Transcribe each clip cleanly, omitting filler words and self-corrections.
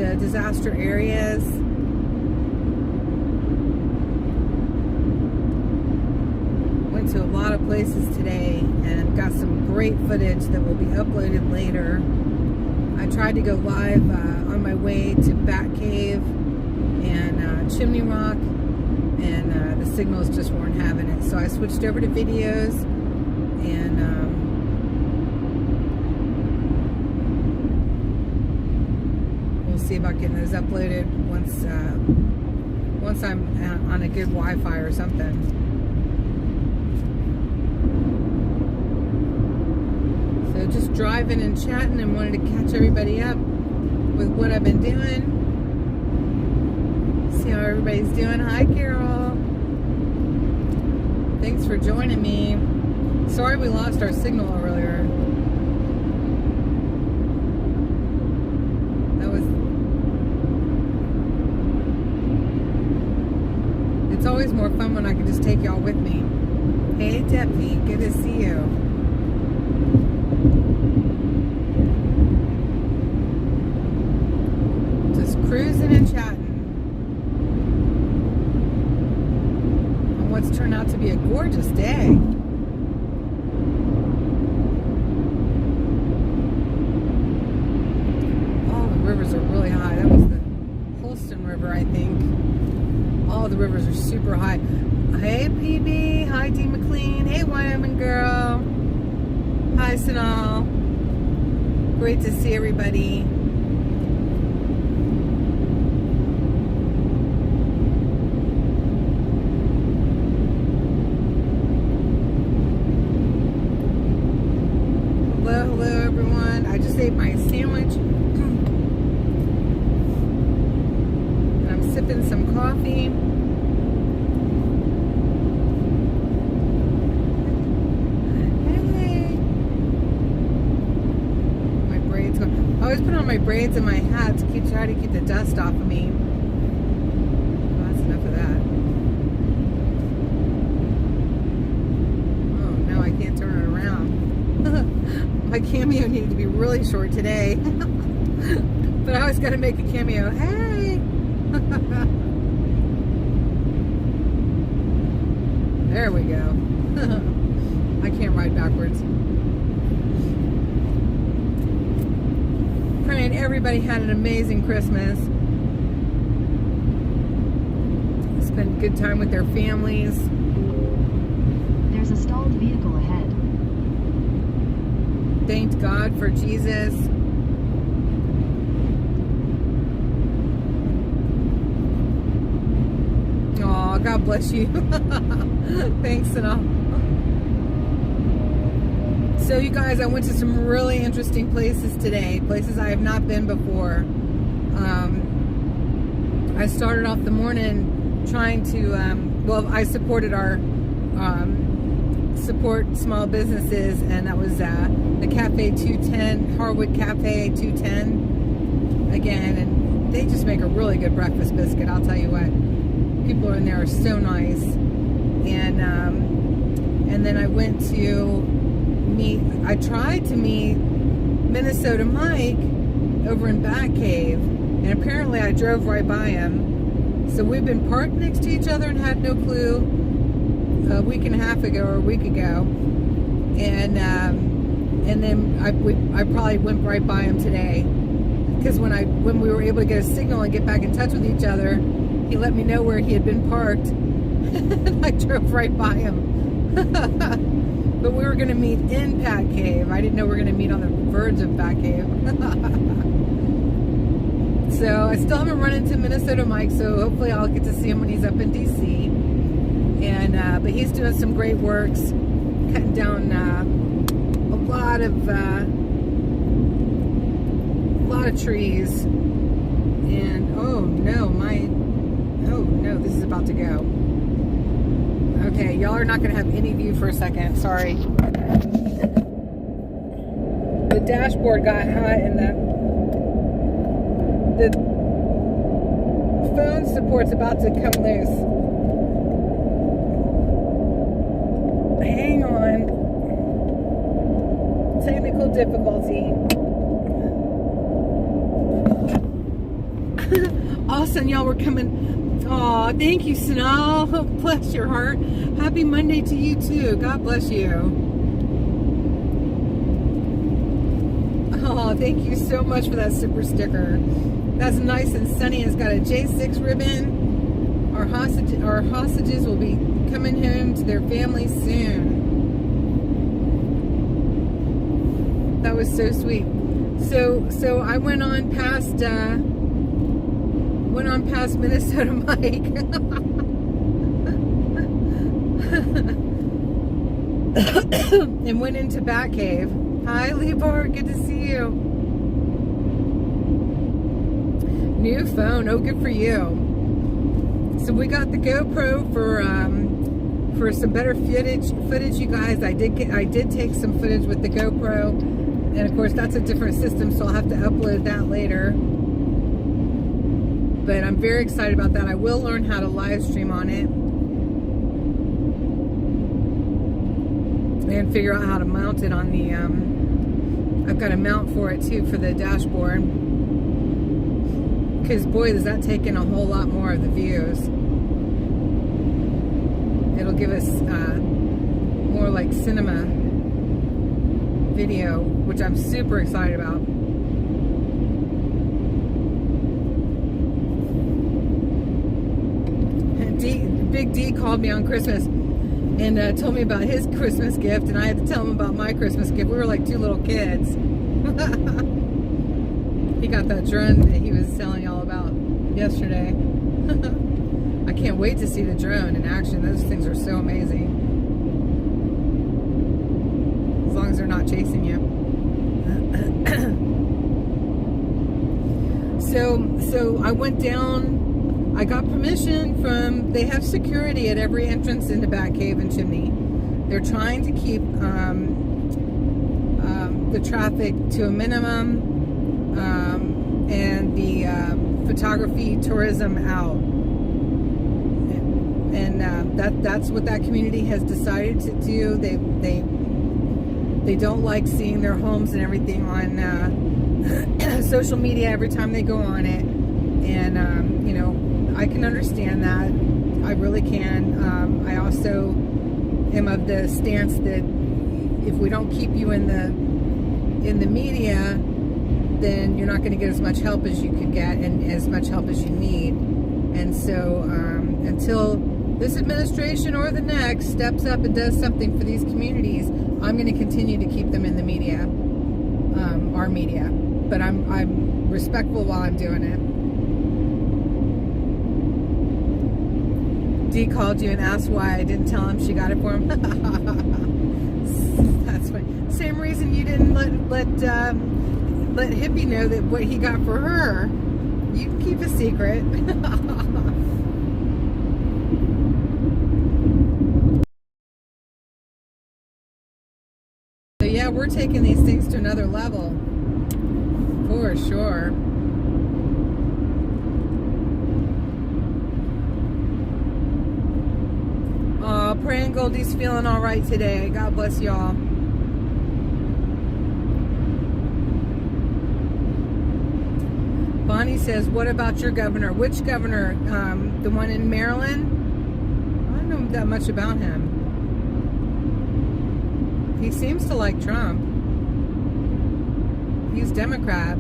the disaster areas. Went to a lot of places today and got some great footage that will be uploaded later. I tried to go live on my way to Batcave and Chimney Rock, and the signals just weren't having it. So I switched over to videos, and we'll see about getting those uploaded once I'm on a good Wi-Fi or something. So just driving and chatting, and wanted to catch everybody up with what I've been doing. See how everybody's doing. Hi, Carol. Thanks for joining me. Sorry we lost our signal earlier. It's always more fun when I can just take y'all with me. Hey, Debbie, good to see you. Just cruising and chatting on what's turned out to be a gorgeous day. All the rivers are really high. That was the Holston River, I think. All the rivers are super high. Hey, PB. Hi, D. McLean. Hey, Wyoming girl. Hi, Sanal. Great to see everybody. Hello, everyone. I just ate my sandwich. And I'm sipping some coffee. I always put on my braids and my hat to try to keep the dust off of me. Well, that's enough of that. Oh no, I can't turn it around. My cameo needed to be really short today. But I always got to make a cameo. Hey! There we go. I can't ride backwards. Praying everybody had an amazing Christmas. Spent a good time with their families. There's a stalled vehicle ahead. Thanked God for Jesus. Aw, God bless you. Thanks, and all. So you guys, I went to some really interesting places today, places I have not been before. I started off the morning trying to, I supported our support small businesses, and that was the Cafe 210, Harwood Cafe 210 again, and they just make a really good breakfast biscuit, I'll tell you what. People in there are so nice. And then I went to I tried to meet Minnesota Mike over in Batcave, and apparently I drove right by him. So we've been parked next to each other and had no clue a week and a half ago or a week ago. And then I probably went right by him today, because when we were able to get a signal and get back in touch with each other, he let me know where he had been parked. And I drove right by him. But we were going to meet in Batcave. I didn't know we were going to meet on the verge of Batcave. So I still haven't run into Minnesota Mike, so hopefully I'll get to see him when he's up in DC. And but he's doing some great works, cutting down a lot of trees. And oh no, this is about to go. Okay, y'all are not going to have any view for a second. Sorry. The dashboard got hot, and the phone support's about to come loose. Hang on. Technical difficulty. All of a sudden, y'all were coming. Oh, thank you, Snell. Bless your heart. Happy Monday to you, too. God bless you. Oh, thank you so much for that super sticker. That's nice and sunny. It's got a J6 ribbon. Our hostages will be coming home to their families soon. That was so sweet. So I went on past Minnesota Mike. And went into Batcave. Hi, Lieber, good to see you. New phone, oh, good for you. So we got the GoPro for some better footage, you guys. I did take some footage with the GoPro, and of course that's a different system, so I'll have to upload that later. But I'm very excited about that. I will learn how to live stream on it and figure out how to mount it on the I've got a mount for it too for the dashboard, because boy, does that take in a whole lot more of the views. It'll give us more like cinema video, which I'm super excited about. Big D called me on Christmas and told me about his Christmas gift, and I had to tell him about my Christmas gift. We were like two little kids. He got that drone that he was telling y'all about yesterday. I can't wait to see the drone in action. Those things are so amazing. As long as they're not chasing you. So I went down. I got permission from, they have security at every entrance into Batcave and Chimney. They're trying to keep the traffic to a minimum, and the photography tourism out. And that's what that community has decided to do. They don't like seeing their homes and everything on social media every time they go on it. And you know, I can understand that. I really can. I also am of the stance that if we don't keep you in the media, then you're not going to get as much help as you could get and as much help as you need. And so until this administration or the next steps up and does something for these communities, I'm going to continue to keep them in the media, our media. But I'm respectful while I'm doing it. D called you and asked why I didn't tell him she got it for him. That's funny. Same reason you didn't let Hippie know that what he got for her. You can keep a secret. So yeah, we're taking these things to another level. For sure. Praying Goldie's feeling all right today. God bless y'all. Bonnie says, what about your governor? Which governor? The one in Maryland? I don't know that much about him. He seems to like Trump. He's Democrat.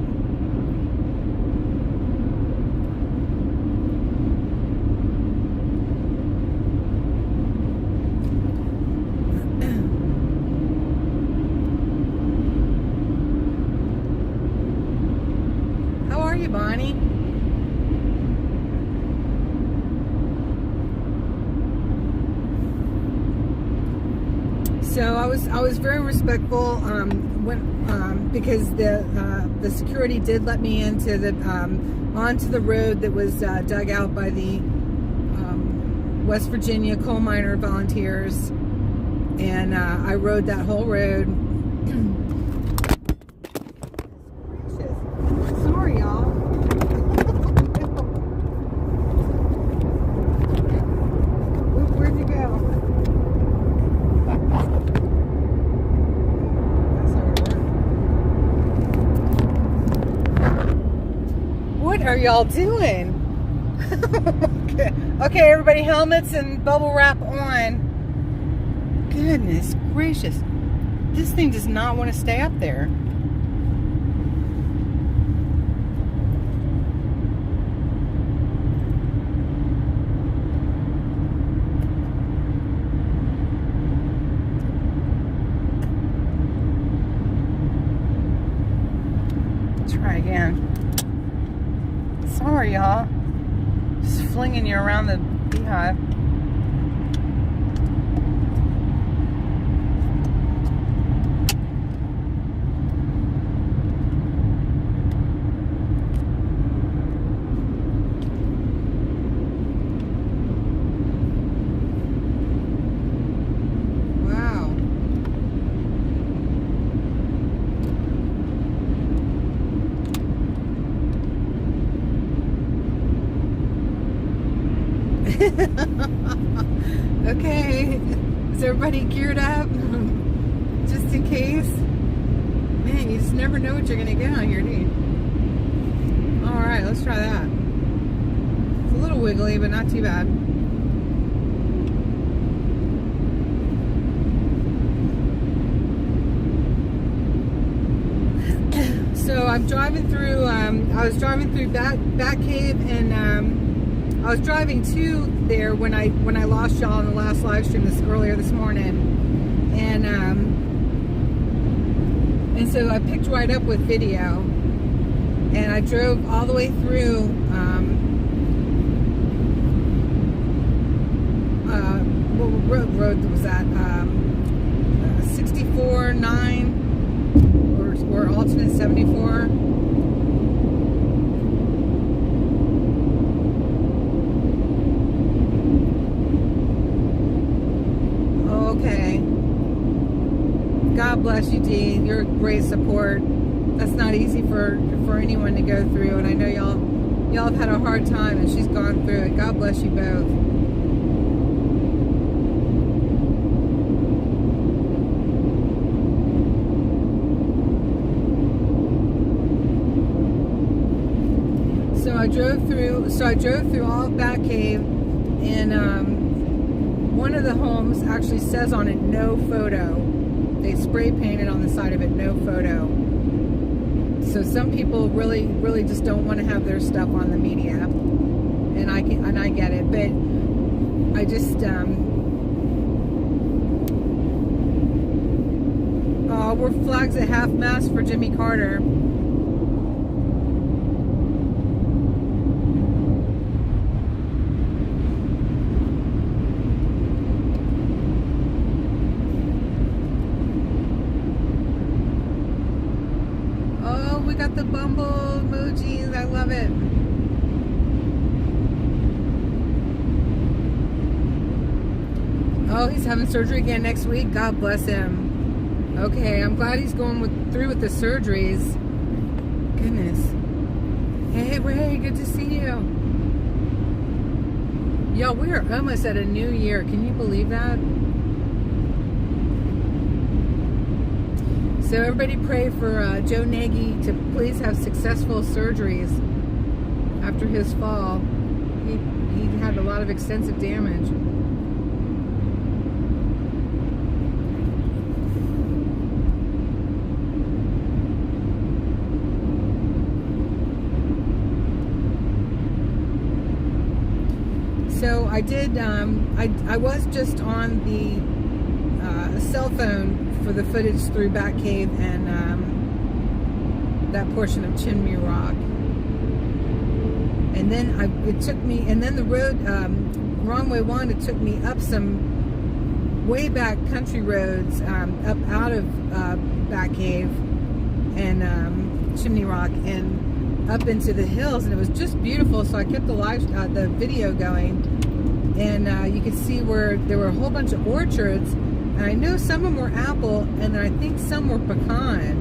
Bonnie. So I was very respectful because the security did let me into the onto the road that was dug out by the West Virginia coal miner volunteers, and I rode that whole road. Sorry, y'all. Where'd you go? What are y'all doing? Okay, everybody, helmets and bubble wrap on. Goodness gracious. This thing does not want to stay up there. Try again. Sorry, y'all. Just flinging you around the beehive. Okay, is everybody geared up? Just in case? Man, you just never know what you're gonna get out here, do you? Alright, let's try that. It's a little wiggly, but not too bad. So I'm driving through, I was driving through Batcave, and I was driving to there when I lost y'all in the last live stream earlier this morning, and so I picked right up with video, and I drove all the way through. What road was that? 64-9 or alternate 74. Okay. God bless you, Dee. You're a great support. That's not easy for anyone to go through, and I know y'all have had a hard time, and she's gone through it. God bless you both. So I drove through all of Batcave, and one of the homes actually says on it, no photo. They spray painted on the side of it, no photo. So some people really, really just don't want to have their stuff on the media, and I get it. But I just, oh, we're flags at half-mast for Jimmy Carter. Got the bumble emojis. I love it. Oh, he's having surgery again next week. God bless him. Okay, I'm glad he's going through with the surgeries. Goodness. Hey, Ray, good to see you. Y'all, we are almost at a new year. Can you believe that? So everybody pray for Joe Nagy to please have successful surgeries after his fall. He had a lot of extensive damage. So I did, I was just on the cell phone for the footage through Batcave and that portion of Chimney Rock, and then it took me, and then the road, wrong way one, it took me up some way back country roads, up out of Batcave and Chimney Rock and up into the hills, and it was just beautiful. So I kept the video going, and you could see where there were a whole bunch of orchards. And I know some of them were apple, and then I think some were pecan,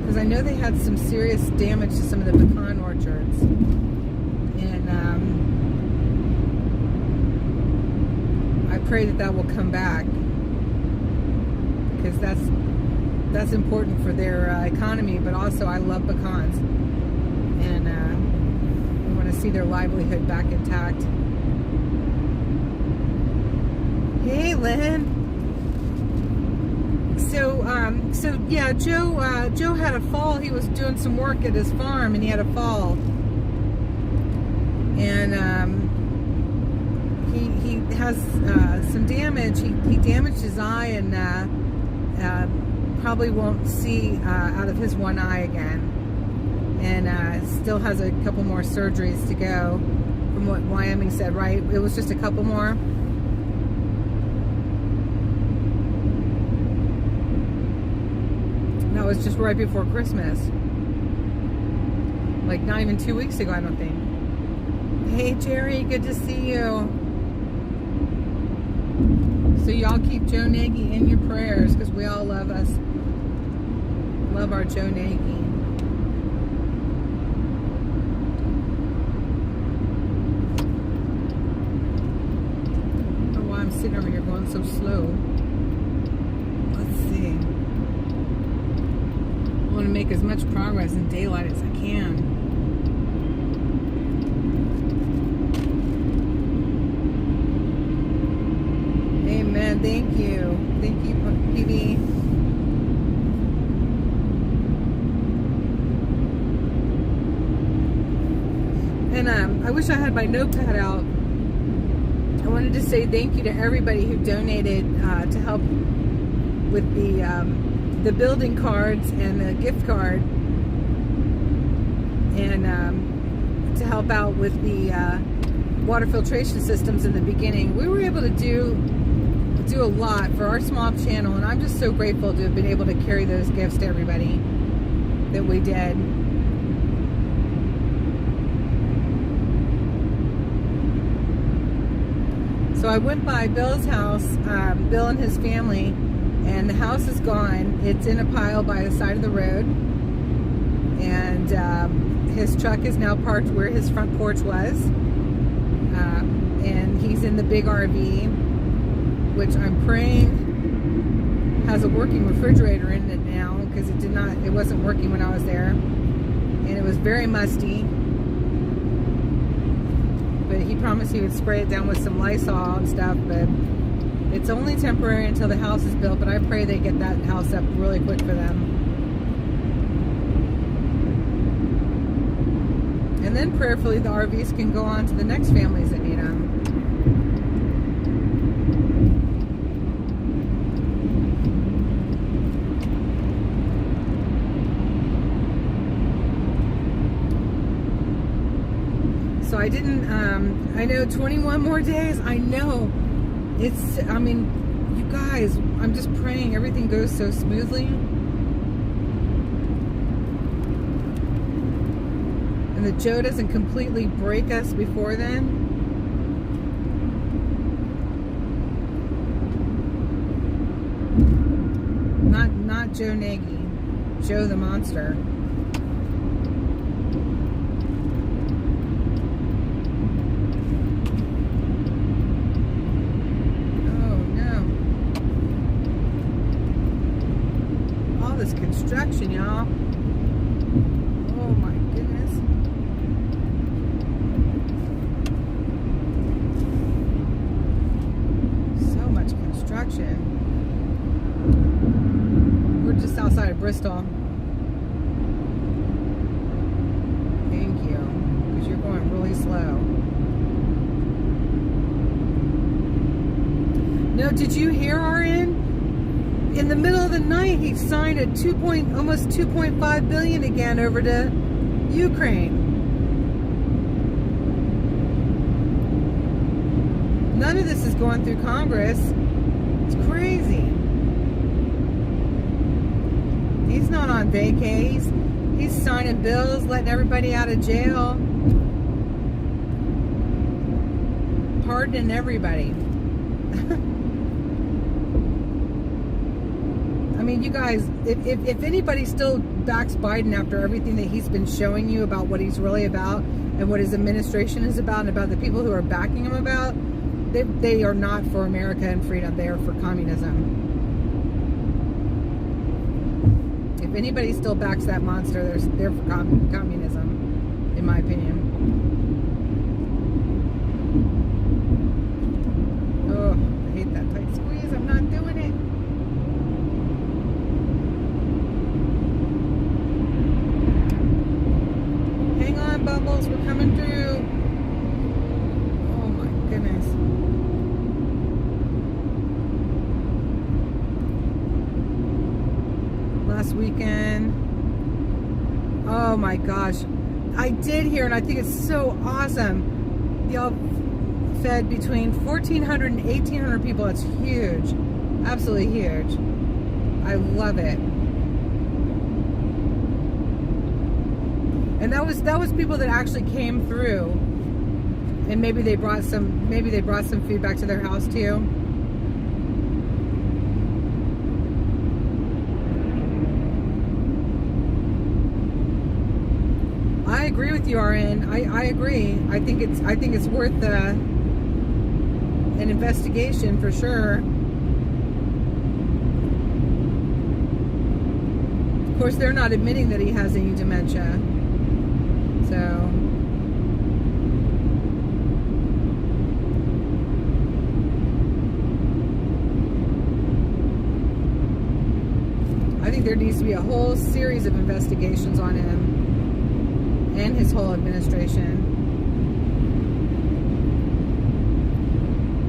because I know they had some serious damage to some of the pecan orchards. And I pray that will come back, because that's important for their economy. But also, I love pecans, and want to see their livelihood back intact. Hey, Lynn. So yeah, Joe had a fall. He was doing some work at his farm, and he had a fall. And he has some damage. He damaged his eye, and probably won't see out of his one eye again. And still has a couple more surgeries to go, from what Wyoming said, right? It was just a couple more. That was just right before Christmas. Like not even 2 weeks ago, I don't think. Hey Jerry, good to see you. So y'all keep Joe Nagy in your prayers, because we all love us. Love our Joe Nagy. I don't know why I'm sitting over here going so slow. Let's see. I want to make as much progress in daylight as I can. Amen. Thank you. Thank you, PB. And I wish I had my notepad out. I wanted to say thank you to everybody who donated to help with the building cards and the gift card, and to help out with the water filtration systems in the beginning. We were able to do a lot for our small channel, and I'm just so grateful to have been able to carry those gifts to everybody that we did. So I went by Bill's house, Bill and his family, and the house is gone. It's in a pile by the side of the road, and his truck is now parked where his front porch was, and he's in the big RV, which I'm praying has a working refrigerator in it now, because it wasn't working when I was there, and it was very musty. But he promised he would spray it down with some Lysol and stuff, but it's only temporary until the house is built. But I pray they get that house up really quick for them. And then prayerfully the RVs can go on to the next families that need them. So I didn't, I know 21 more days. I know you guys, I'm just praying everything goes so smoothly. And that Joe doesn't completely break us before then. Not Joe Nagy, Joe the monster. Construction, y'all. Oh my goodness. So much construction. We're just outside of Bristol. Thank you, because you're going really slow. No, did you hear RN? In the middle of the night, he signed a almost 2.5 billion again over to Ukraine. None of this is going through Congress. It's crazy. He's not on vacay. He's signing bills, letting everybody out of jail, pardoning everybody. I mean, you guys, if anybody still backs Biden after everything that he's been showing you about what he's really about and what his administration is about and about the people who are backing him about, they are not for America and freedom. They are for communism. If anybody still backs that monster, they're for communism, in my opinion. Oh my gosh. I did hear, and I think it's so awesome. Y'all fed between 1,400 and 1,800 people. That's huge. Absolutely huge. I love it. And that was people that actually came through, and maybe they brought some food back to their house too. I agree with you, RN. I agree. I think it's worth an investigation for sure. Of course, they're not admitting that he has any dementia. So I think there needs to be a whole series of investigations on him and his whole administration.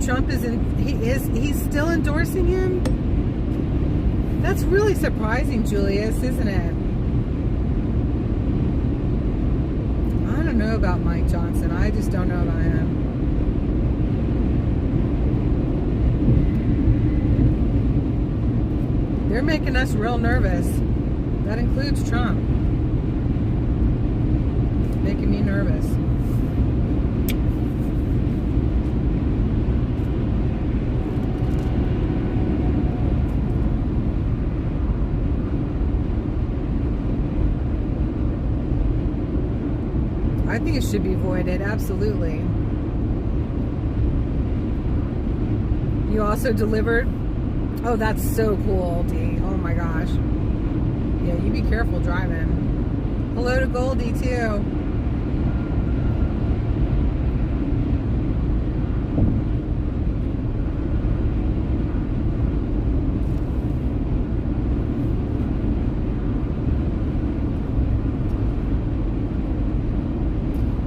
Trump he's still endorsing him? That's really surprising, Julius, isn't it? I don't know about Mike Johnson. I just don't know about him. They're making us real nervous. That includes Trump. Making me nervous. I think it should be voided, absolutely. You also delivered? Oh, that's so cool, Dee. Oh my gosh. Yeah, you be careful driving. Hello to Goldie, too.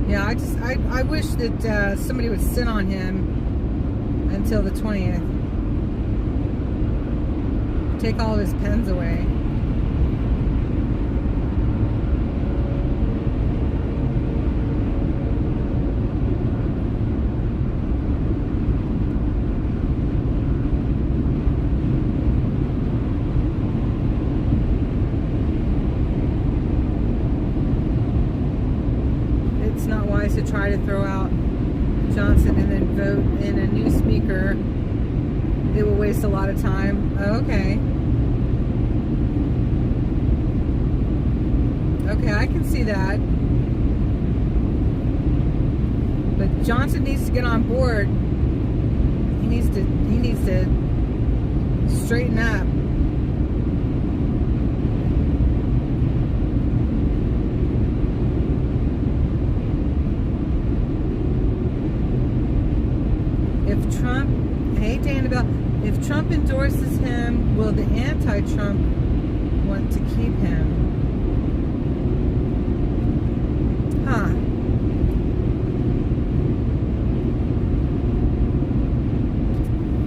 Yeah, I wish that somebody would sit on him until the 20th. Take all of his pens away. It's not wise to try to throw out Johnson and then vote in a new speaker. It will waste a lot of time. Oh, okay. Okay, I can see that. But Johnson needs to get on board. He needs to straighten up. If Trump, hey Danabelle, if Trump endorses him, will the anti-Trump want to keep him? Huh.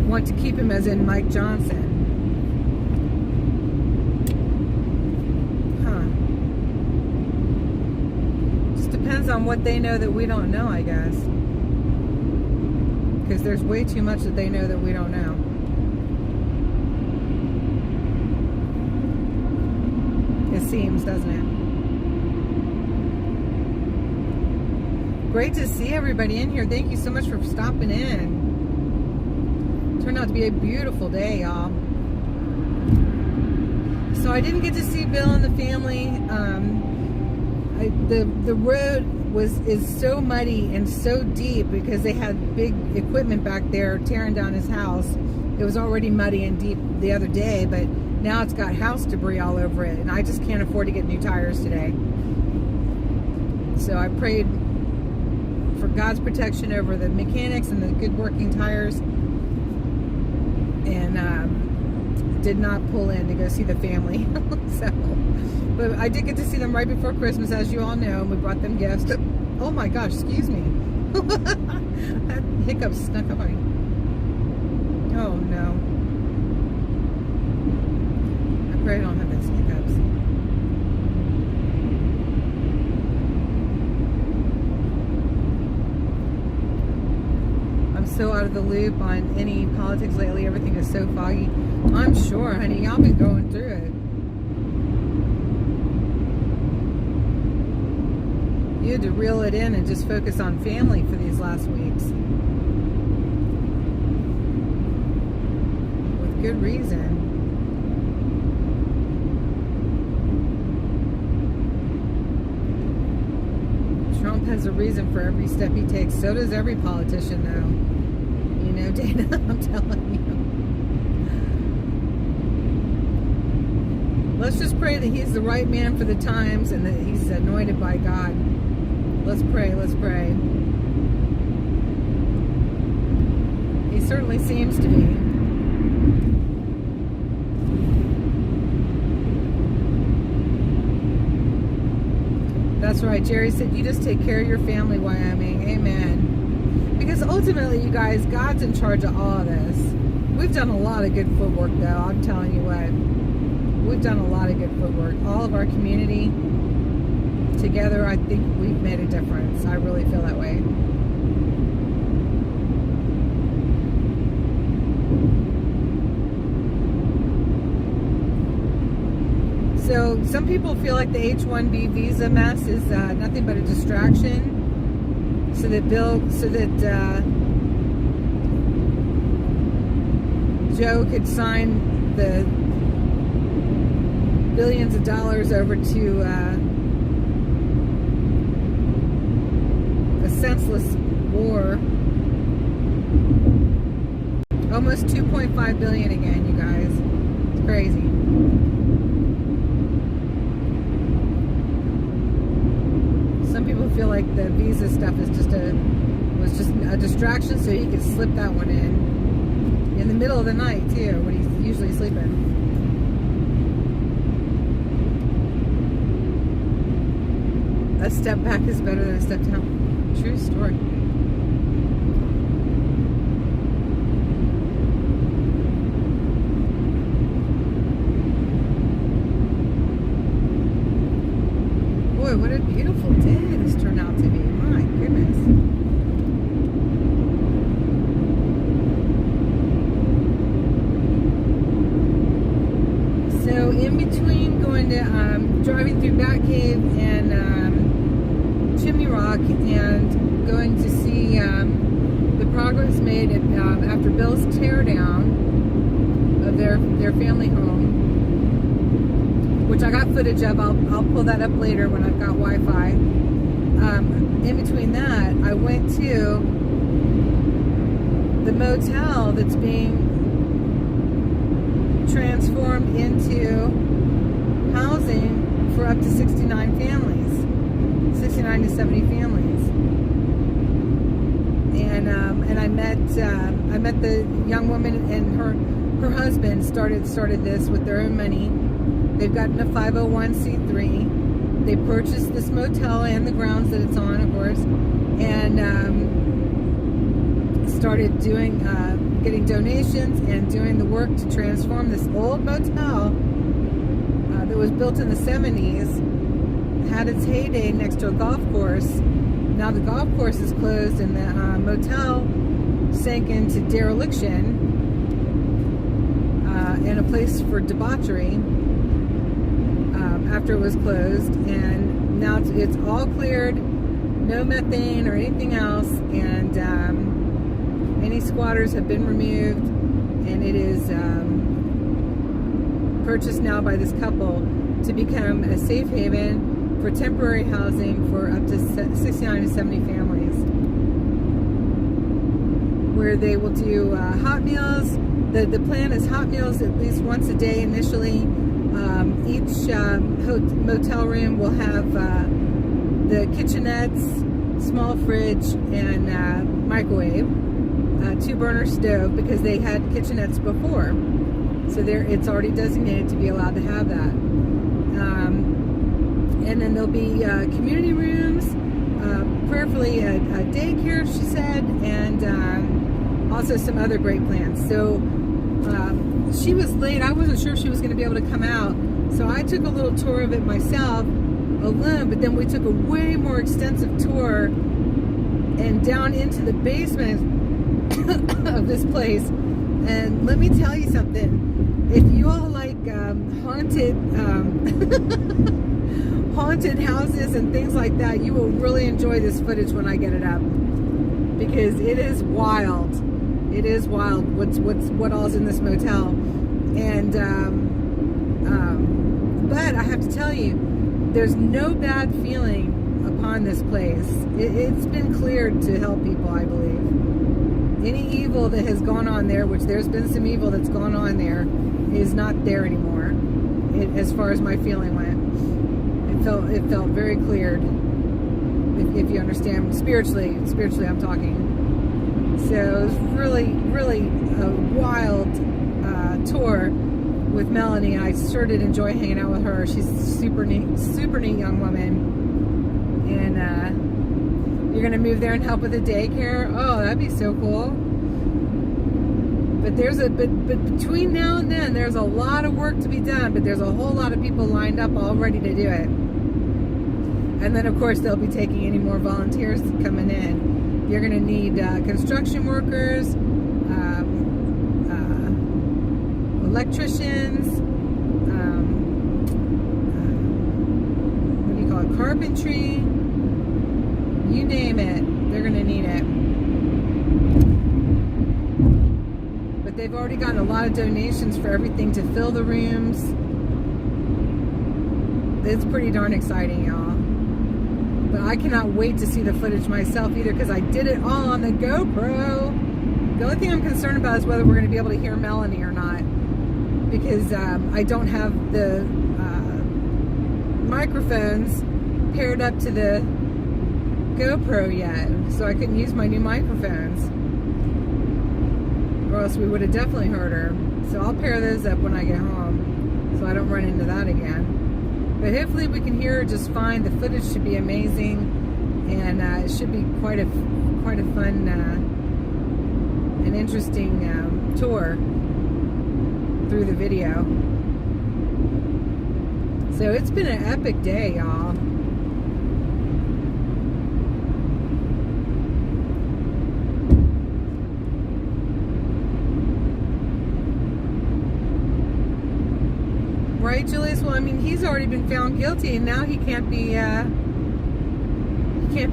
Want to keep him as in Mike Johnson. Huh. Just depends on what they know that we don't know, I guess. Because there's way too much that they know that we don't know. It seems, doesn't it? Great to see everybody in here. Thank you so much for stopping in. Turned out to be a beautiful day, y'all. So I didn't get to see Bill and the family. The road is so muddy and so deep because they had big equipment back there tearing down his house. It was already muddy and deep the other day, but now it's got house debris all over it, and I just can't afford to get new tires today. So I prayed for God's protection over the mechanics and the good working tires, and did not pull in to go see the family. So, but I did get to see them right before Christmas, as you all know, and we brought them gifts. Oh my gosh, excuse me. That hiccup snuck up on me. Oh no. I pray I don't have those hiccups. so out of the loop on any politics lately. Everything is so foggy. I'm sure, honey. Y'all been going through it. You had to reel it in and just focus on family for these last weeks. With good reason. Trump has a reason for every step he takes. So does every politician, though. You know, Dana, I'm telling you. Let's just pray that he's the right man for the times and that he's anointed by God. Let's pray, let's pray. He certainly seems to be. That's right. Jerry said, you just take care of your family, Wyoming. Amen. Because ultimately, you guys, God's in charge of all of this. We've done a lot of good footwork, though. I'm telling you what. We've done a lot of good footwork. All of our community together, I think we've made a difference. I really feel that way. So some people feel like the H-1B visa mess is nothing but a distraction, so that Joe could sign the billions of dollars over to a senseless war. Almost 2.5 billion again, you guys. It's crazy. Some people feel like the visa stuff is was just a distraction, so he could slip that one in the middle of the night too, when he's usually sleeping. A step back is better than a step down. True story. Boy, what a beautiful day this turned out to be. My goodness. So in between going to driving through Batcave and Chimney Rock and going to see the progress made after Bill's teardown of their family home, which I got footage of. I'll pull that up later when I've got Wi-Fi. In between that, I went to the motel that's being transformed into housing for up to 69 families, 69 to 70 families. And I met the young woman and her husband started this with their own money. They've gotten a 501c3. They purchased this motel and the grounds that it's on, of course, and started doing getting donations and doing the work to transform this old motel that was built in the 70s. Had its heyday next to a golf course. Now the golf course is closed and the motel sank into dereliction and a place for debauchery after it was closed, and now it's all cleared, no methane or anything else, and any squatters have been removed, and it is purchased now by this couple to become a safe haven for temporary housing for up to 69 to 70 families, where they will do hot meals. The plan is hot meals at least once a day initially. Each motel room will have the kitchenettes, small fridge, and microwave, 2-burner stove, because they had kitchenettes before. So it's already designated to be allowed to have that. And then there'll be community rooms, prayerfully a daycare, she said, and also some other great plans. So she was late. I wasn't sure if she was going to be able to come out. So I took a little tour of it myself alone, but then we took a way more extensive tour and down into the basement of this place. And let me tell you something. If you all like haunted haunted houses and things like that, you will really enjoy this footage when I get it up, because it is wild. It is wild what all's in this motel. And but I have to tell you, there's no bad feeling upon this place. It's been cleared to help people, I believe. Any evil that has gone on there, which there's been some evil that's gone on there, is not there anymore. As far as my feeling went, it felt very cleared. If you understand, spiritually I'm talking. So it was really a wild tour with Melanie. I sure did enjoy hanging out with her. She's a super neat young woman. And you're gonna move there and help with the daycare. Oh, that'd be so cool. But between now and then, there's a lot of work to be done. But there's a whole lot of people lined up all ready to do it. And then, of course, they'll be taking any more volunteers coming in. You're gonna need construction workers, electricians, what do you call it, carpentry, you name it, they're going to need it. But they've already gotten a lot of donations for everything to fill the rooms. It's pretty darn exciting, y'all. But I cannot wait to see the footage myself either, because I did it all on the GoPro. The only thing I'm concerned about is whether we're going to be able to hear Melanie or not, because I don't have the microphones paired up to the GoPro yet, so I couldn't use my new microphones, or else we would have definitely heard her. So I'll pair those up when I get home, so I don't run into that again. But hopefully we can hear her just fine. The footage should be amazing, and it should be quite a fun and interesting tour through the video. So it's been an epic day, y'all. Right, Julius? Well, I mean, he's already been found guilty, and now he can't be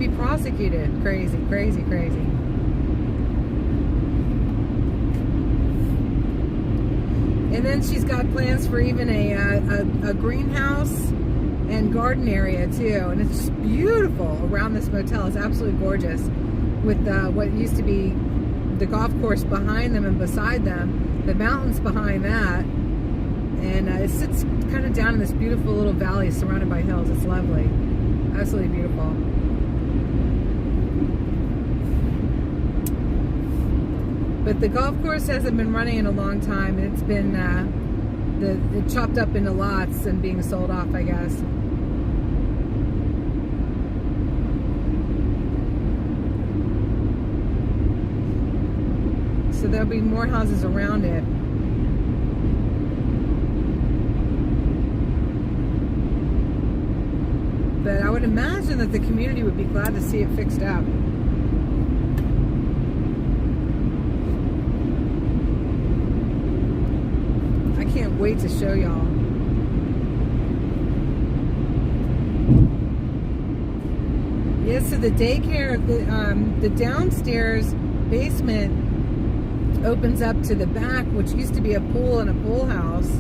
prosecuted. Crazy, crazy, crazy. And then she's got plans for even a greenhouse and garden area too, and it's just beautiful around this motel. It's absolutely gorgeous, with what used to be the golf course behind them and beside them, the mountains behind that. And it sits kind of down in this beautiful little valley surrounded by hills. It's lovely. Absolutely beautiful. But the golf course hasn't been running in a long time. It's been chopped up into lots and being sold off, I guess. So there'll be more houses around it. But I would imagine that the community would be glad to see it fixed up. I can't wait to show y'all. Yes, so the daycare, the downstairs basement opens up to the back, which used to be a pool and a pool house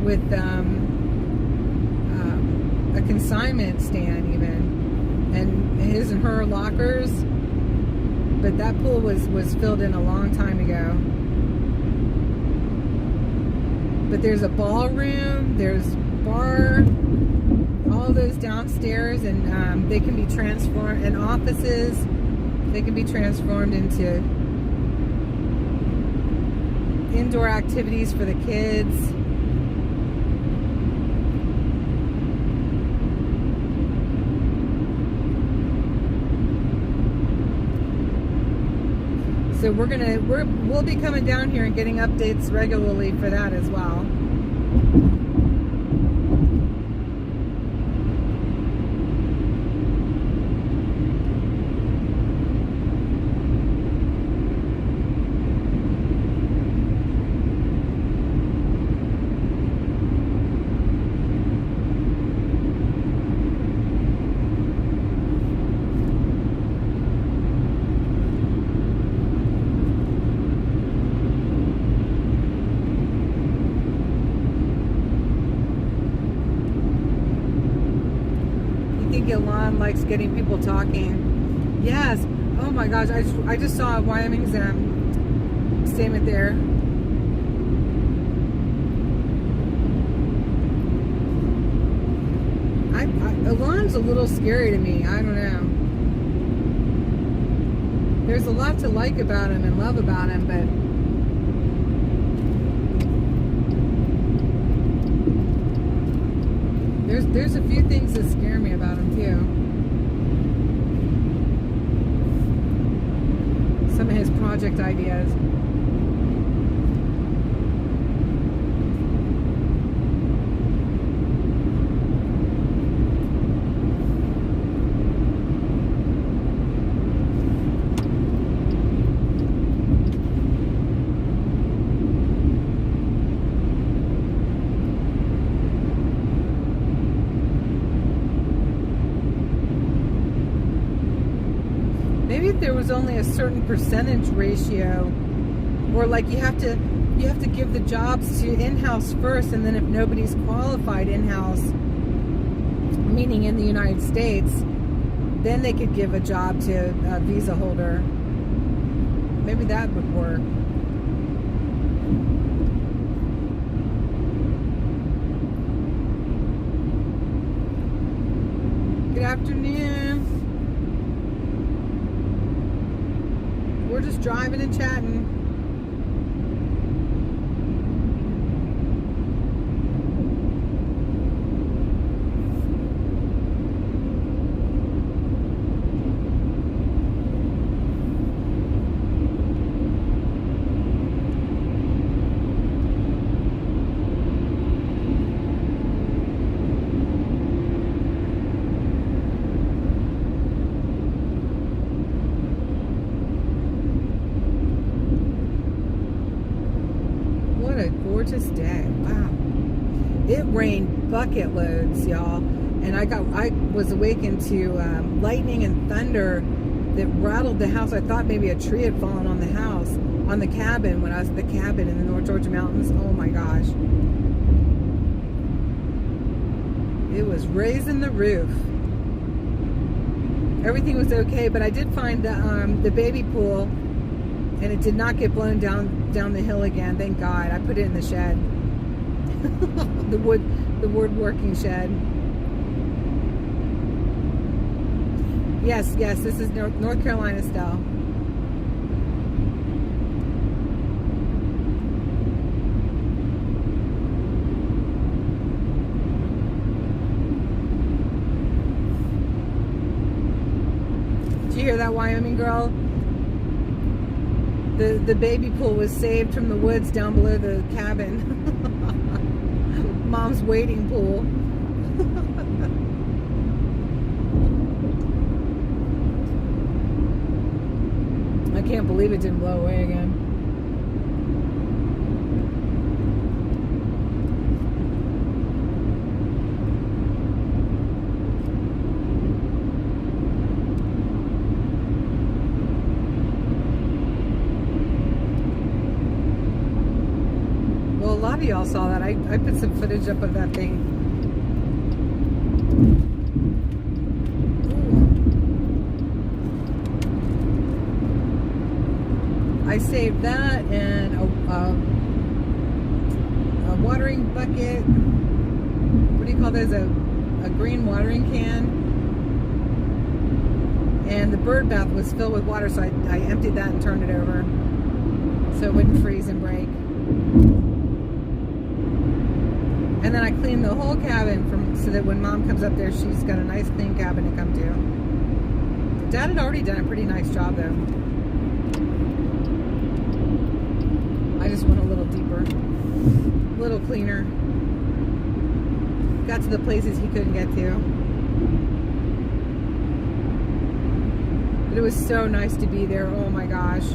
with a consignment stand even, and his and her lockers. But that pool was filled in a long time ago. But there's a ballroom, there's bar, all those downstairs, and they can be transformed, and offices, they can be transformed into indoor activities for the kids. So we'll be coming down here and getting updates regularly for that as well. likes getting people talking. Yes. Oh my gosh, I just saw Wyoming's statement there. Elon's a little scary to me. I don't know. There's a lot to like about him and love about him, but there's a few things that scare me about him too. Some of his project ideas. Maybe if there was only a certain percentage ratio, or like you have to give the jobs to in-house first, and then if nobody's qualified in-house, meaning in the United States, then they could give a job to a visa holder. Maybe that would work. Good afternoon. We're just driving and chatting. Gorgeous day. Wow. It rained bucket loads, y'all, and I was awakened to lightning and thunder that rattled the house. I thought maybe a tree had fallen on the house, on the cabin, when I was at the cabin in the North Georgia mountains. Oh my gosh, it was raising the roof. Everything was okay, but I did find the baby pool, and it did not get blown down the hill again. Thank God. I put it in the shed. the woodworking shed. Yes, this is North Carolina still. Did you hear that, Wyoming girl? The baby pool was saved from the woods down below the cabin. Mom's waiting pool. I can't believe it didn't blow away again. A lot of y'all saw that. I put some footage up of that thing. Ooh. I saved that and a watering bucket. What do you call those? A green watering can. And the bird bath was filled with water, so I emptied that and turned it over so it wouldn't freeze and break. And then I cleaned the whole cabin so that when Mom comes up there, she's got a nice clean cabin to come to. Dad had already done a pretty nice job though. I just went a little deeper, a little cleaner. Got to the places he couldn't get to. But it was so nice to be there. Oh my gosh.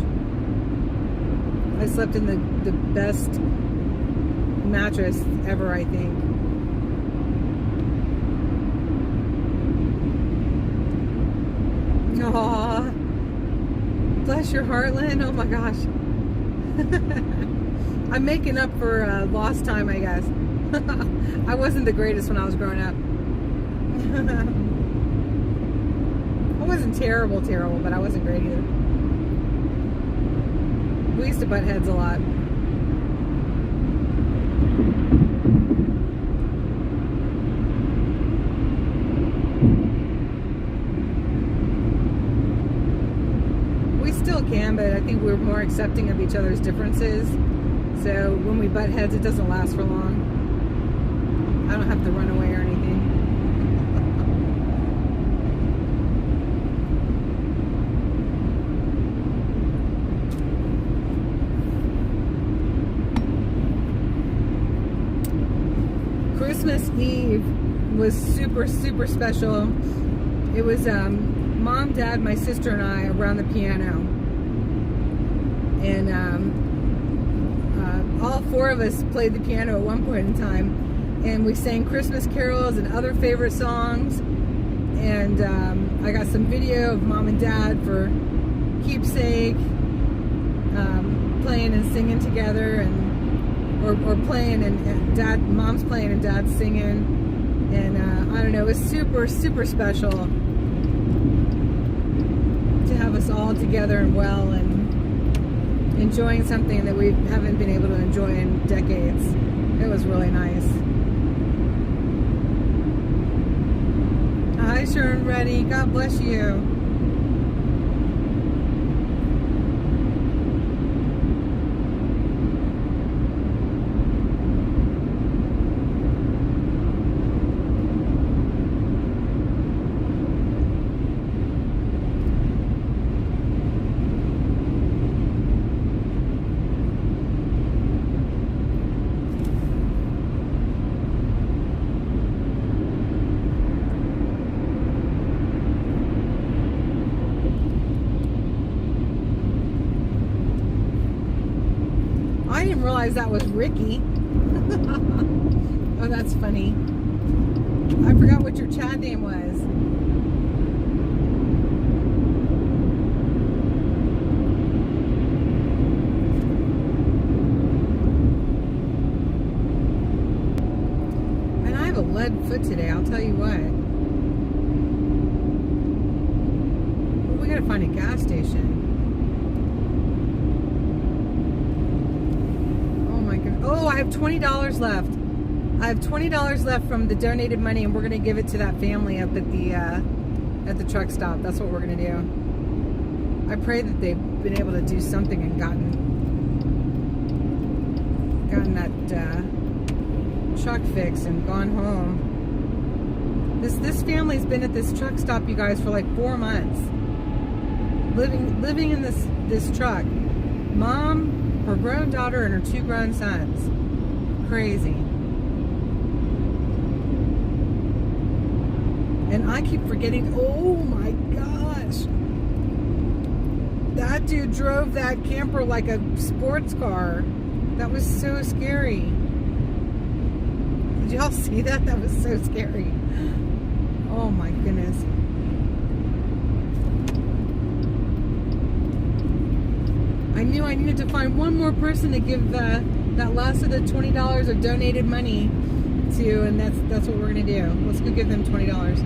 I slept in the best mattress ever, I think. Aww. Bless your heart, Lynn. Oh my gosh. I'm making up for lost time, I guess. I wasn't the greatest when I was growing up. wasn't terrible, but I wasn't great either. We used to butt heads a lot. We still can, but I think we're more accepting of each other's differences. So when we butt heads, it doesn't last for long. I don't have to run away or anything. Christmas Eve was super, super special. It was Mom, Dad, my sister, and I around the piano. And all four of us played the piano at one point in time. And we sang Christmas carols and other favorite songs. And I got some video of Mom and Dad for keepsake, playing and singing together, and or playing and Mom's playing and Dad's singing. And I don't know, it was super, super special to have us all together and well and enjoying something that we haven't been able to enjoy in decades. It was really nice. Hi, Sharon Reddy. God bless you. I didn't realize that was Ricky. Oh, that's funny. I forgot what your chat name was. And I have a lead foot today, I'll tell you what. Well, we gotta find a gas station. Oh, I have $20 left. I have $20 left from the donated money, and we're going to give it to that family up at the truck stop. That's what we're going to do. I pray that they've been able to do something and gotten that truck fixed and gone home. This family's been at this truck stop, you guys, for like 4 months. Living in this truck. Mom, her grown daughter, and her 2 grown sons. Crazy. And I keep forgetting, oh my gosh. That dude drove that camper like a sports car. That was so scary. Did y'all see that? That was so scary. Oh my goodness. I knew I needed to find one more person to give that last of the $20 of donated money to, and that's what we're gonna do. Let's go give them $20.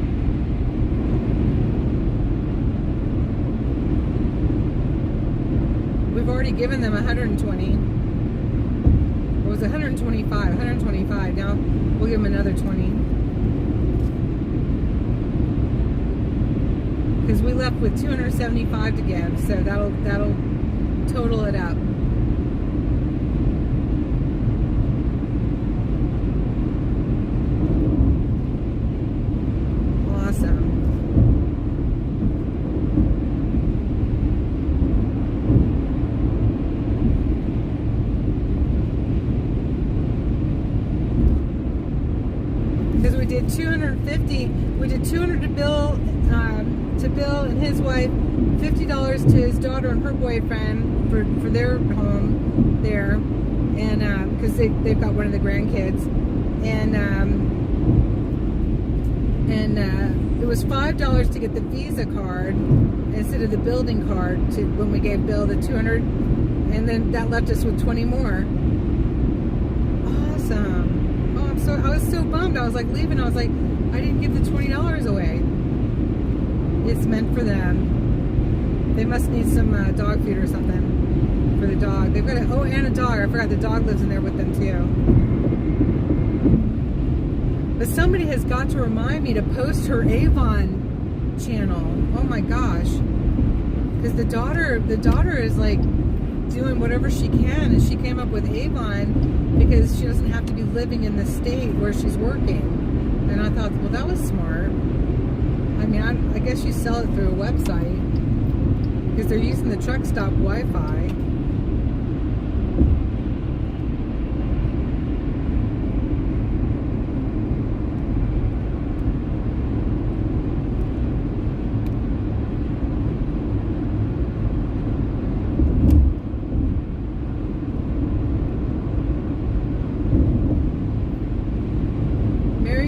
We've already given them 120. It was 125. Now we'll give them another 20. Because we left with 275 to give, so that'll total it up. Awesome. Because we did 250. We did 200 to Bill and his wife, $50 to his daughter and her boyfriend for their home there, and because they've got one of the grandkids, and it was $5 to get the Visa card instead of the building card when we gave Bill the 200, and then that left us with 20 more. Awesome. Oh, I was so bummed. I was like leaving. I was like, I didn't give the $20 away. It's meant for them. They must need some dog food or something for the dog. They've got and a dog. I forgot the dog lives in there with them too. But somebody has got to remind me to post her Avon channel. Oh my gosh. Because the daughter is like doing whatever she can, and she came up with Avon because she doesn't have to be living in the state where she's working. And I thought, well, that was smart. I mean, I guess you sell it through a website because they're using the truck stop Wi-Fi.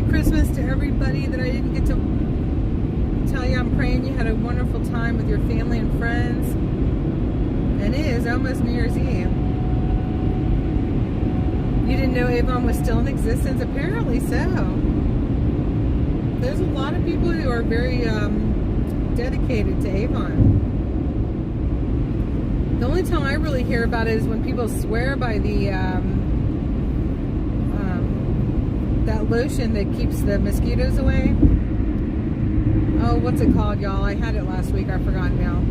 Christmas to everybody that I didn't get to tell you. I'm praying you had a wonderful time with your family and friends. And it is almost New Year's Eve. You didn't know Avon was still in existence? Apparently so. There's a lot of people who are very dedicated to Avon. The only time I really hear about it is when people swear by the that lotion that keeps the mosquitoes away. Oh, what's it called, y'all? I had it last week. I've forgotten now.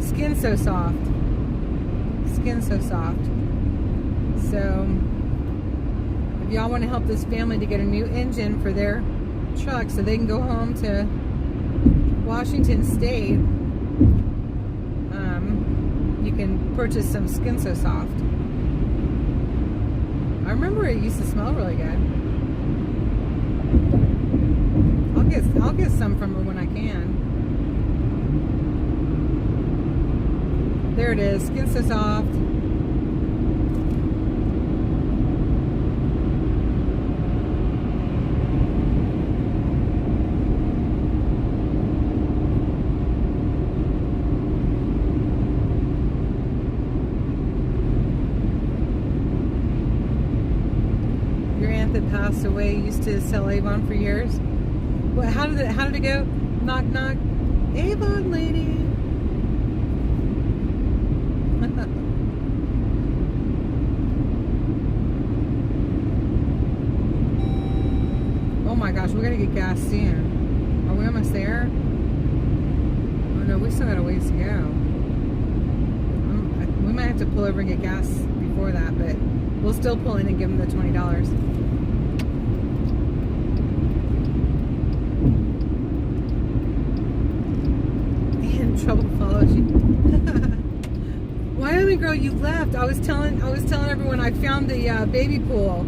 Skin So Soft. Skin So Soft. So, if y'all want to help this family to get a new engine for their truck so they can go home to Washington State, you can purchase some Skin So Soft. I remember it used to smell really good. I'll get some from her when I can. There it is, Skin So Soft. That passed away used to sell Avon for years. Well, how did it go? Knock knock, Avon lady. Oh my gosh, we're gonna get gas soon. Are we almost there? Oh no, we still got a ways to go. We might have to pull over and get gas before that, but we'll still pull in and give them the $20. Trouble follows you. Wyoming girl, you left. I was telling everyone I found the baby pool.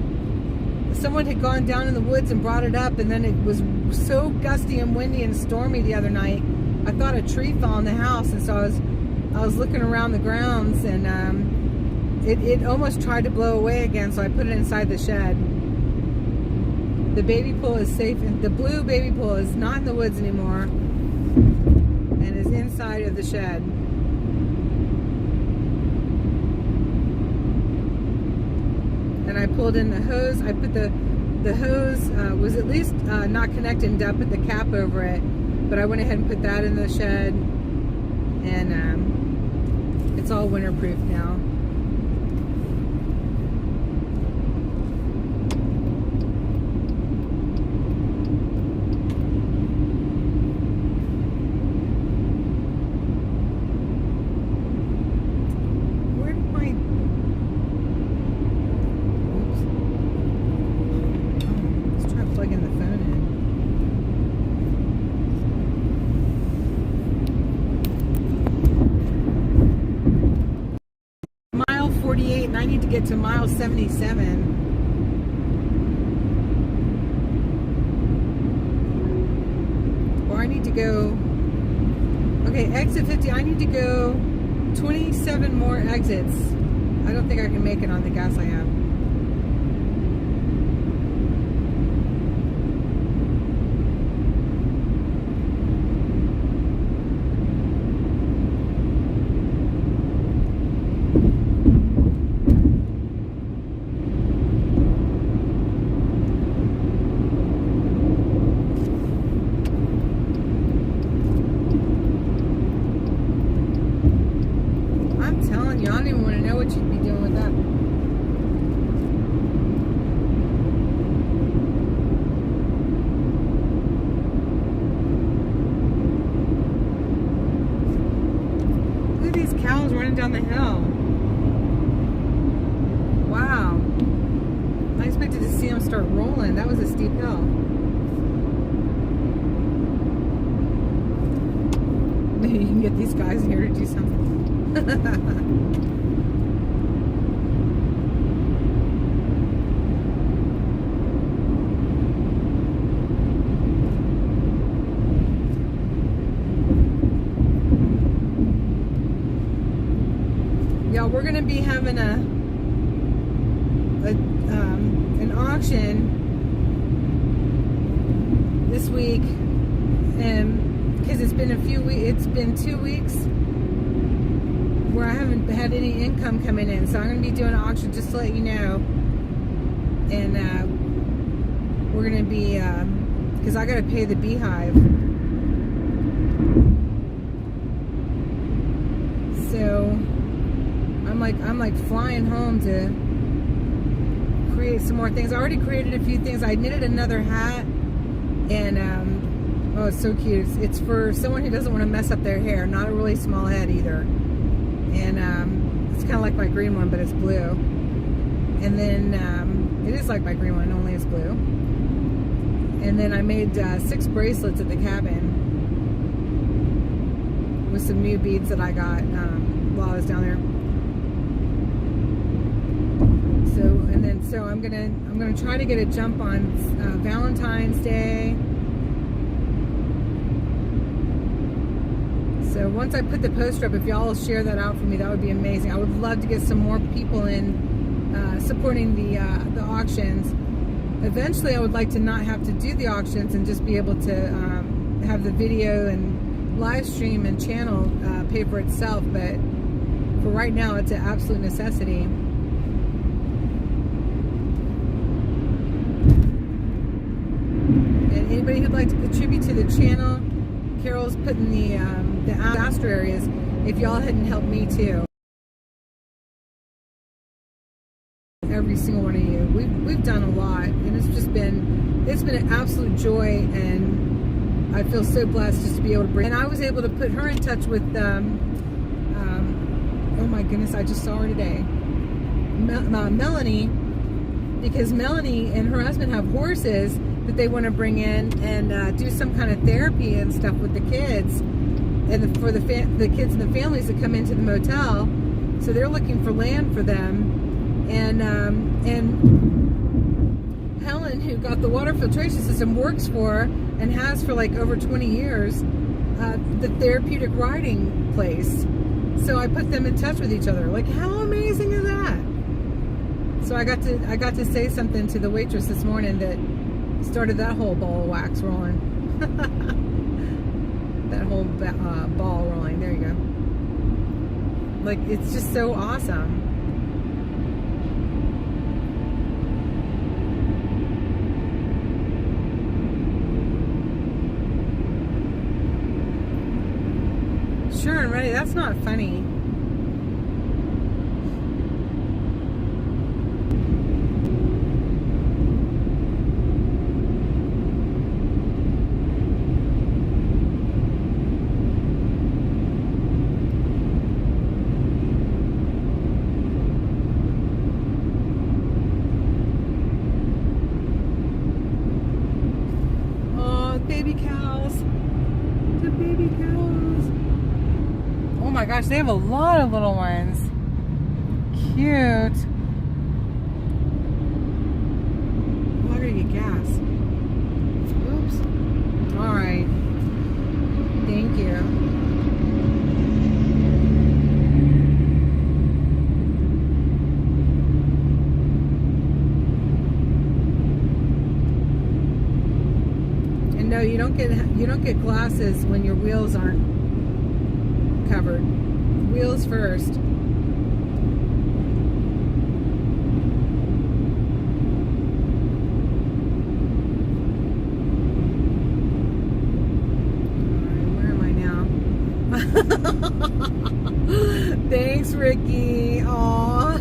Someone had gone down in the woods and brought it up, and then it was so gusty and windy and stormy the other night. I thought a tree fell on the house, and so I was looking around the grounds, and it almost tried to blow away again. So I put it inside the shed. The baby pool is safe, and the blue baby pool is not in the woods anymore. And is inside of the shed. And I pulled in the hose. I put the hose was at least not connected, and I put the cap over it. But I went ahead and put that in the shed, and it's all winterproof now. And I need to get to mile 77. Or I need to go, okay, exit 50. I need to go 27 more exits. I don't think I can make it on the gas I have. telling you, I don't even want to know what you'd be doing with that. Look at these cows running down the hill. Wow. I expected to see them start rolling. That was a steep hill. Maybe you can get these guys here to do something. Yeah, we're gonna be having an auction this week, and because it's been 2 weeks where I haven't had any income coming in, so I'm gonna be doing an auction just to let you know. And we're gonna be because I gotta pay the beehive, so I'm like flying home to create some more things. I already created a few things. I knitted another hat, and oh, it's so cute. It's for someone who doesn't want to mess up their hair. Not a really small head either. And it's kind of like my green one, but it's blue. And then it is like my green one, only it's blue. And then I made 6 bracelets at the cabin with some new beads that I got while I was down there. So I'm gonna try to get a jump on Valentine's Day. So once I put the poster up, if y'all will share that out for me, that would be amazing. I would love to get some more people in supporting the auctions. Eventually, I would like to not have to do the auctions and just be able to have the video and live stream and channel pay for itself. But for right now, it's an absolute necessity. And anybody who'd like to contribute to the channel, Carol's putting the disaster areas. If y'all hadn't helped me too, every single one of you, we've done a lot, and it's been an absolute joy, and I feel so blessed just to be able to bring. And I was able to put her in touch with oh my goodness, I just saw her today, Melanie, because Melanie and her husband have horses that they want to bring in and do some kind of therapy and stuff with the kids, and for the kids and the families that come into the motel. So they're looking for land for them, and Helen, who got the water filtration system, works for and has for like over 20 years the therapeutic riding place. So I put them in touch with each other. Like, how amazing is that? So I got to say something to the waitress this morning that started that whole ball of wax rolling. That whole ball rolling. There you go. Like, it's just so awesome. Sure and ready. That's not funny. Baby cows. The baby cows. Oh my gosh, they have a lot of little ones. Cute. Oh, I gotta get gas. Oops. Alright. Thank you. No, you don't get glasses when your wheels aren't covered. Wheels first. Alright, where am I now? Thanks, Ricky. Aw.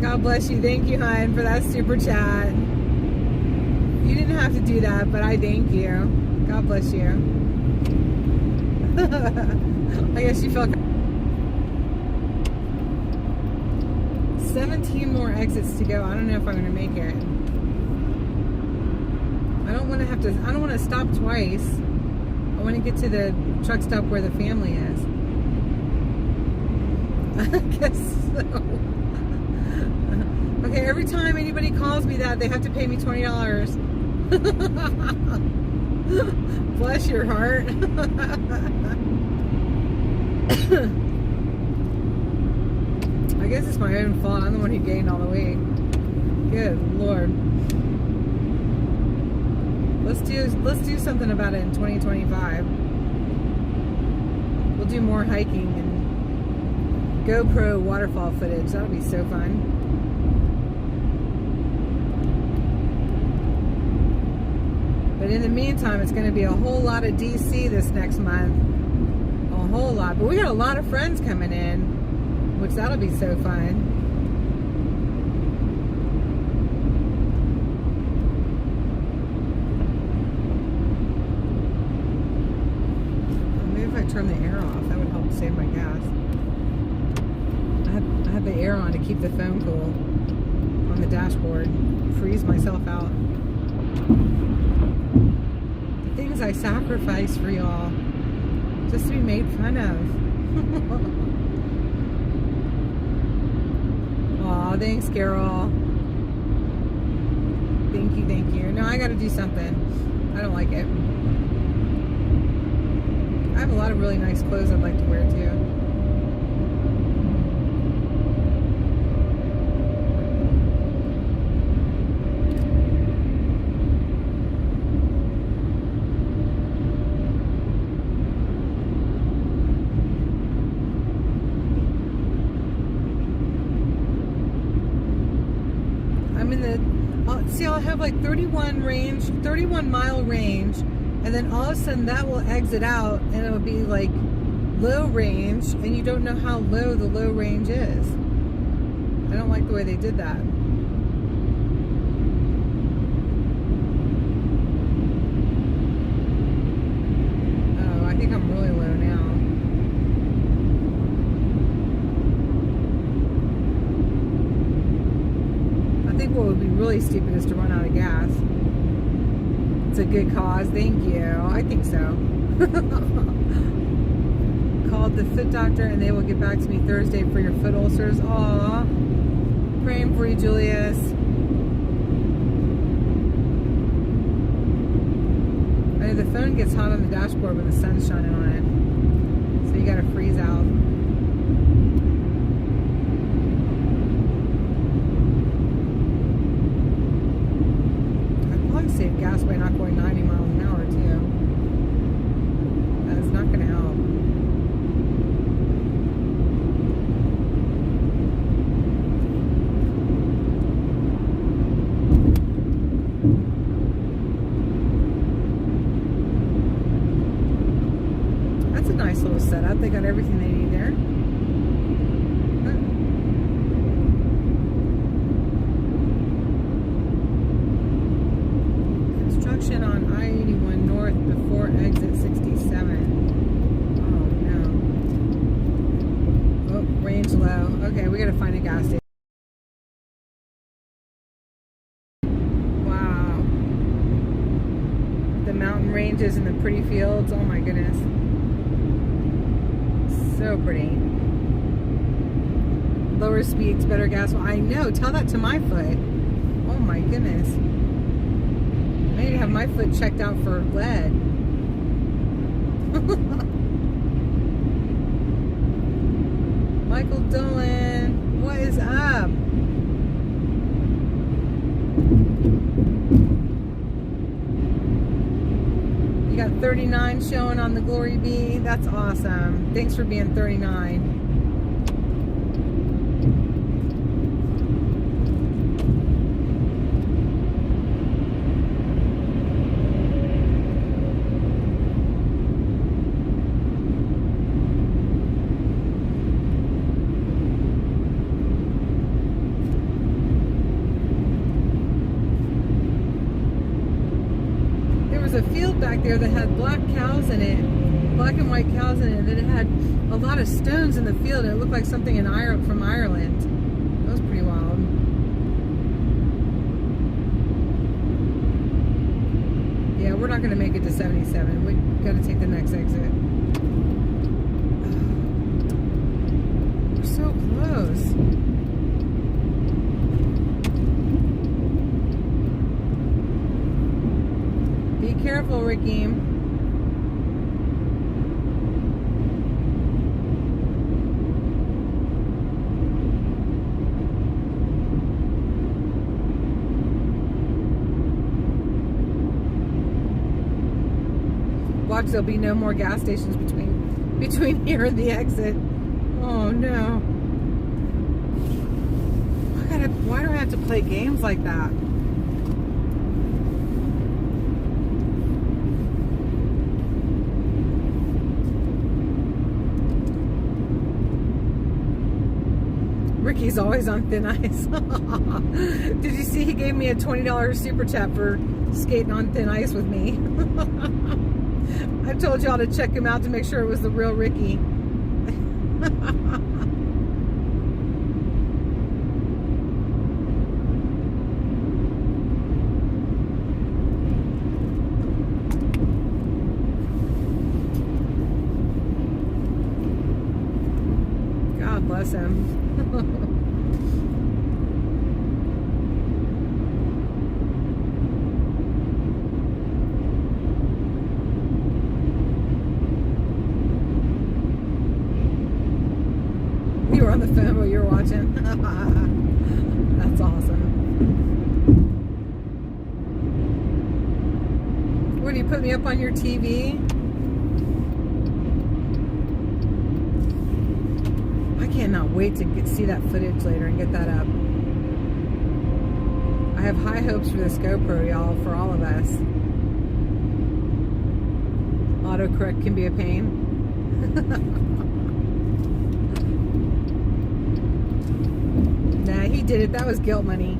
God bless you. Thank you, hon, for that super chat. You didn't have to do that, but I thank you. God bless you. I guess you felt 17 more exits to go. I don't know if I'm gonna make it. I don't want to stop twice. I want to get to the truck stop where the family is. I guess so. Okay, every time anybody calls me that, they have to pay me $20. Bless your heart. I guess it's my own fault. I'm the one who gained all the weight. Good Lord. Let's do something about it in 2025. We'll do more hiking and GoPro waterfall footage. That'll be so fun. But in the meantime, it's going to be a whole lot of DC this next month. A whole lot. But we got a lot of friends coming in, which that'll be so fun. Turn the air off. That would help save my gas. I have the air on to keep the phone cool on the dashboard. Freeze myself out. The things I sacrifice for y'all just to be made fun of. Aw, thanks, Carol. Thank you, thank you. No, I gotta do something. I don't like it. I have a lot of really nice clothes I'd like to wear too. I'm in the, see, I'll have like 31 mile range. And then all of a sudden that will exit out and it'll be like low range, and you don't know how low the low range is. I don't like the way they did that. Oh, I think I'm really low now. I think what would be really stupid is to run out of gas. It's a good cause. Thank you. I think so. Called the foot doctor and they will get back to me Thursday for your foot ulcers. Aw. Praying for you, Julius. I know the phone gets hot on the dashboard when the sun's shining on it. So you gotta freeze out. Save gas by not going 90 miles an hour too. That is not going to help. That's a nice little setup. They got everything they need there. On I-81 north before exit 67. Oh no. Oh, range low. Okay, we gotta find a gas station. Wow. The mountain ranges and the pretty fields. Oh my goodness. So pretty. Lower speeds, better gas. Well, I know. Tell that to my foot. Oh my goodness. I need to have my foot checked out for lead. Michael Dolan, what is up? You got 39 showing on the Glory Bee. That's awesome. Thanks for being 39. field back there that had black cows in it, black and white cows in it, and then it had a lot of stones in the field. It looked like something in from Ireland. That was pretty wild. Yeah, we're not going to make it to 77. We got to take the next exit. We're so close. Be careful, Ricky. Watch, there'll be no more gas stations between here and the exit. Oh no. Why do I have to play games like that? Ricky's always on thin ice. Did you see he gave me a $20 super chat for skating on thin ice with me? I told y'all to check him out to make sure it was the real Ricky. God bless him. You were on the phone while you were watching. That's awesome. What, do you put me up on your TV? I cannot wait to see that footage later and get that up. I have high hopes for this GoPro, y'all, for all of us. Autocorrect can be a pain. Nah, he did it. That was guilt money.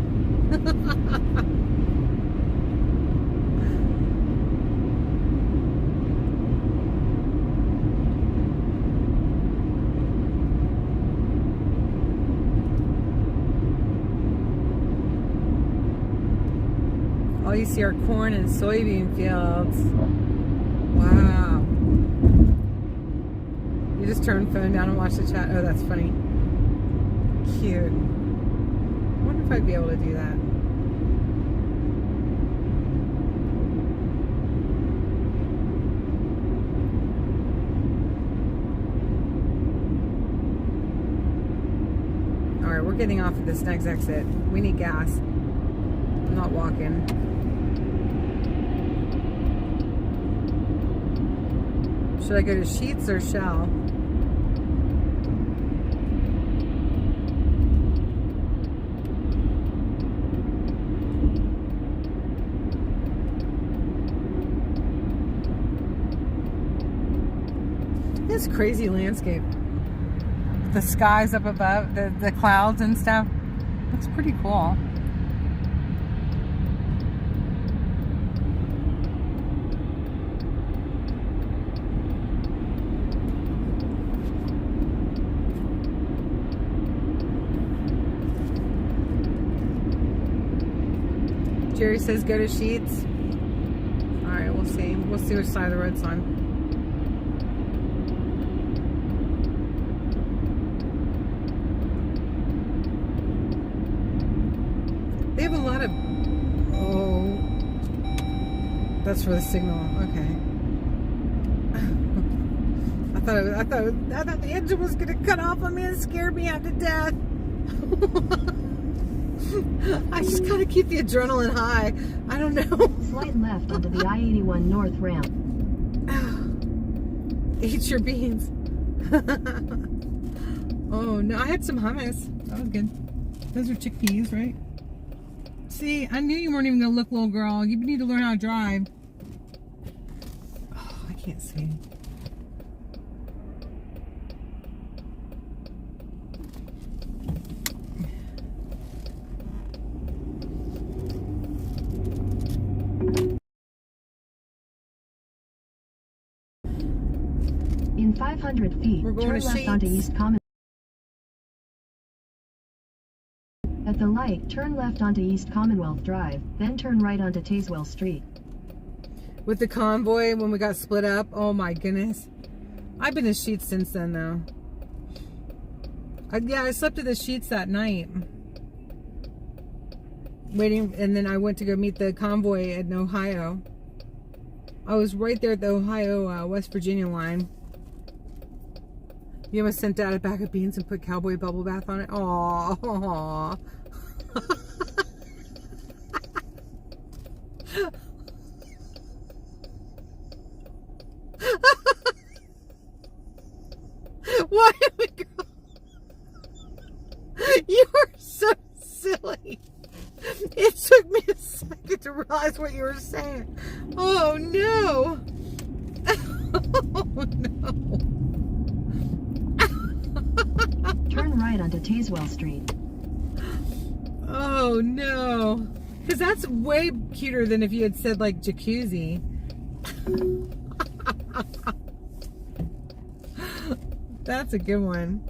All you see are corn and soybean fields. Wow. You just turn phone down and watch the chat. Oh, that's funny. Cute. I wonder if I'd be able to do that. Alright, we're getting off at this next exit. We need gas. I'm not walking. Should I go to Sheets or Shell? This crazy landscape. The skies up above, the clouds and stuff. That's pretty cool. Jerry says go to Sheets. Alright, we'll see. We'll see which side of the road's on. They have a lot of... Oh. That's for the signal. Okay. I thought the engine was going to cut off on me and scare me out to death. I just gotta keep the adrenaline high. I don't know. Slide left onto the I-81 North ramp. Eat your beans. Oh no, I had some hummus. That was good. Those are chickpeas, right? See, I knew you weren't even gonna look, little girl. You need to learn how to drive. Oh, I can't see. In 500 feet, We're going turn to left onto Sheets. East Common. At the light, turn left onto East Commonwealth Drive, then turn right onto Tazewell Street. With the convoy, when we got split up, oh my goodness. I've been to Sheets since then, though. Yeah, I slept at the Sheets that night. Waiting, and then I went to go meet the convoy in Ohio. I was right there at the Ohio, West Virginia line. You almost sent Dad a bag of beans and put cowboy bubble bath on it. Aww. Why did we go? You are so silly. It took me a second to realize what you were saying. Oh no. Oh no. Turn right onto Tazewell Street. Oh no. Because that's way cuter than if you had said like jacuzzi. That's a good one.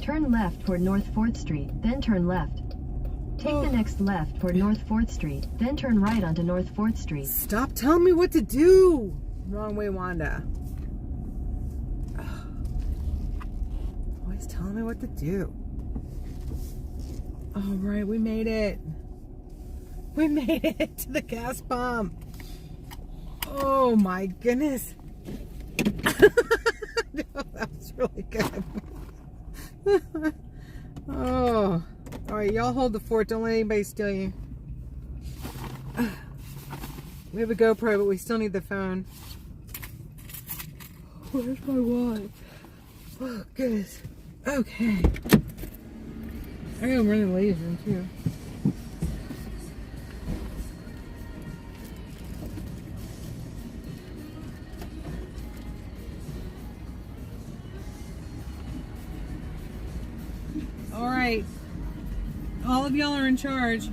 Turn left toward North 4th Street, then turn left. Take the next left toward North 4th Street, then turn right onto North 4th Street. Stop telling me what to do. Wrong way, Wanda. Always telling me what to do. All right, we made it. We made it to the gas pump. Oh my goodness. No, that was really good. Oh. All right, y'all hold the fort. Don't let anybody steal you. We have a GoPro, but we still need the phone. Where's my wallet? Oh, goodness. Okay. I gotta run in the ladies' room, too. All right. All of y'all are in charge.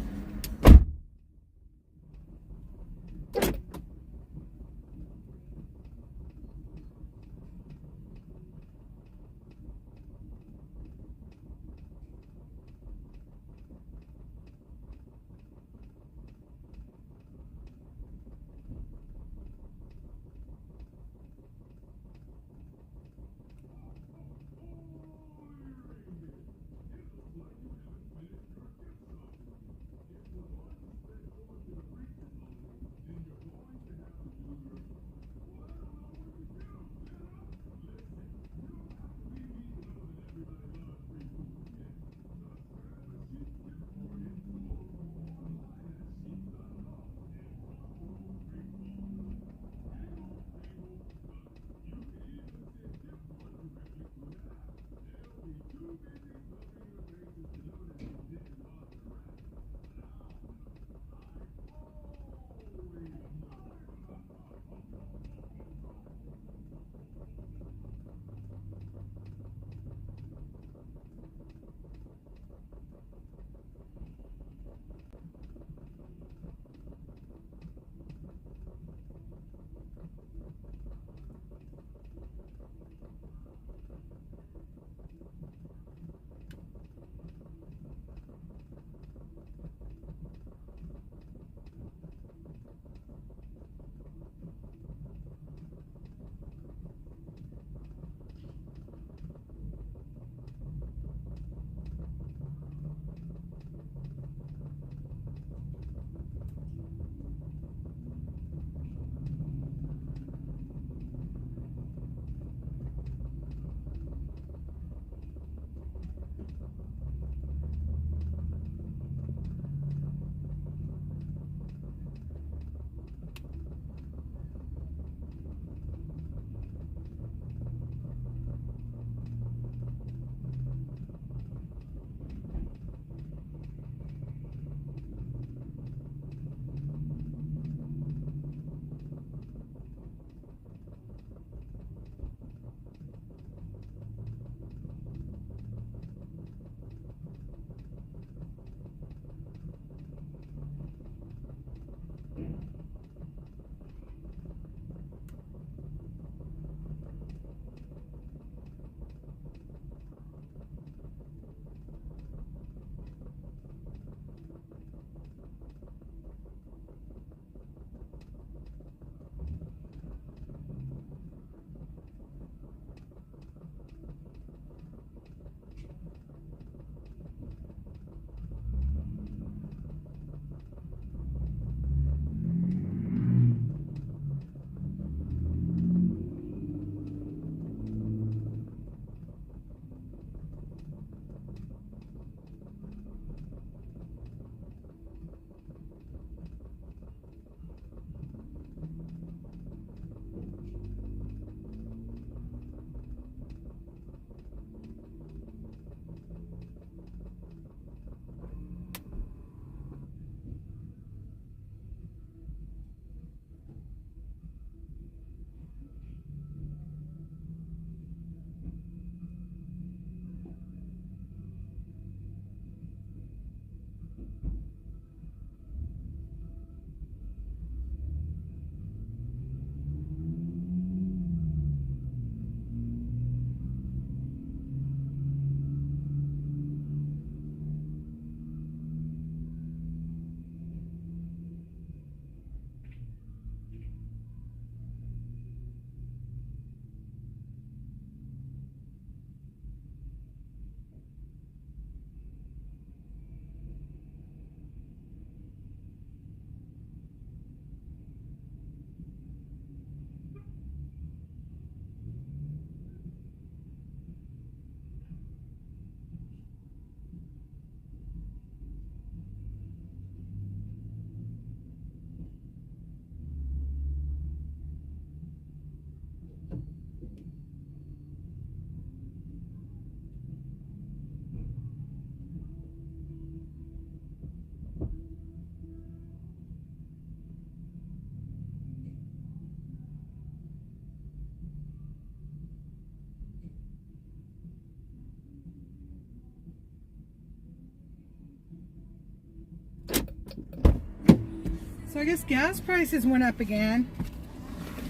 So I guess gas prices went up again.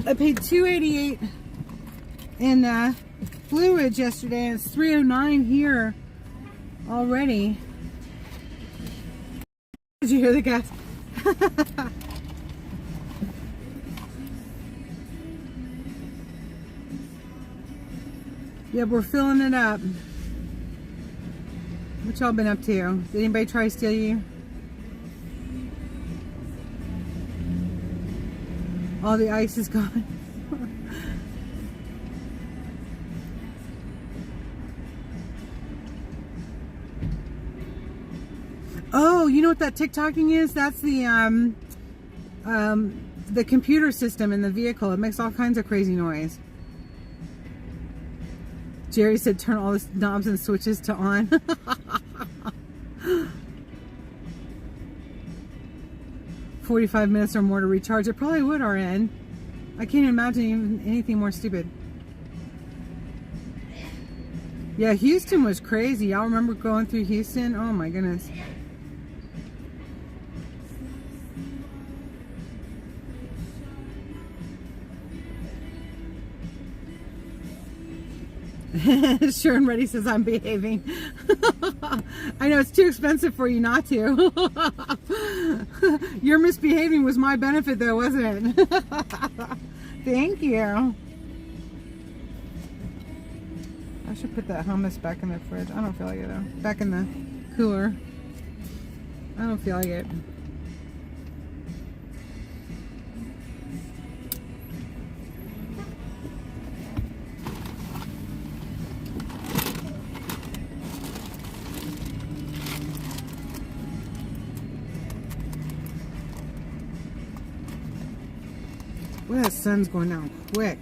I paid $2.88 in Blue Ridge yesterday, and it's $3.09 here already. Did you hear the gas? Yeah, we're filling it up. What y'all been up to? Did anybody try to steal you? All the ice is gone. Oh, you know what that tick-tocking is? That's the computer system in the vehicle. It makes all kinds of crazy noise. Jerry said turn all the knobs and switches to on. 45 minutes or more to recharge. It probably would, RN. I can't imagine even anything more stupid. Yeah, Houston was crazy. Y'all remember going through Houston? Oh my goodness. Sure and Ready says I'm behaving. I know it's too expensive for you not to. Your misbehaving was my benefit though, wasn't it? Thank you. I should put that hummus back in the fridge. I don't feel like it though. Back in the cooler. I don't feel like it. Well, that sun's going down quick.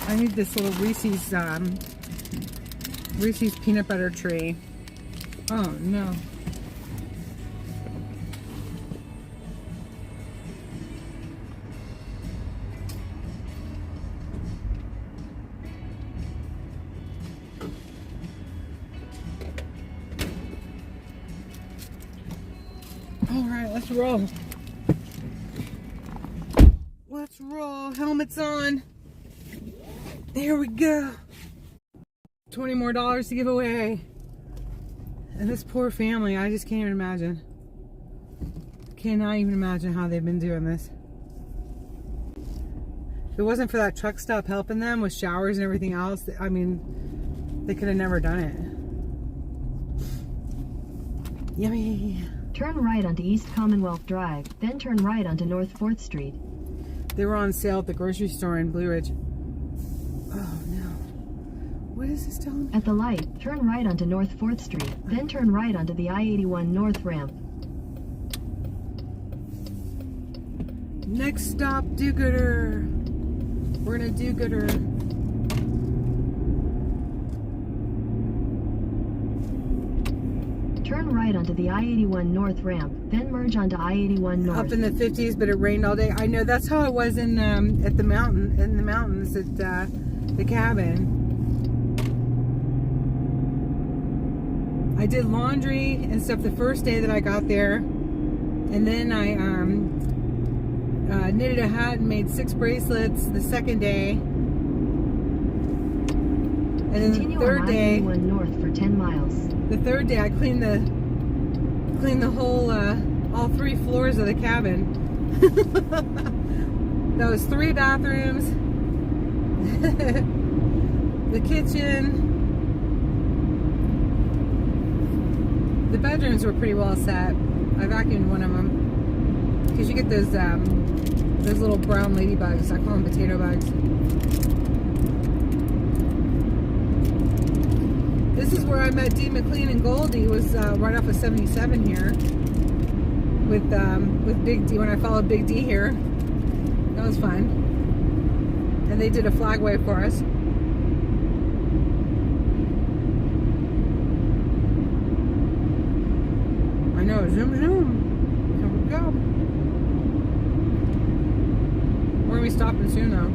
I need this little Reese's peanut butter tree. Oh no. Alright, let's roll. Let's roll. Helmets on. Here we go. $20 more to give away. And this poor family, I just can't even imagine. Cannot even imagine how they've been doing this. If it wasn't for that truck stop helping them with showers and everything else, I mean, they could have never done it. Yummy. Turn right onto East Commonwealth Drive, then turn right onto North 4th Street. They were on sale at the grocery store in Blue Ridge. Oh no. What is this telling me? At the light, turn right onto North 4th Street, then turn right onto the I-81 North ramp. Next stop, do-gooder. We're gonna do-gooder. Turn right onto the I-81 North ramp, then merge onto I-81 North. Up in the 50s, but it rained all day. I know, that's how it was in at the mountain, in the mountains at the cabin. I did laundry and stuff the first day that I got there, and then I knitted a hat and made 6 bracelets the second day, and then Continue the third on day. I-81 North for 10 miles. The third day, I cleaned the whole, all 3 floors of the cabin. That was 3 bathrooms, the kitchen. The bedrooms were pretty well set. I vacuumed one of them because you get those little brown ladybugs. I call them potato bugs. This is where I met Dee McLean and Goldie. It was right off of 77 here with Big D, when I followed Big D here. That was fun. And they did a flag wave for us. I know, zoom. Here we go. We're gonna be stopping soon though.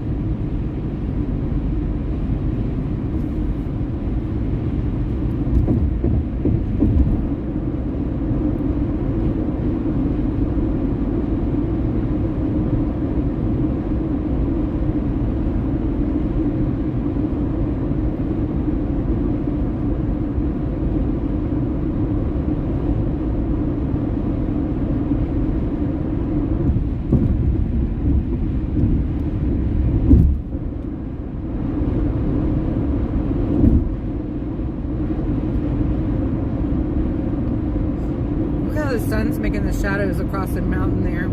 making the shadows across the mountain there.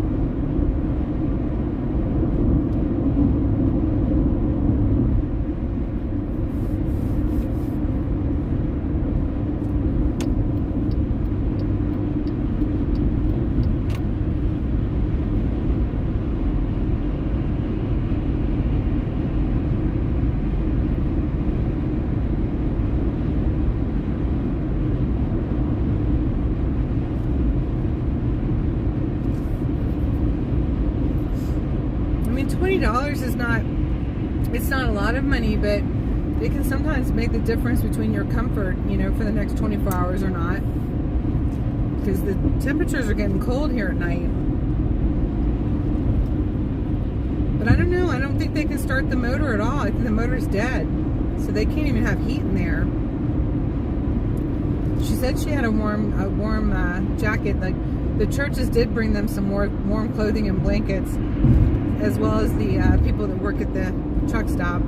$20 is not, it's not a lot of money, but it can sometimes make the difference between your comfort, you know, for the next 24 hours or not. Because the temperatures are getting cold here at night. But I don't know, I don't think they can start the motor at all. I think the motor's dead. So they can't even have heat in there. She said she had a warm jacket. Like, the churches did bring them some more warm clothing and blankets, as well as the people that work at the truck stop.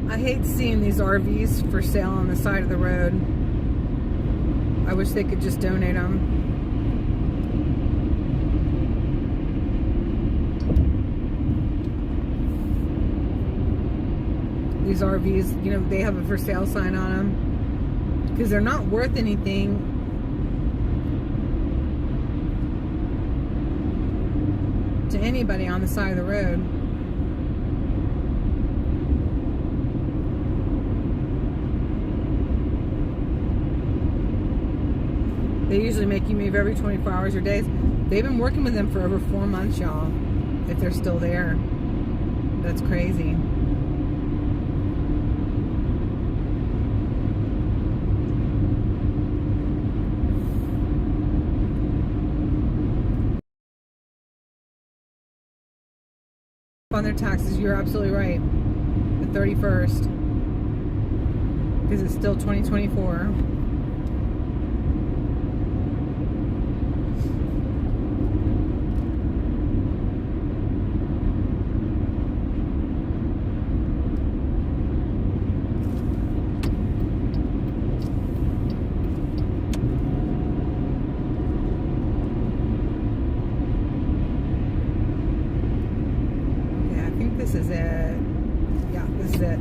I hate seeing these RVs for sale on the side of the road. I wish they could just donate them. These RVs, you know, they have a for sale sign on them because they're not worth anything. To anybody on the side of the road. They usually make you move every 24 hours or days. They've been working with them for over 4 months, y'all. If they're still there. That's crazy. On their taxes, you're absolutely right. The 31st. Because it's still 2024. This is it. Yeah, this is it.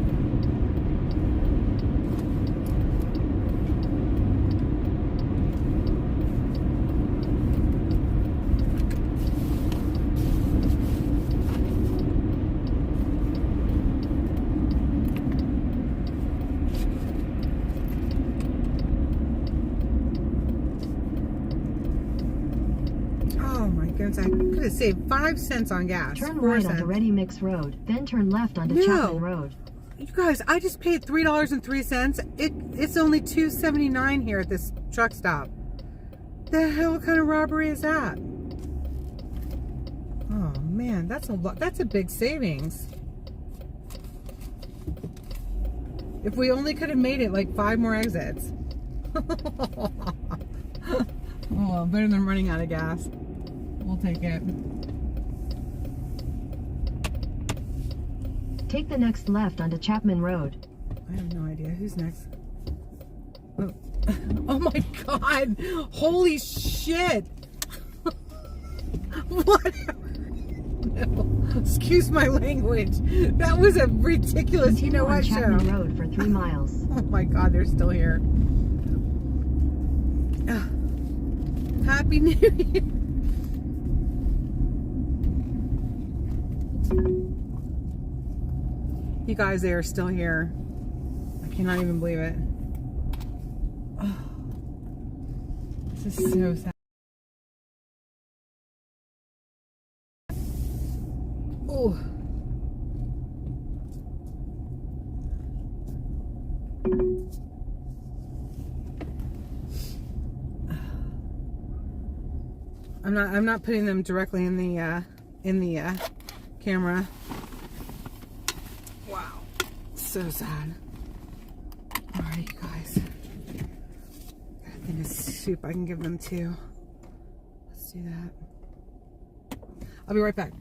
Oh my goodness, I could have saved 5 cents on gas. Turn right onto Ready Mix Road, then turn left onto Chapman Road. You guys, I just paid $3.03. It's only $2.79 here at this truck stop. The hell kind of robbery is that? Oh man, that's a lot. That's a big savings. If we only could have made it like 5 more exits. Oh, better than running out of gas. We'll take it. Take the next left onto Chapman Road. I have no idea. Who's next? Oh, oh my God. Holy shit. Whatever. No. Excuse my language. That was a ridiculous, Continue you know on what, show. Chapman Road for 3 miles. Oh my God, they're still here. Happy New Year. You guys, they are still here. I cannot even believe it. Oh, this is so sad. Oh. I'm not putting them directly in the camera. Wow, so sad. All right, you guys. I think it's soup I can give them too. Let's do that. I'll be right back.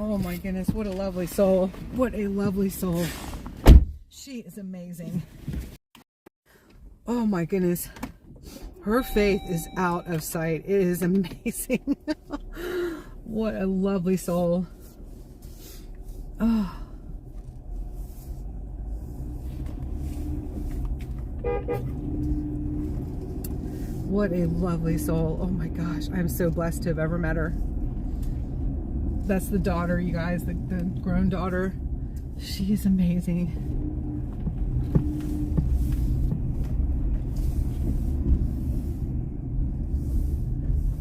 Oh my goodness, what a lovely soul. What a lovely soul. She is amazing. Oh my goodness. Her faith is out of sight. It is amazing. What a lovely soul. Oh. What a lovely soul. Oh my gosh. I'm so blessed to have ever met her. That's the daughter, you guys, the grown daughter. She is amazing.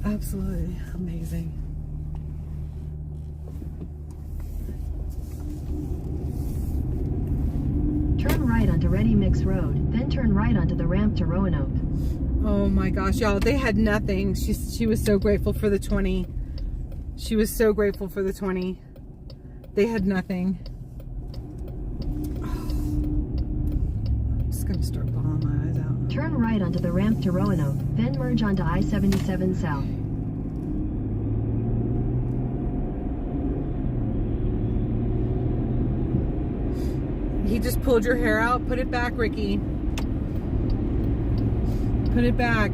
Absolutely amazing. Turn right onto Ready Mix Road, then turn right onto the ramp to Roanoke. Oh my gosh, y'all, they had nothing. She was so grateful for the 20. She was so grateful for the 20. They had nothing. Oh, I'm just gonna start bawling my eyes out. Turn right onto the ramp to Roanoke, then merge onto I-77 South. He just pulled your hair out. Put it back, Ricky. Put it back.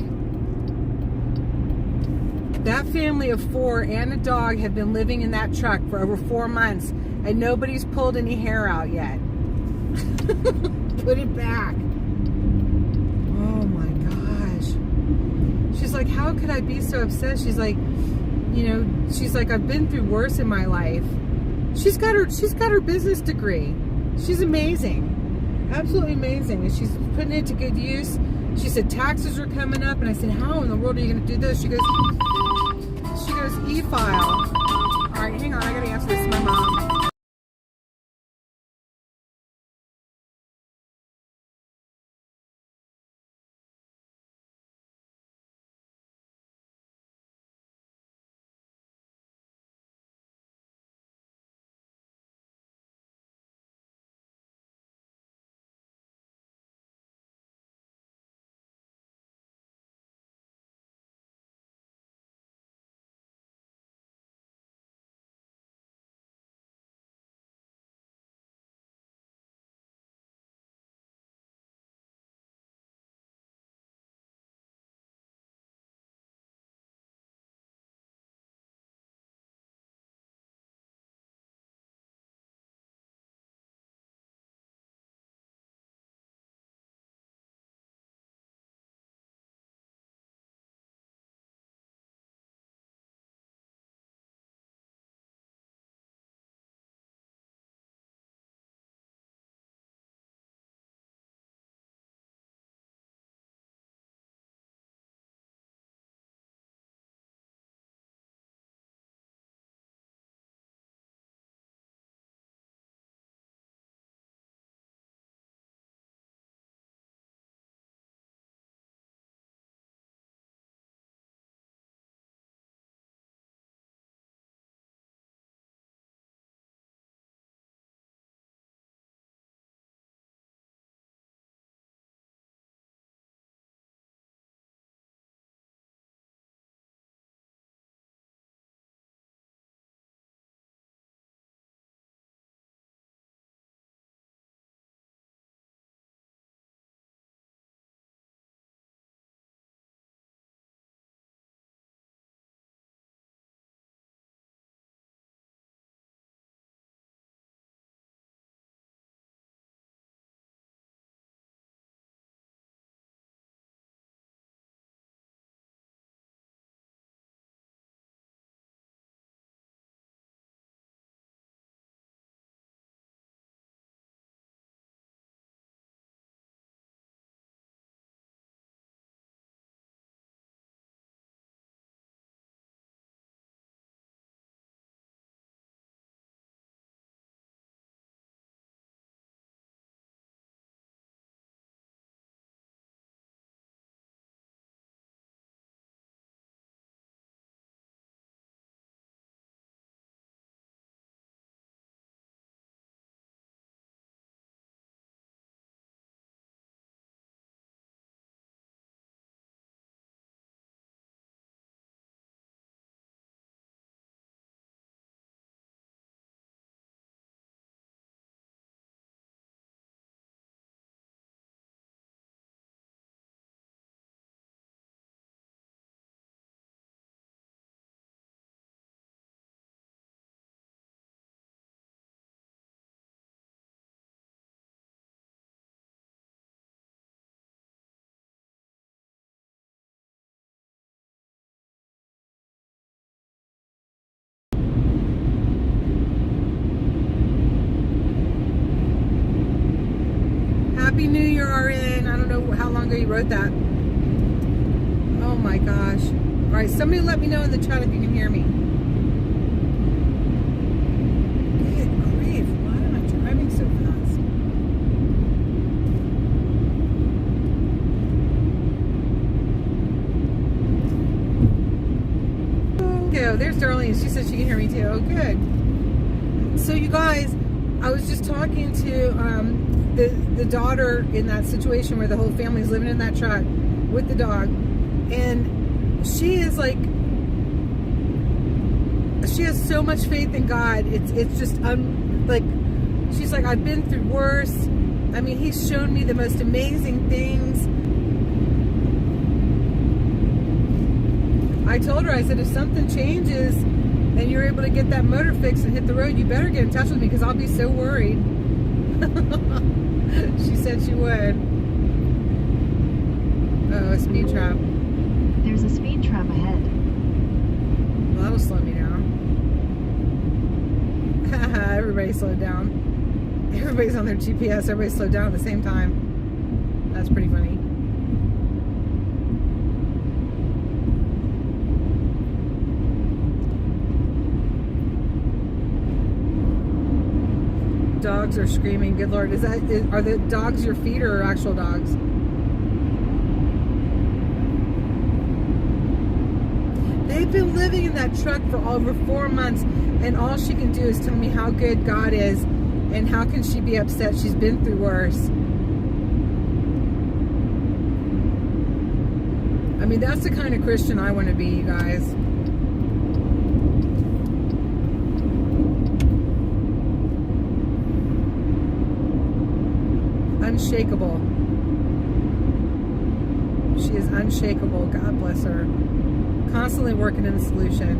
That family of 4 and a dog have been living in that truck for over 4 months, and nobody's pulled any hair out yet. Put it back. Oh my gosh. She's like, how could I be so upset? She's like, you know, she's like, I've been through worse in my life. She's got her business degree. She's amazing. Absolutely amazing. And she's putting it to good use. She said taxes are coming up, and I said, how in the world are you going to do this? She goes, e-file. All right, hang on, I got to answer this to my mom. Happy New Year, RN. I don't know how long ago you wrote that. Oh my gosh. All right, somebody let me know in the chat if you can hear me. Good grief, why am I driving so fast? Oh, there's Darlene. She said she can hear me too. Oh, good. So you guys, I was just talking to the daughter in that situation where the whole family's living in that truck with the dog, and she is like, she has so much faith in God. It's just like, she's like, I've been through worse. I mean, he's shown me the most amazing things. I told her, I said, if something changes and you're able to get that motor fixed and hit the road, you better get in touch with me because I'll be so worried. She said she would. Oh, a speed trap. There's a speed trap ahead. Well, that'll slow me down. Everybody slowed down. Everybody's on their GPS. Everybody slowed down at the same time. That's pretty funny. Dogs are screaming. Good Lord. Are the dogs your feeder or actual dogs? They've been living in that truck for over 4 months, and all she can do is tell me how good God is, and how can she be upset? She's been through worse. I mean, that's the kind of Christian I want to be, you guys. Unshakable. She is unshakable. God bless her. Constantly working in the solution.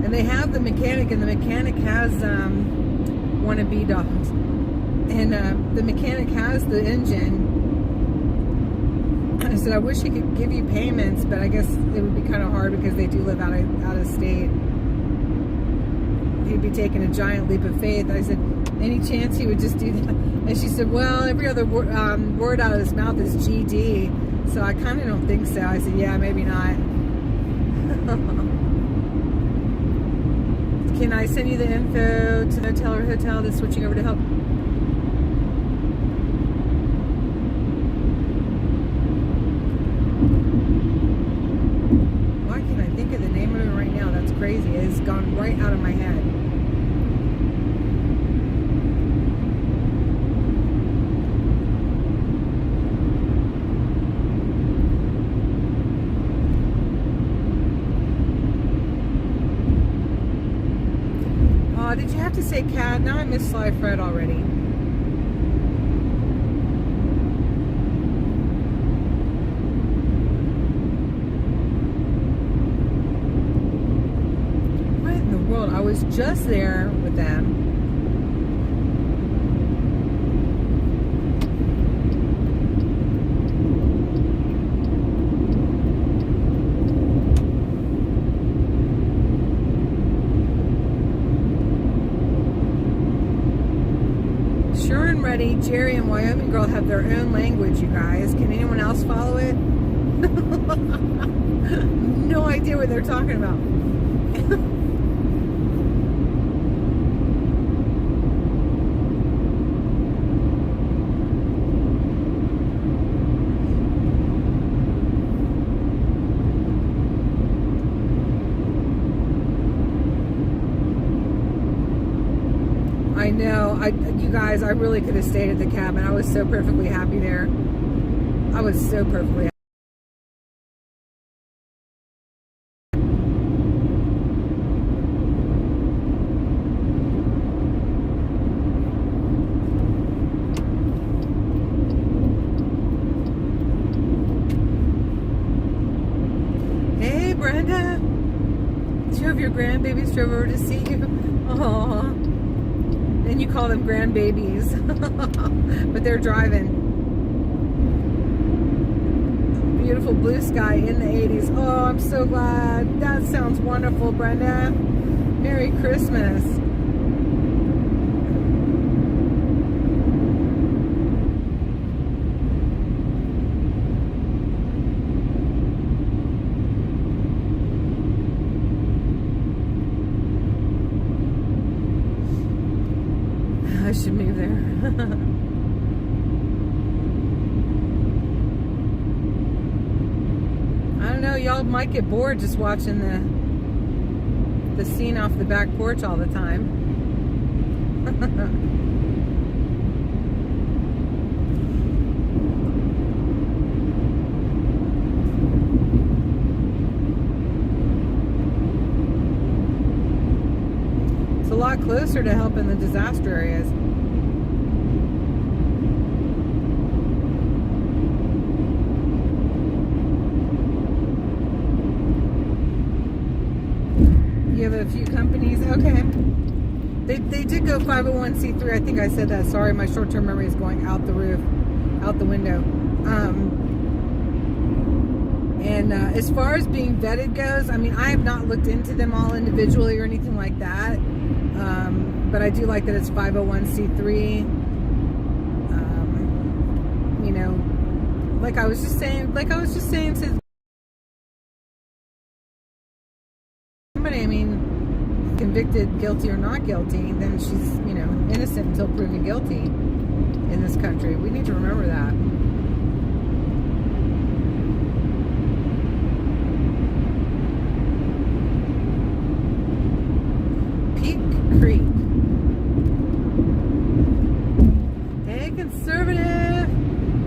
And they have the mechanic, and the mechanic has wannabe dogs. And the mechanic has the engine. I said, I wish he could give you payments, but I guess it would be kind of hard because they do live out of state. He'd be taking a giant leap of faith. I said, any chance he would just do that? And she said, well, every other word out of his mouth is GD, so I kind of don't think so. I said, yeah, maybe not. Can I send you the info to Motel or Hotel that's switching over to help? Crazy. It's gone right out of my head. Oh, did you have to say cat? Now I miss Sly Fred already. I was just there with them. Sure and Ready, Jerry and Wyoming Girl have their own language, you guys. Can anyone else follow it? No idea what they're talking about. I know. You guys, I really could have stayed at the cabin. I was so perfectly happy there. I was so perfectly happy. Hey, Brenda. Two of your grandbabies drove over to see you. Aww. And you call them grandbabies. But they're driving. beautiful blue sky in the 80s. Oh, I'm so glad. That sounds wonderful, Brenda. Merry Christmas. I should move there. I don't know, y'all might get bored just watching the scene off the back porch all the time. It's a lot closer to helping the disaster areas. You have a few companies, okay. They did go 501c3. I think I said that. Sorry, my short-term memory is going out the roof, out the window. And as far as being vetted goes, I mean, I have not looked into them all individually or anything like that. But I do like that it's 501c3. You know, like I was just saying to somebody, I mean, convicted, guilty or not guilty, then she's, you know, innocent until proven guilty in this country. We need to remember that. Peak Creek. Hey, conservative.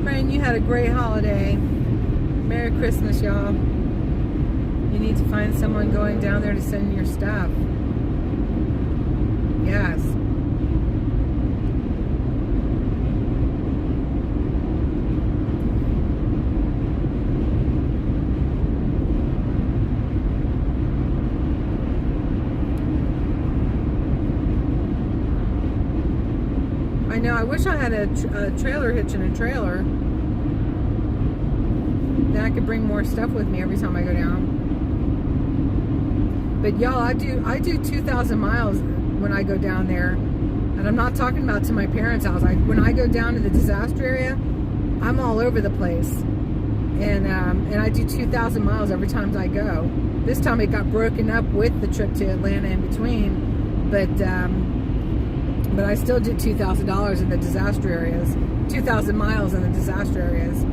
Praying you had a great holiday. Merry Christmas, y'all. You need to find someone going down there to send your stuff. Yes. I know, I wish I had a trailer hitch in a trailer. Then I could bring more stuff with me every time I go down. But y'all, I do 2,000 miles when I go down there, and I'm not talking about to my parents' house. When I go down to the disaster area, I'm all over the place, and I do 2,000 miles every time I go. This time it got broken up with the trip to Atlanta in between, but I still did $2,000 in the disaster areas, 2,000 miles in the disaster areas.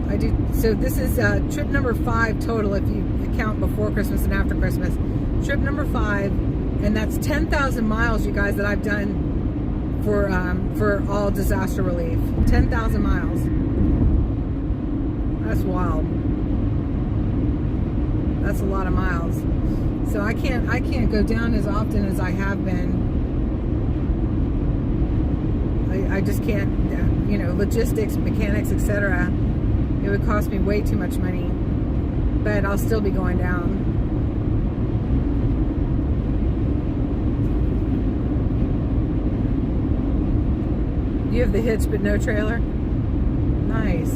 I do. So this is trip number 5 total if you count before Christmas and after Christmas. Trip number 5, and that's 10,000 miles, you guys, that I've done for all disaster relief. 10,000 miles. That's wild. That's a lot of miles. So I can't go down as often as I have been. I just can't. You know, logistics, mechanics, etc. It would cost me way too much money, but I'll still be going down. You have the hitch but no trailer? Nice.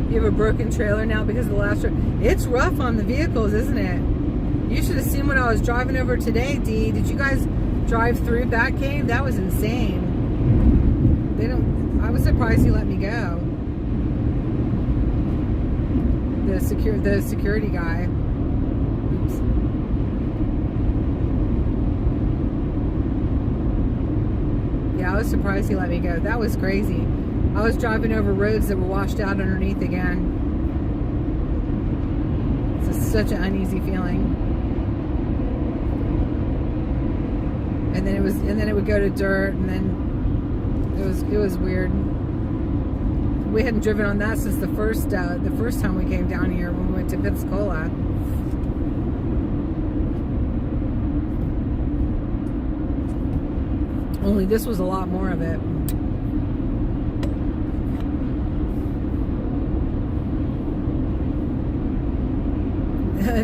You have a broken trailer now because of the last trip? It's rough on the vehicles, isn't it? You should have seen what I was driving over today, Dee. Did you guys drive through Batcave? That was insane. I was surprised he let me go. The security guy. Oops. Yeah, I was surprised he let me go. That was crazy. I was driving over roads that were washed out underneath again. It's such an uneasy feeling. And then it would go to dirt, and then it was weird. We hadn't driven on that since the first time we came down here when we went to Pensacola. Only this was a lot more of it.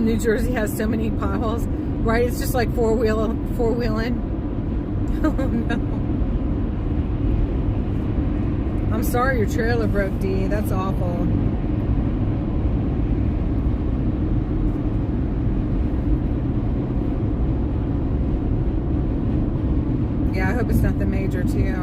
New Jersey has so many potholes, right? It's just like four-wheeling. Oh no. I'm sorry your trailer broke, D. That's awful. Yeah, I hope it's nothing major too.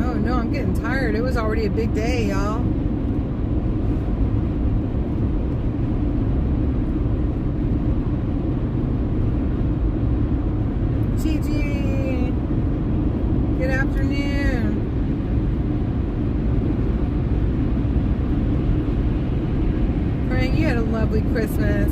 Oh no, I'm getting tired. It was already a big day, y'all. Gigi, good afternoon. Praying you had a lovely Christmas.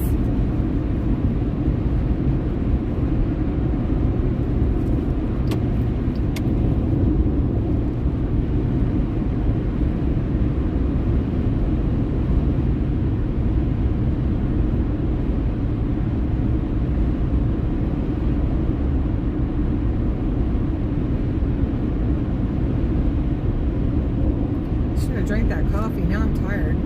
Drank that coffee. Now I'm tired.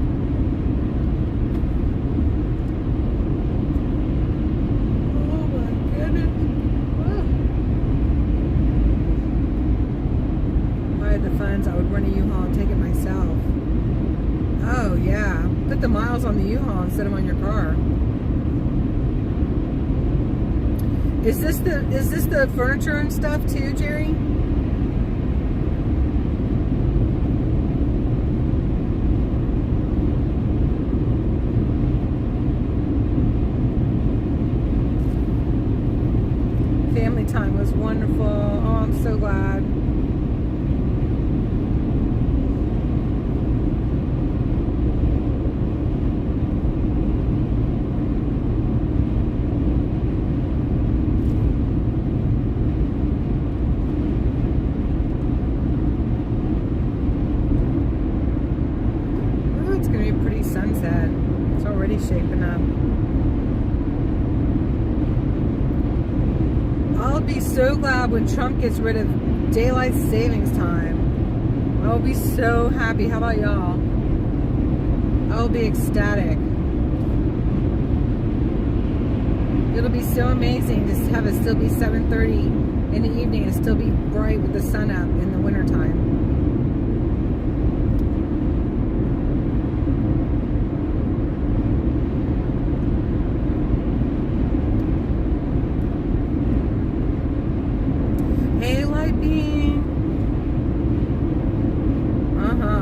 Oh my goodness. Oh. If I had the funds, I would rent a U-Haul and take it myself. Oh yeah. Put the miles on the U-Haul and set them on your car. Is this the furniture and stuff too, Jerry? Family time was wonderful. Oh, I'm so glad. Ooh, it's going to be a pretty sunset. It's already shaping up. I'll be so glad when Trump gets rid of daylight savings time. I'll be so happy. How about y'all? I'll be ecstatic. It'll be so amazing to have it still be 7:30 in the evening and still be bright with the sun up in the wintertime.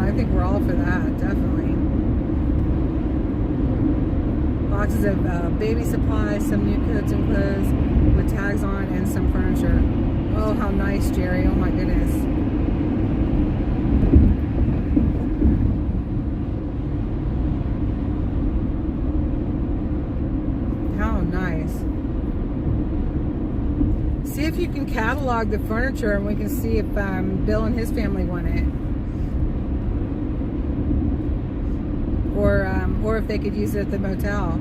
I think we're all for that, definitely. Boxes of baby supplies, some new coats and clothes with tags on, and some furniture. Oh, how nice, Jerry. Oh my goodness. How nice. See if you can catalog the furniture and we can see if Bill and his family want it. Or if they could use it at the motel.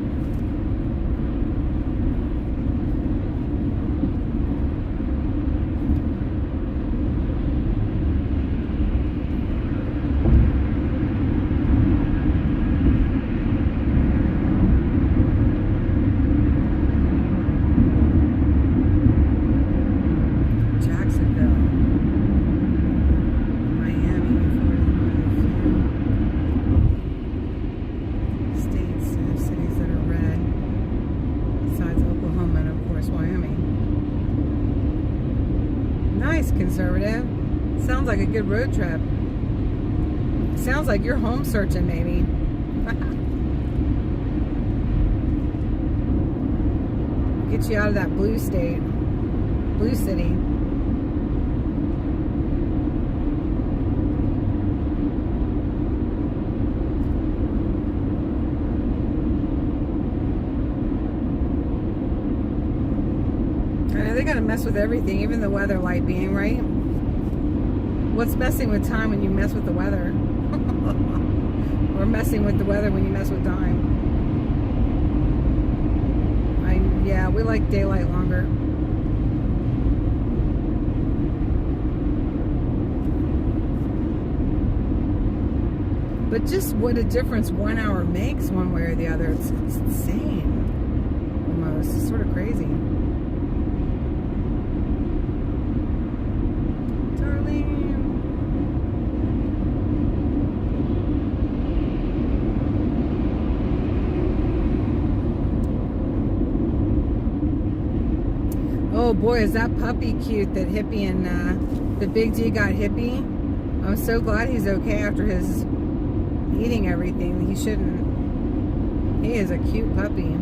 Conservative. Sounds like a good road trip. Sounds like you're home searching, maybe. Get you out of that blue state. Blue city. They gotta mess with everything, even the weather light being, right? What's messing with time when you mess with the weather? Or messing with the weather when you mess with time? Yeah, we like daylight longer. But just what a difference 1 hour makes one way or the other. It's insane. Almost. It's sort of crazy. Darlene. Oh boy, is that puppy cute that Hippie and the Big D got Hippie. I'm so glad he's okay after his eating everything. He shouldn't. He is a cute puppy.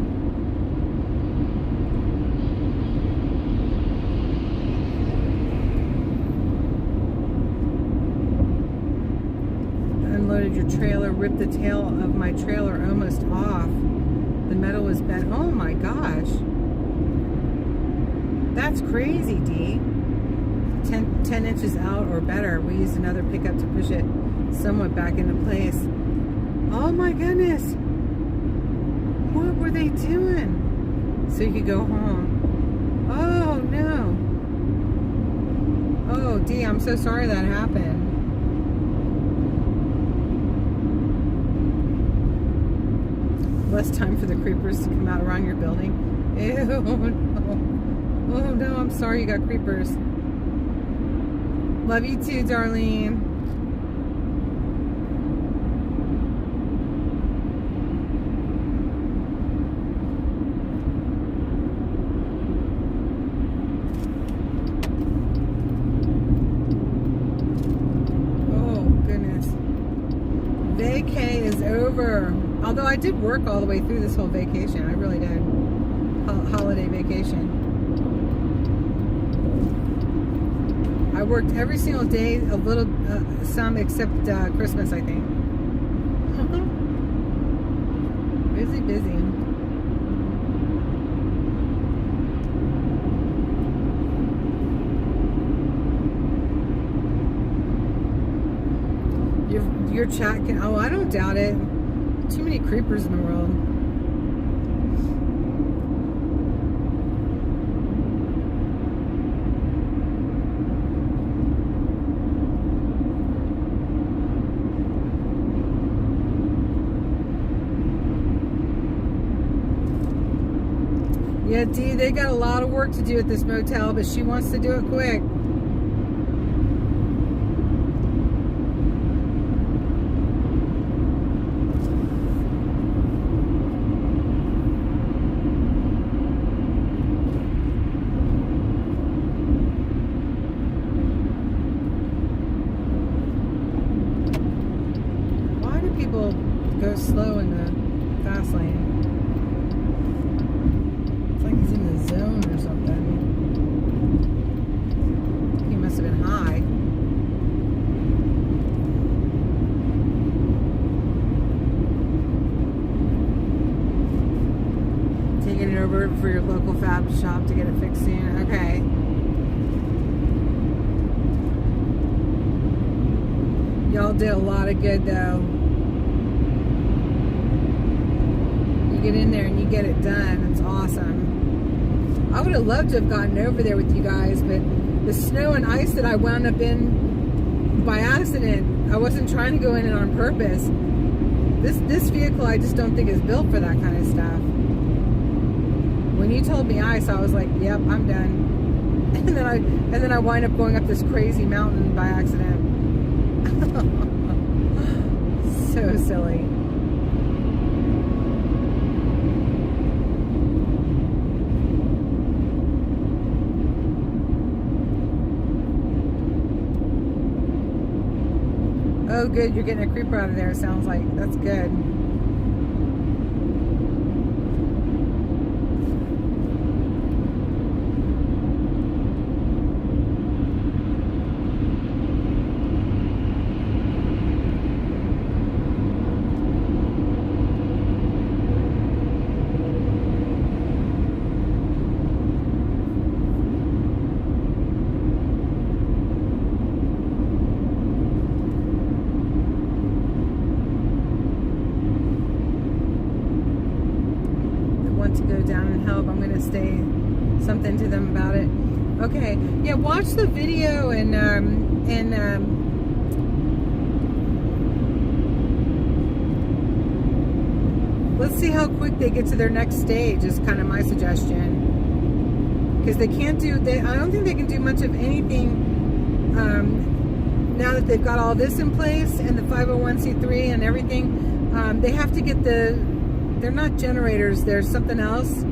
Unloaded your trailer, ripped the tail of my trailer almost off. The metal was bent. Oh my gosh. That's crazy, D. 10 inches out or better. We used another pickup to push it somewhat back into place. Oh my goodness. What were they doing? So you could go home. Oh no. Oh, D, I'm so sorry that happened. Less time for the creepers to come out around your building. Ew, no. Oh no, I'm sorry you got creepers. Love you too, Darlene. Oh goodness. Vacay is over. Although I did work all the way through this whole vacation. I really did. Holiday vacation. I worked every single day, a little, some except Christmas, I think. Busy, busy. Your chat can, oh, I don't doubt it. Too many creepers in the world. Yeah, Dee, they got a lot of work to do at this motel, but she wants to do it quick. Why do people go slow in the fast lane? He's in the zone or something. He must have been high. Taking it over for your local fab shop to get it fixed soon. Okay. Y'all did a lot of good though. You get in there and you get it done. It's awesome. I would have loved to have gotten over there with you guys, but the snow and ice that I wound up in by accident, I wasn't trying to go in it on purpose. This vehicle I just don't think is built for that kind of stuff. When you told me ice, I was like, yep, I'm done. And then I wind up going up this crazy mountain by accident. So silly. Oh, good. You're getting a creeper out of there, it sounds like. That's good. To go down and help. I'm going to say something to them about it. Okay, yeah, watch the video and let's see how quick they get to their next stage is kind of my suggestion. Because they can't do, I don't think they can do much of anything now that they've got all this in place and the 501c3 and everything. They have to get they're not generators, they're something else.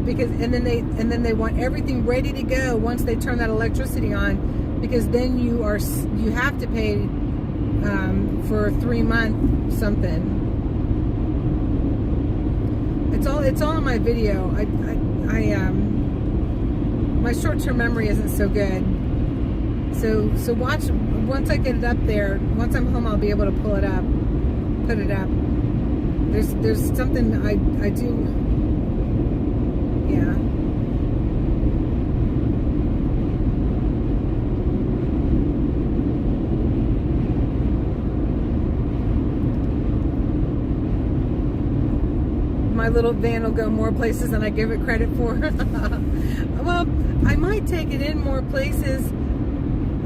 Because and then they want everything ready to go once they turn that electricity on, because then you have to pay for 3 month something. It's all in my video. My short-term memory isn't so good. So watch, once I get it up there, once I'm home, I'll be able to pull it up, put it up. There's something I do, yeah. My little van will go more places than I give it credit for. Well, I might take it in more places.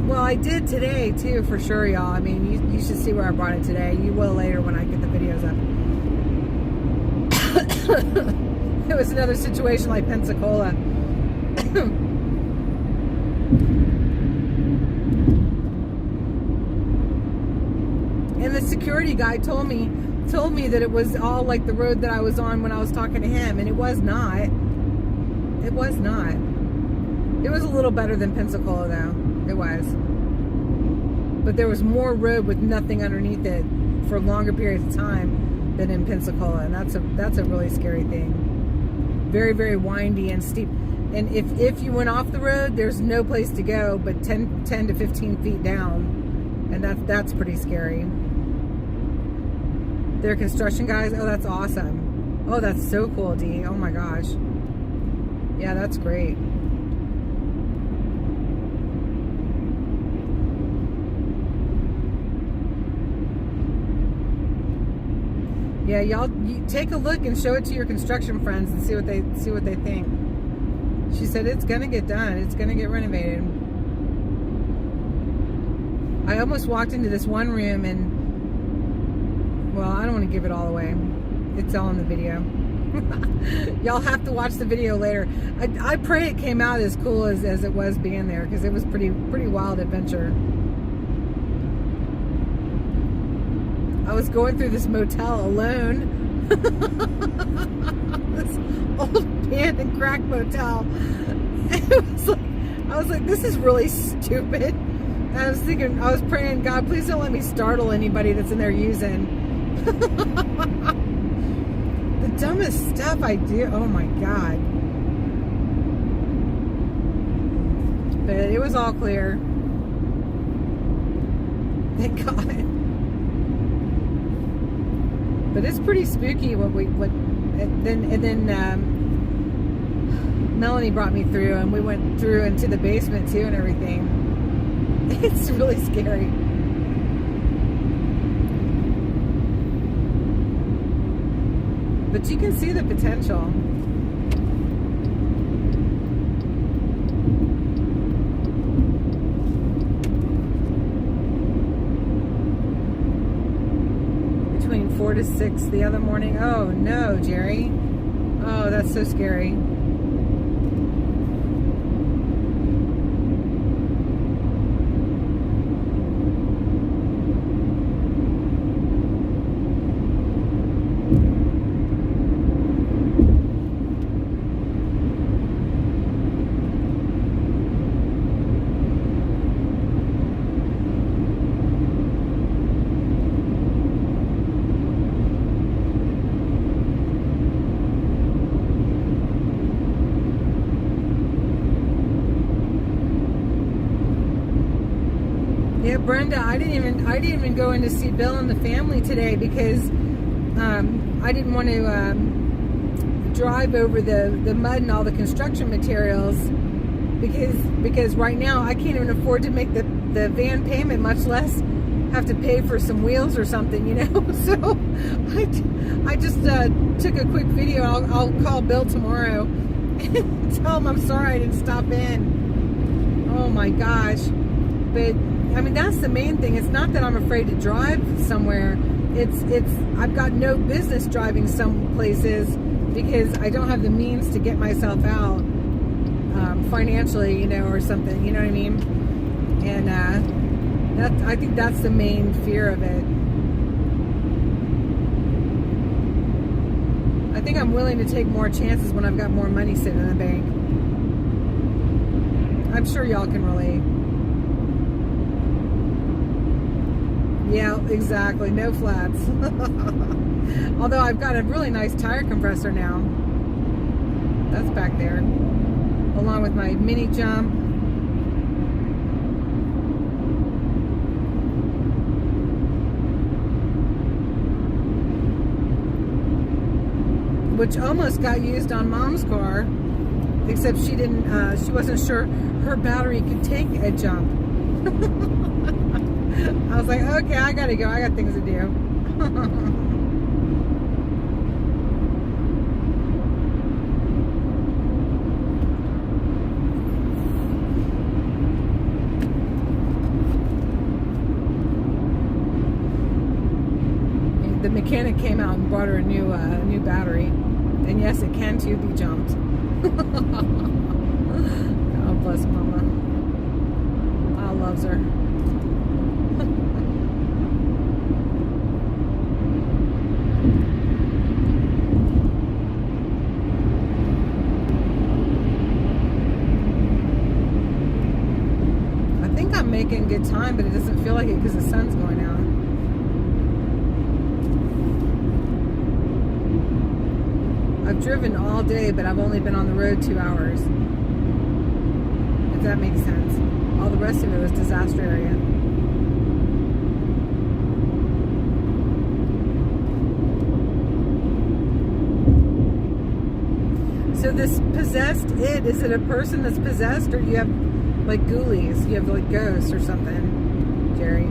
Well, I did today too, for sure, y'all. I mean, you should see where I brought it today. You will later when I get the videos up. It was another situation like Pensacola. And the security guy told me that it was all like the road that I was on when I was talking to him, and it was not. It was not. It was a little better than Pensacola, though. It was. But there was more road with nothing underneath it for longer periods of time than in Pensacola, and that's a really scary thing. Very, very windy and steep. And if you went off the road, there's no place to go but 10 to 15 feet down, and that's pretty scary. They're construction guys. Oh, that's awesome. Oh, that's so cool, Dee. Oh my gosh. Yeah, that's great. Yeah, y'all, you take a look and show it to your construction friends and see what they think. She said it's gonna get done. It's gonna get renovated. I almost walked into this one room and, well, I don't want to give it all away. It's all in the video. Y'all have to watch the video later. I pray it came out as cool as it was being there, because it was pretty wild adventure. I was going through this motel alone. This old pan and crack motel. I was like, this is really stupid. And I was praying, God, please don't let me startle anybody that's in there using. The dumbest stuff I do. Oh my God. But it was all clear. Thank God. But it's pretty spooky and then Melanie brought me through, and we went through into the basement too and everything. It's really scary. But you can see the potential. Between 4 to 6 the other morning. Oh no, Jerry. Oh, that's so scary. Yeah, Brenda, I didn't even go in to see Bill and the family today because I didn't want to drive over the mud and all the construction materials because right now I can't even afford to make the van payment, much less have to pay for some wheels or something, you know. So I just took a quick video. I'll call Bill tomorrow and tell him I'm sorry I didn't stop in. Oh my gosh. But I mean, that's the main thing. It's not that I'm afraid to drive somewhere. I've got no business driving some places because I don't have the means to get myself out financially, you know, or something, you know what I mean? And I think that's the main fear of it. I think I'm willing to take more chances when I've got more money sitting in the bank. I'm sure y'all can relate. Yeah, exactly. No flats. Although I've got a really nice tire compressor now. That's back there. Along with my mini jump. Which almost got used on Mom's car. Except she didn't, she wasn't sure her battery could take a jump. I was like, okay, I gotta go. I got things to do. The mechanic came out and brought her a new battery. And yes, it can too be jumped. God bless Mama. I loves her. I think I'm making good time, but it doesn't feel like it because the sun's going out. I've driven all day, but I've only been on the road 2 hours. If that makes sense. All the rest of it was disaster area. So this possessed is it a person that's possessed, or you have like ghoulies? You have like ghosts or something, Jerry?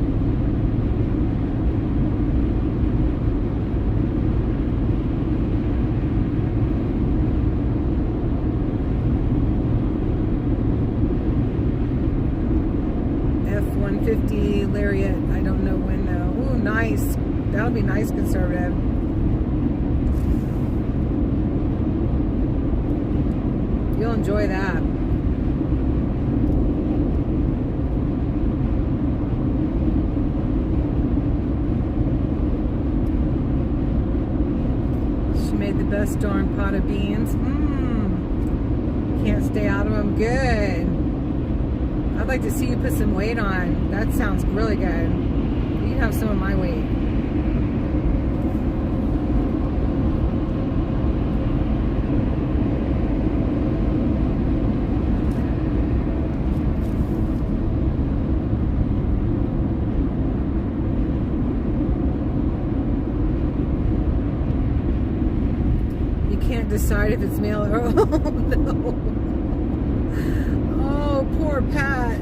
F-150 Lariat. I don't know when though. Ooh, nice. That'll be nice, conservative. You'll enjoy that. She made the best darn pot of beans. Can't stay out of them. Good. I'd like to see you put some weight on. That sounds really good. You can have some of my weight. You can't decide if it's male or... Oh, no. Oh, poor Pat.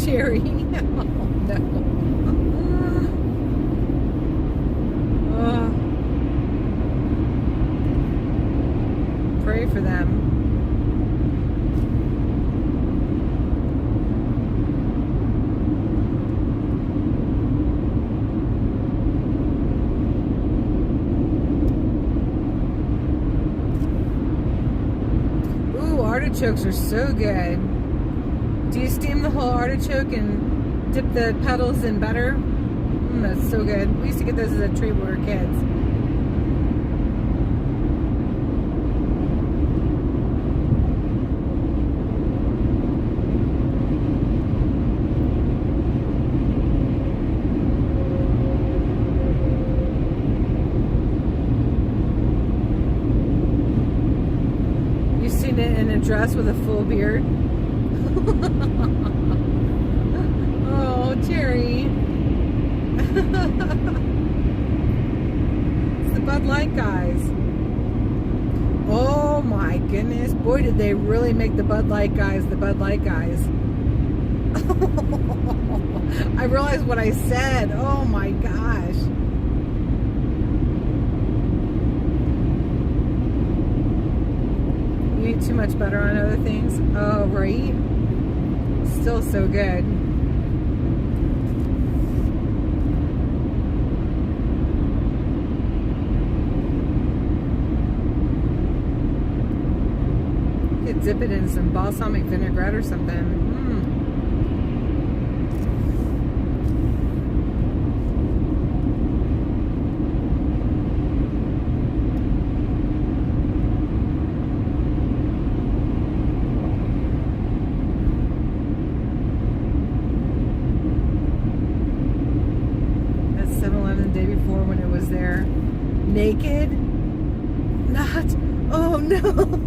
Cherry. Oh, no. Oh. Pray for them. Artichokes are so good. Do you steam the whole artichoke and dip the petals in butter? That's so good. We used to get those as a treat when we were kids. In a dress with a full beard. Oh, Jerry. It's the Bud Light guys. Oh my goodness. Boy, did they really make the Bud Light guys the Bud Light guys. I realized what I said. Oh my gosh. Eat too much butter on other things. Oh, right. Still so good. could dip it in some balsamic vinaigrette or something. That's 7-Eleven the day before when it was there. Naked? Not. Oh no.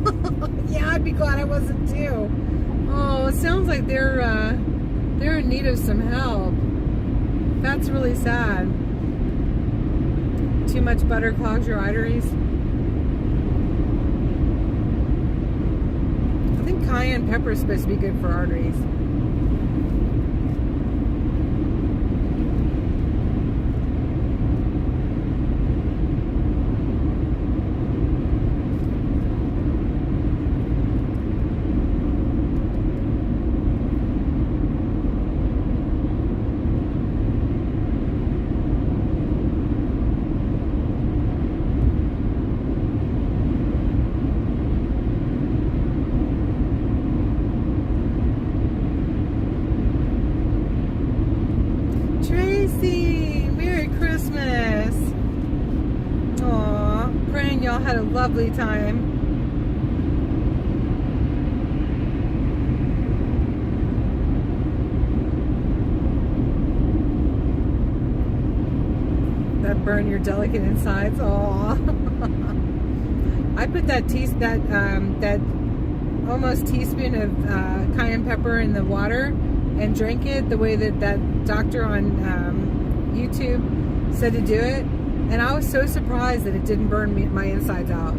Yeah, I'd be glad I wasn't too. Oh, it sounds like they're in need of some help. That's really sad. Too much butter clogs your arteries. I think cayenne pepper is supposed to be good for arteries. Merry Christmas. Aw, praying y'all had a lovely time. That burn your delicate insides. Aw. I put that almost teaspoon of cayenne pepper in the water and drank it the way that doctor on YouTube said to do it, and I was so surprised that it didn't burn my insides out.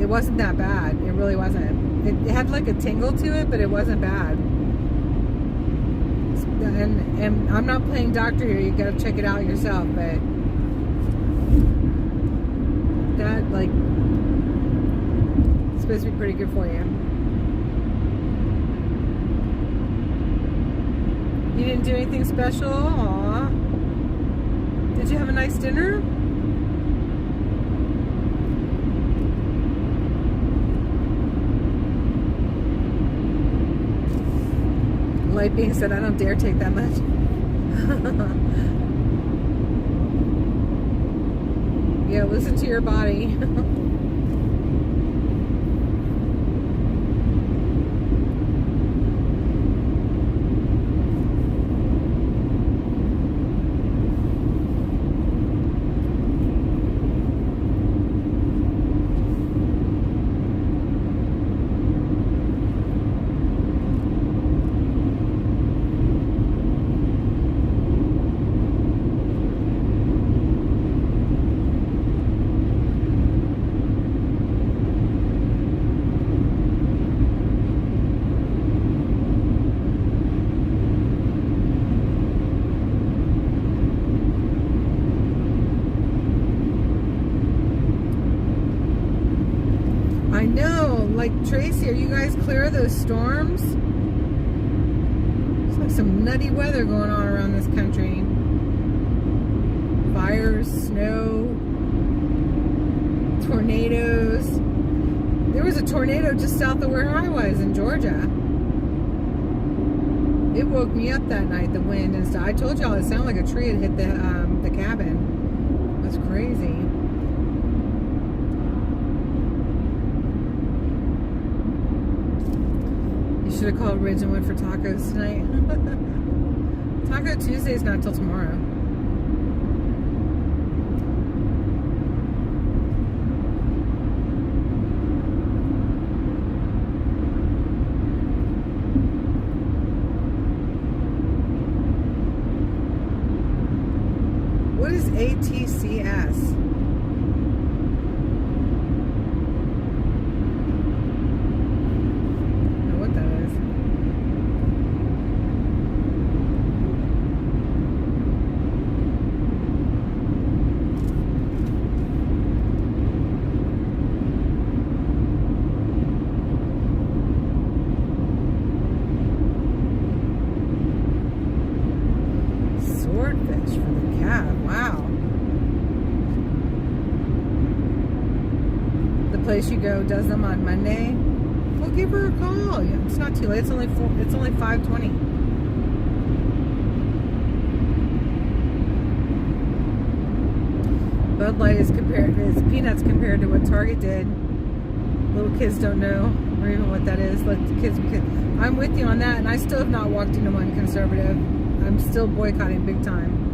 It wasn't that bad. It really wasn't. It had like a tingle to it, but it wasn't bad. And I'm not playing doctor here. You gotta check it out yourself. But that like it's supposed to be pretty good for you. You didn't do anything special? Aww. Did you have a nice dinner? Light being said, I don't dare take that much. Yeah, listen to your body. I know, like Tracy, are you guys clear of those storms? There's like some nutty weather going on around this country. Fires, snow, tornadoes. There was a tornado just south of where I was in Georgia. It woke me up that night, the wind and stuff. I told y'all it sounded like a tree had hit the cabin. That's crazy. Should have called Ridgewood for tacos tonight. Taco Tuesday's not till tomorrow. What is ATCS? Swordfish for the cab. Wow. The place you go does them on Monday. Well, give her a call. Yeah, it's not too late. It's only 5:20. Bud Light is peanuts compared to what Target did. Little kids don't know or even what that is. Let the kids be kids. I'm with you on that, and I still have not walked into one conservative. I'm still boycotting big time.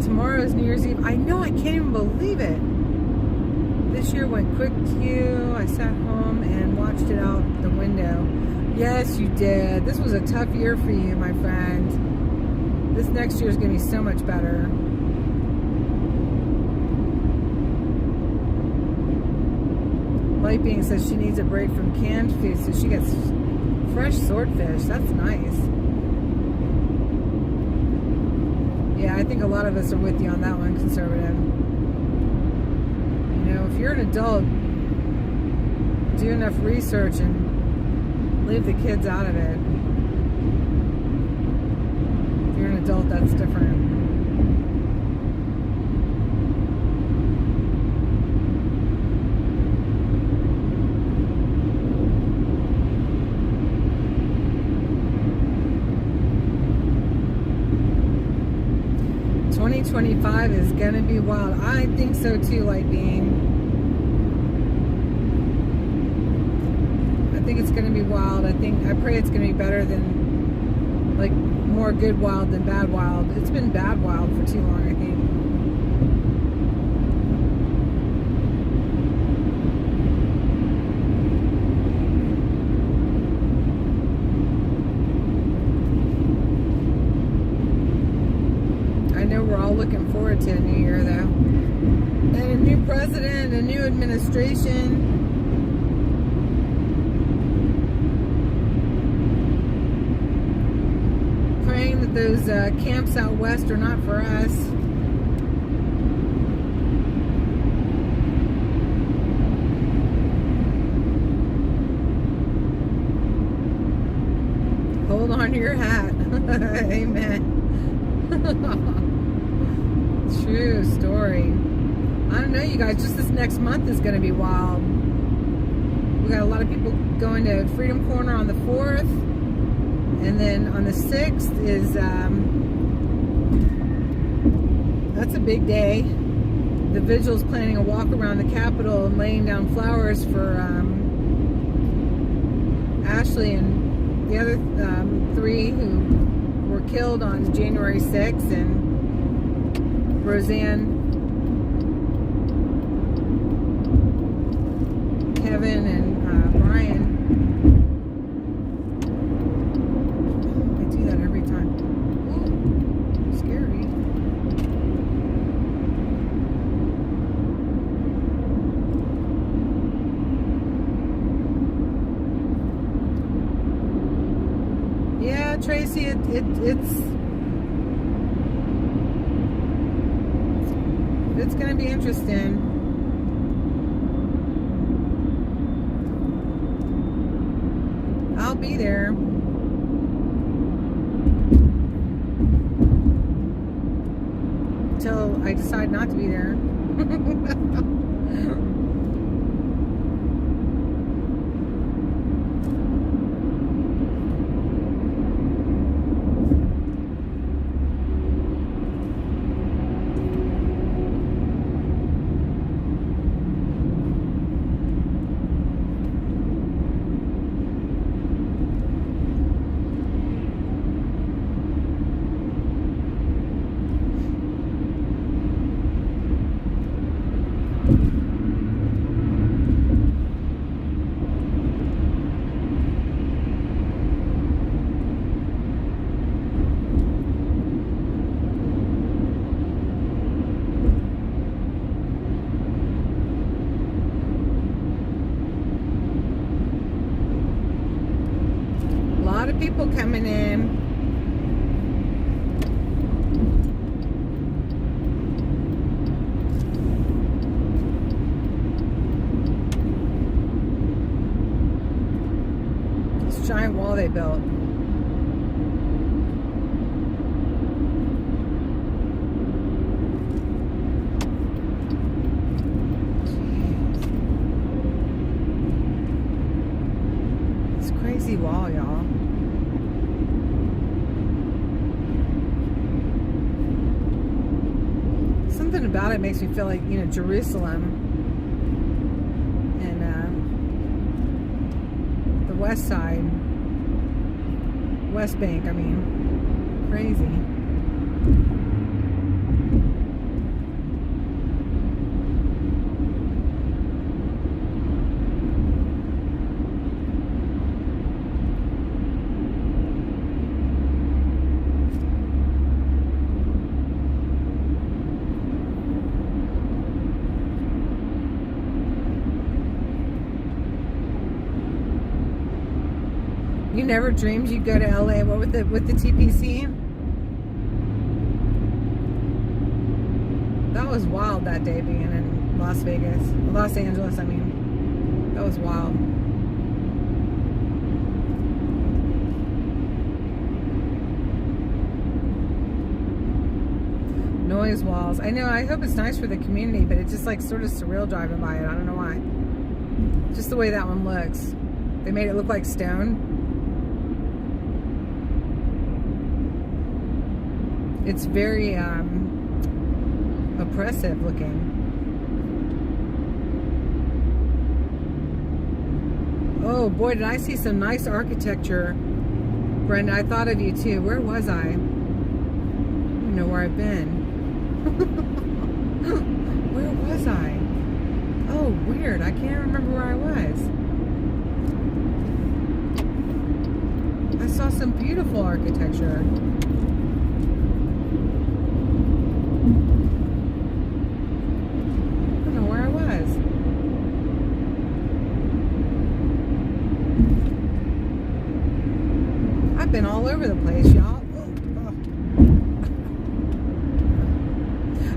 Tomorrow is New Year's Eve. I know, I can't even believe it. This year went quick to you. I sat home and watched it out the window. Yes, you did. This was a tough year for you, my friend. This next year is going to be so much better. Light Being says she needs a break from canned food, so she gets fresh swordfish. That's nice. Yeah, I think a lot of us are with you on that one, conservative. You know, if you're an adult, do enough research and leave the kids out of it. If you're an adult, that's different. '25 is gonna be wild. I think so too, Light Being. I think it's gonna be wild. I pray it's gonna be better than, like, more good wild than bad wild. It's been bad wild for too long, I think. We're all looking forward to a new year, though, and a new president, a new administration. Praying that those camps out west are not for us. Hold on to your hat. Amen. True story. I don't know, you guys, just this next month is going to be wild. We got a lot of people going to Freedom Corner on the 4th, and then on the 6th is that's a big day. The vigils planning a walk around the Capitol and laying down flowers for Ashley and the other 3 who were killed on January 6th, and Roseanne, Kevin, and Brian. I do that every time. Ooh, scary. Yeah, Tracy, it's going to be interesting. I'll be there. Until I decide not to be there. People coming in. This giant wall they built. Something about it makes me feel like, you know, Jerusalem and the West Side, West Bank. I mean, crazy. You never dreamed you'd go to LA. What with the TPC? That was wild that day being in Los Angeles. I mean, that was wild. Noise walls. I know. I hope it's nice for the community, but it's just like sort of surreal driving by it. I don't know why. Just the way that one looks. They made it look like stone. It's very oppressive looking. Oh boy, did I see some nice architecture. Brenda, I thought of you too. Where was I? I don't know where I've been. Where was I? Oh, weird. I can't remember where I was. I saw some beautiful architecture. Been all over the place, y'all.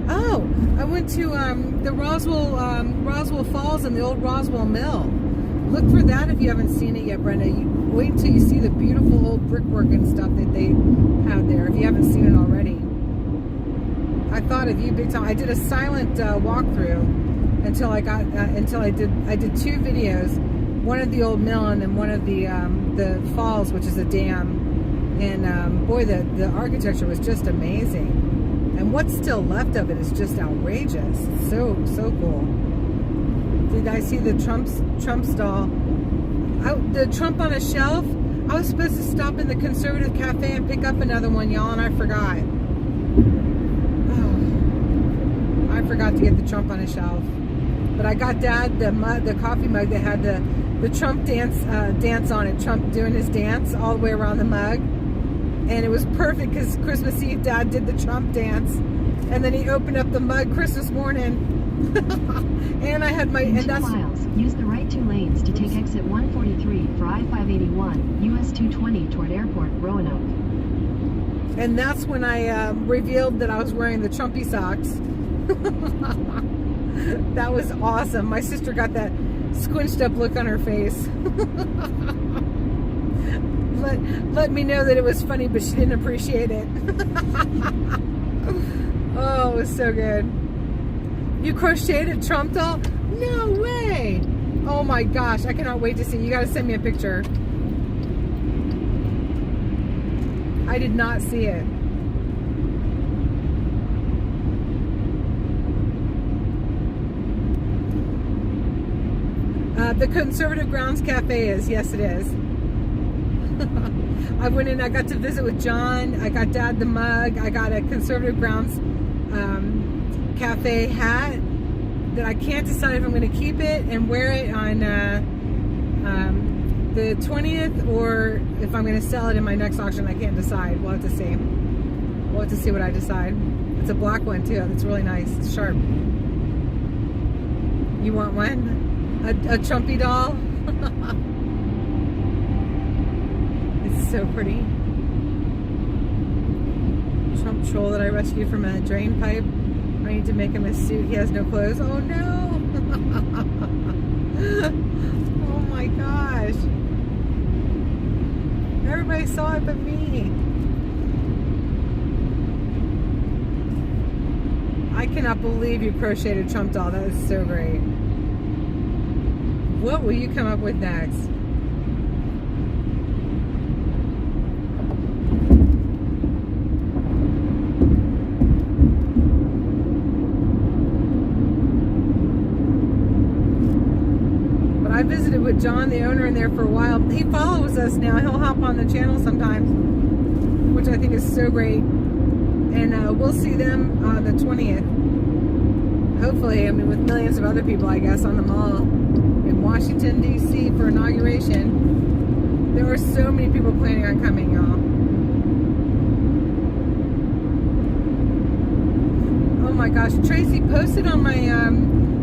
Oh, I went to the Roswell Falls and the old Roswell Mill. Look for that if you haven't seen it yet, Brenda. You wait until you see the beautiful old brickwork and stuff that they have there. If you haven't seen it already, I thought of you big time. I did a silent walkthrough until I did two videos. One of the old mill and then one of the falls, which is a dam. And boy, the architecture was just amazing. And what's still left of it is just outrageous. It's so cool. Did I see the Trump stall? The Trump on a shelf? I was supposed to stop in the Conservative Cafe and pick up another one, y'all, and I forgot. Oh, I forgot to get the Trump on a shelf. But I got Dad the coffee mug that had the Trump dance on it. Trump doing his dance all the way around the mug. And it was perfect because Christmas Eve, Dad did the Trump dance. And then he opened up the mug Christmas morning. And I had my... In 2 miles, use the right 2 lanes to take exit 143 for I-581, US 220 toward Airport, Roanoke. And that's when I revealed that I was wearing the Trumpy socks. That was awesome. My sister got that squinched up look on her face. Let me know that it was funny, but she didn't appreciate it. Oh, it was so good. You crocheted a Trump doll? No way! Oh my gosh, I cannot wait to see. You gotta send me a picture. I did not see it. The Conservative Grounds Cafe is. Yes, it is. I went in, I got to visit with John. I got Dad the mug. I got a Conservative Grounds Cafe hat that I can't decide if I'm going to keep it and wear it on the 20th or if I'm going to sell it in my next auction. I can't decide. We'll have to see. We'll have to see what I decide. It's a black one too. It's really nice. It's sharp. You want one? A Trumpy doll? It's so pretty. Trump troll that I rescued from a drain pipe. I need to make him a suit. He has no clothes. Oh no! Oh my gosh. Everybody saw it but me. I cannot believe you crocheted a Trump doll. That is so great. What will you come up with next? I visited with John, the owner, in there for a while. He follows us now. He'll hop on the channel sometimes, which I think is so great. And we'll see them the 20th. Hopefully, I mean, with millions of other people, I guess, on the mall in Washington, D.C. for inauguration. There are so many people planning on coming, y'all. Oh my gosh, Tracy posted on my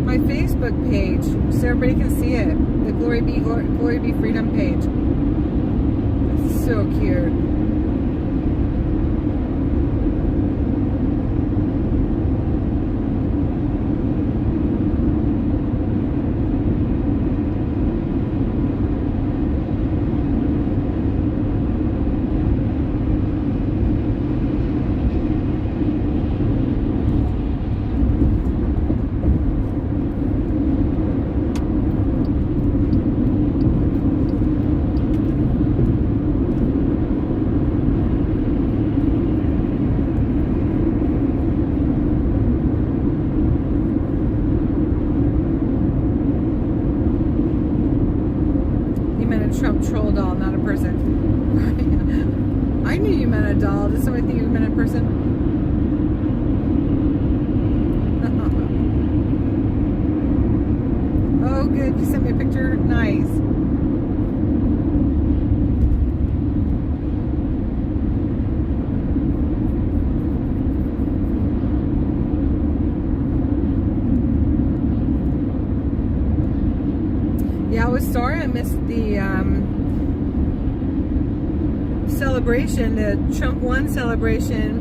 my Facebook page so everybody can see it. The GloryBeeFreedom page. It's so cute. Trump troll doll, not a person. I knew you meant a doll. Did somebody think you meant a person? Oh, good. You sent me a picture. Nice. Yeah, I was sorry I missed the celebration, the Trump won celebration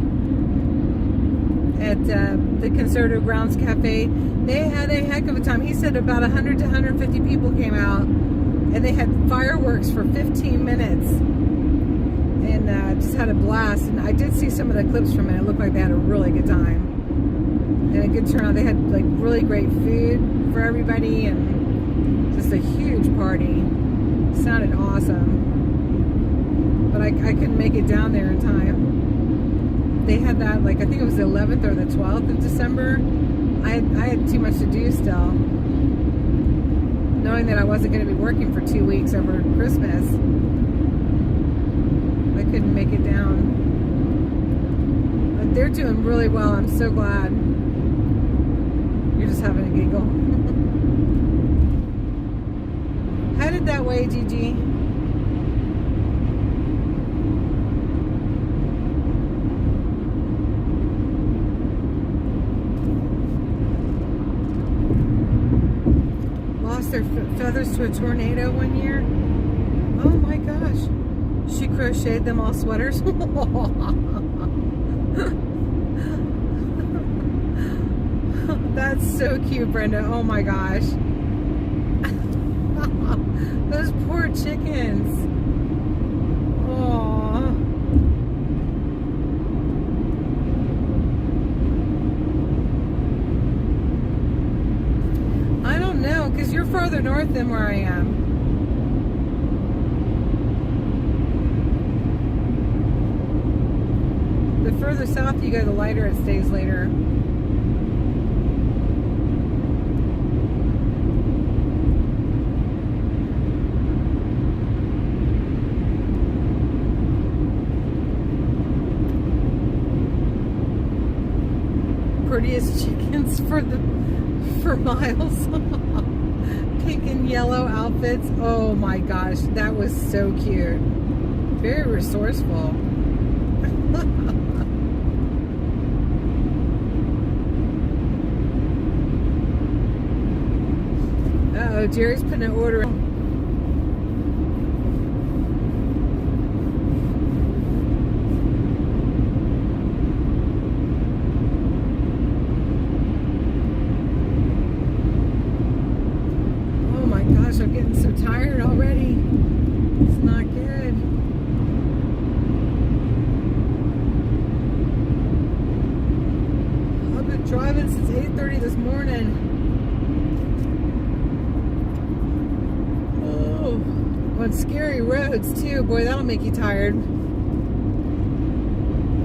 at the Conservative Grounds Cafe. They had a heck of a time. He said about 100 to 150 people came out, and they had fireworks for 15 minutes, and just had a blast. And I did see some of the clips from it. It looked like they had a really good time and a good turnout. They had like really great food for everybody, and just a huge party. Sounded awesome. But I couldn't make it down there in time. They had that, like, I think it was the 11th or the 12th of December. I had too much to do still. Knowing that I wasn't going to be working for 2 weeks over Christmas, I couldn't make it down. But they're doing really well. I'm so glad. You're just having a giggle. Headed that way, Gigi. Lost their feathers to a tornado one year. Oh my gosh. She crocheted them all sweaters. That's so cute, Brenda. Oh my gosh. Those poor chickens. Aww. I don't know, because you're farther north than where I am. The further south you go, the lighter it stays later. Prettiest chickens for miles. Pink and yellow outfits. Oh my gosh, that was so cute. Very resourceful. Uh-oh, Jerry's putting an order in. I'm getting so tired already. It's not good. I've been driving since 8:30 this morning. Oh, on scary roads too. Boy, that'll make you tired.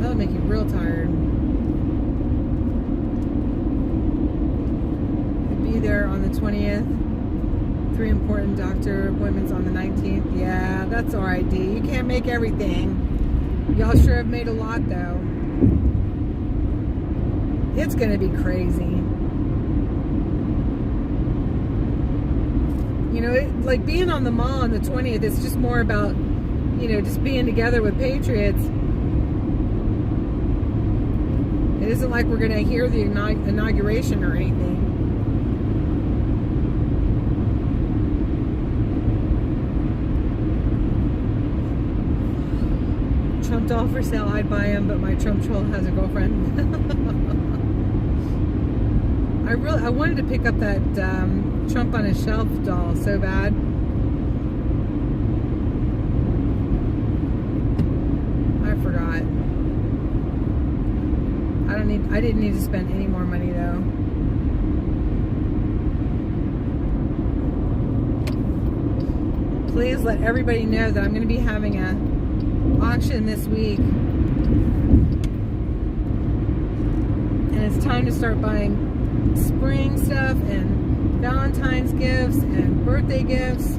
That'll make you real tired. I'll be there on the 20th. 3 important doctor appointments on the 19th. Yeah, that's alright, D. You can't make everything. Y'all sure have made a lot, though. It's gonna be crazy. You know, like being on the mall on the 20th, it's just more about, you know, just being together with patriots. It isn't like we're gonna hear the inauguration or anything. Trump doll for sale, I'd buy him, but my Trump troll has a girlfriend. I wanted to pick up that Trump on a shelf doll so bad. I forgot. I didn't need to spend any more money though. Please let everybody know that I'm going to be having a auction this week. And it's time to start buying spring stuff and Valentine's gifts and birthday gifts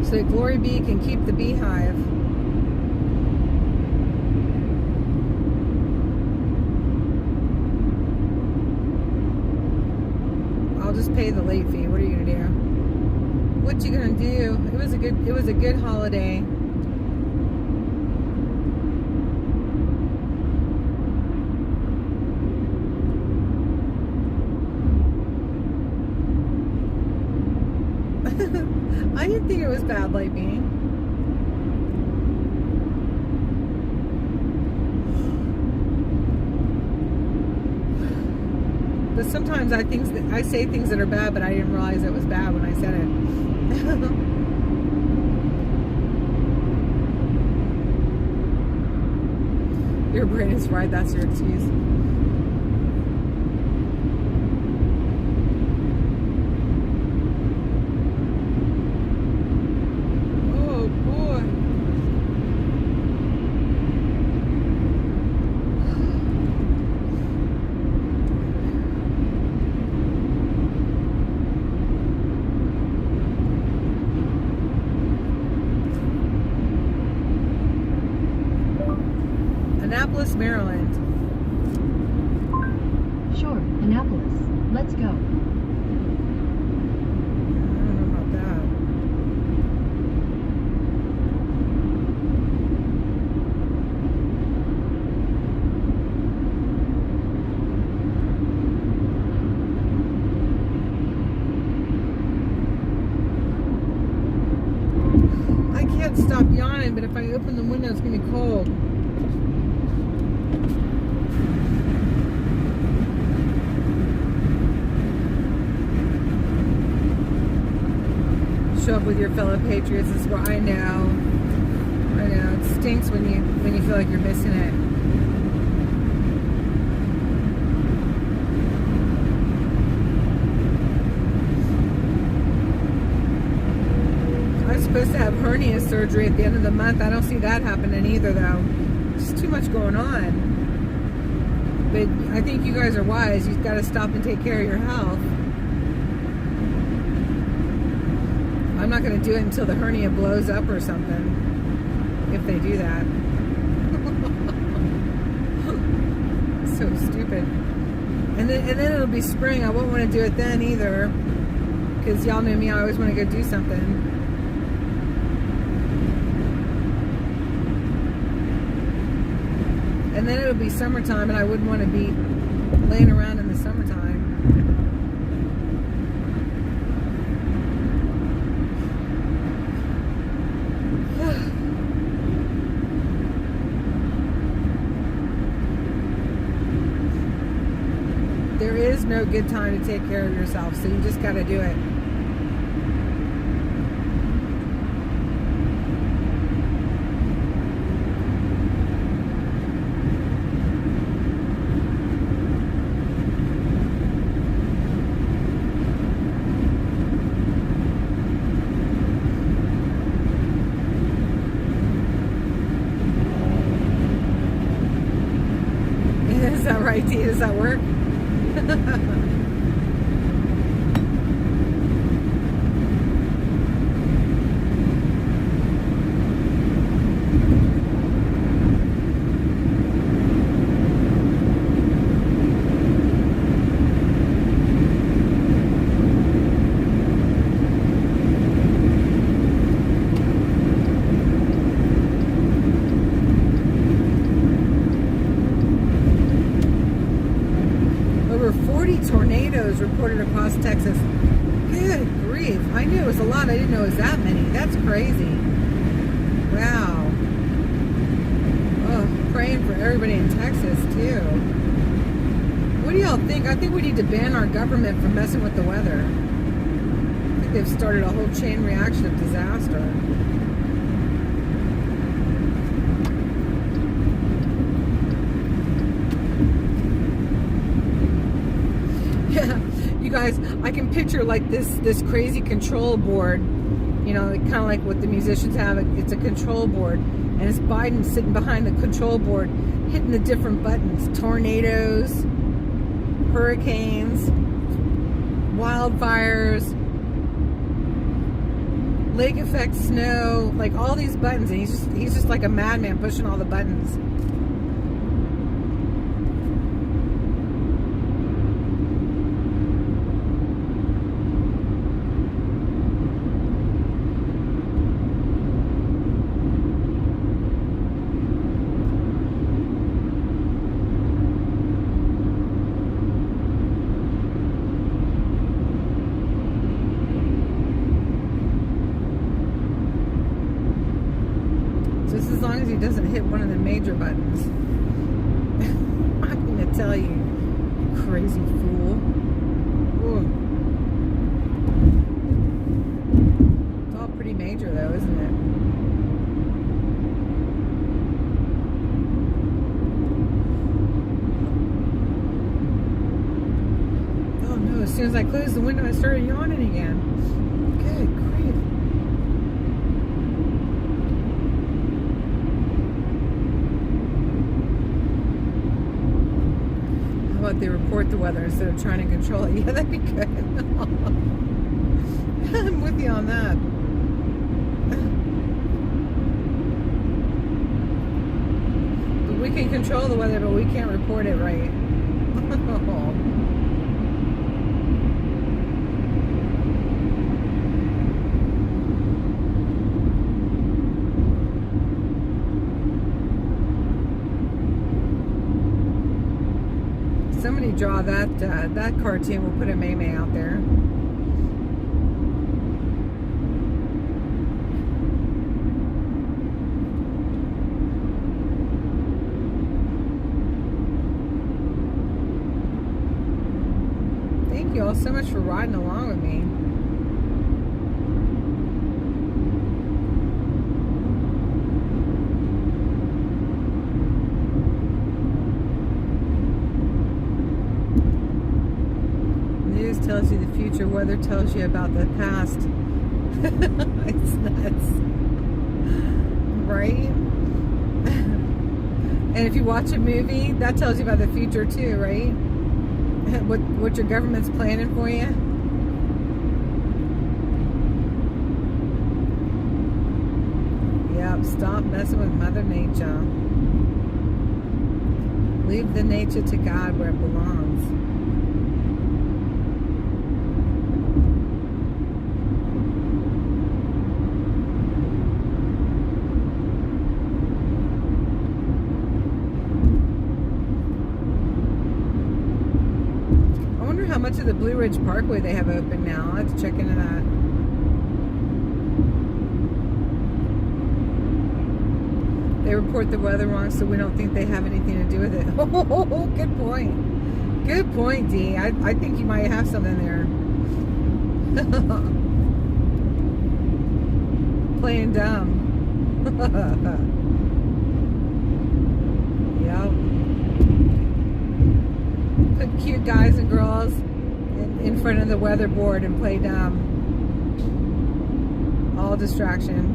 so that Glory Bee can keep the beehive. I'll just pay the late fee. What are you gonna do? What you gonna do? It was a good holiday. I didn't think it was bad lightning. But sometimes I say things that are bad, but I didn't realize it was bad when I said it. Your brain is fried, that's your excuse. Annapolis, Maryland. Sure, Annapolis. Let's go. I don't know about that. I can't stop yawning, but if I open the window, it's going to be cold. Show up with your fellow patriots is what I know. It stinks when you feel like you're missing it. I was supposed to have hernia surgery at the end of the month. I don't see that happening either though. Just too much going on. But I think you guys are wise. You've got to stop and take care of your health. I'm not going to do it until the hernia blows up or something, if they do that. So stupid. And then it'll be spring. I won't want to do it then either, because y'all know me. I always want to go do something. And then it'll be summertime, and I wouldn't want to be laying around in the summertime. There is no good time to take care of yourself, so you just got to do it. Is that right, T? Does that work? 40 tornadoes reported across Texas. Good grief. I knew it was a lot. I didn't know it was that many. That's crazy. Wow. Oh, praying for everybody in Texas, too. What do y'all think? I think we need to ban our government from messing with the weather. I think they've started a whole chain reaction of disaster. Yeah, you guys, I can picture like this crazy control board, you know, kind of like what the musicians have. It's a control board, and it's Biden sitting behind the control board, hitting the different buttons: tornadoes, hurricanes, wildfires, lake effect snow, like all these buttons, and he's just like a madman pushing all the buttons. Just as long as he doesn't hit one of the major buttons. I'm gonna tell you, crazy fool. Ooh. It's all pretty major though, isn't it? Oh no, as soon as I closed the window I started yawning again. Good grief. They report the weather instead of trying to control it. Yeah, that'd be good. I'm with you on that. But we can control the weather, but we can't report it right. Somebody draw that cartoon. We'll put a May out there. Thank you all so much for riding along with me. Tells you the future, weather tells you about the past. It's nuts, right? And if you watch a movie, that tells you about the future too, right? What your government's planning for you. Yep, stop messing with Mother Nature. Leave the nature to God where it belongs. How much of the Blue Ridge Parkway they have open now. I'll have to check into that. They report the weather wrong, so we don't think they have anything to do with it. Oh, good point. Good point, Dee. I think you might have something there. Playing dumb. Yep. Put cute guys and girls in front of the weather board and play dumb. All distraction.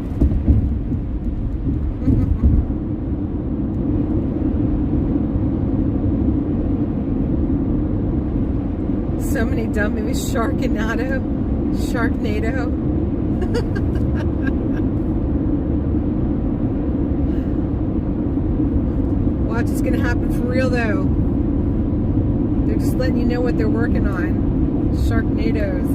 So many dumb movies. Sharknado. Watch, it's gonna happen for real though. They're just letting you know what they're working on. Sharknadoes.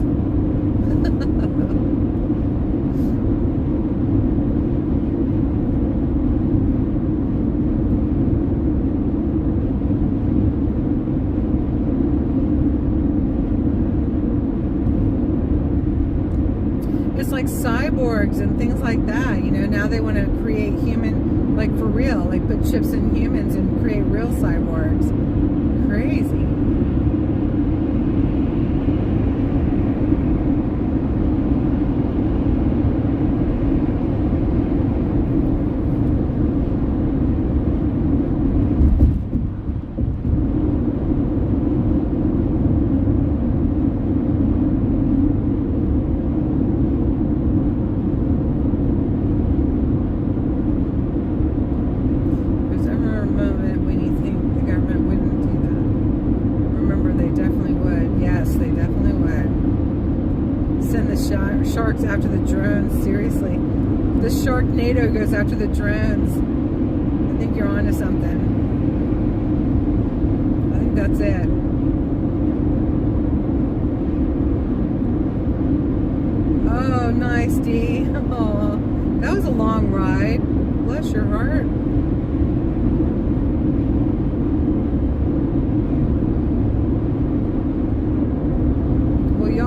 like cyborgs and things like that. You know, now they want to create human, like for real, like put chips in humans and create real cyborgs. Crazy. Sharks after the drones. Seriously, the Sharknado goes after the drones. I think you're onto something. I think that's it. Oh, nice, D. Oh, that was a long ride. Bless your heart.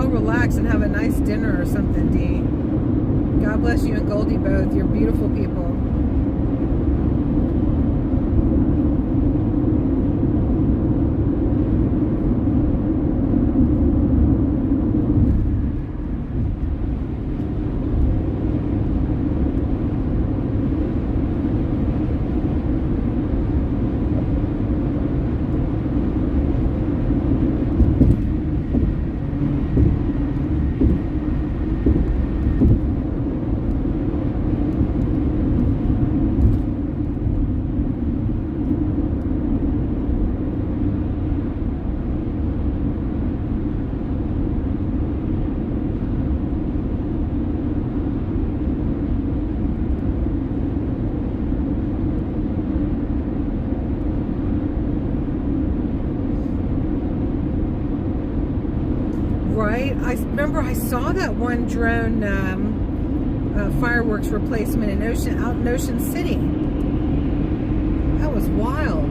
Relax and have a nice dinner or something, D. God bless you and Goldie both. You're beautiful people. Right? I remember I saw that one drone fireworks replacement in out in Ocean City. That was wild.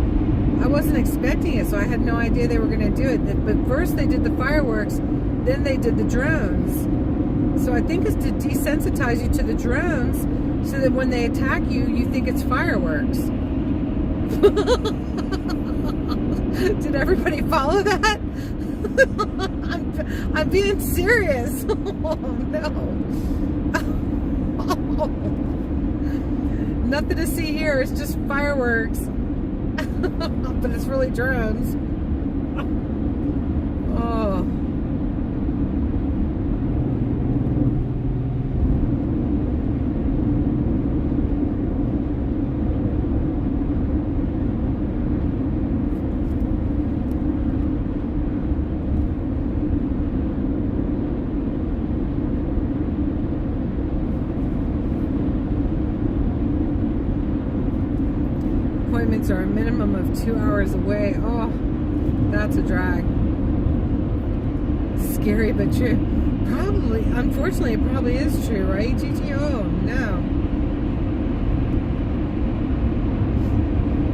I wasn't expecting it, so I had no idea they were going to do it. But first they did the fireworks, then they did the drones. So I think it's to desensitize you to the drones so that when they attack you, you think it's fireworks. Did everybody follow that? I'm being serious. Oh no. Oh. Nothing to see here. It's just fireworks. But it's really drones. Oh. Appointments are a minimum of 2 hours away. Oh, that's a drag. Scary but true. Probably, unfortunately, it probably is true, right, Gigi? Oh, no.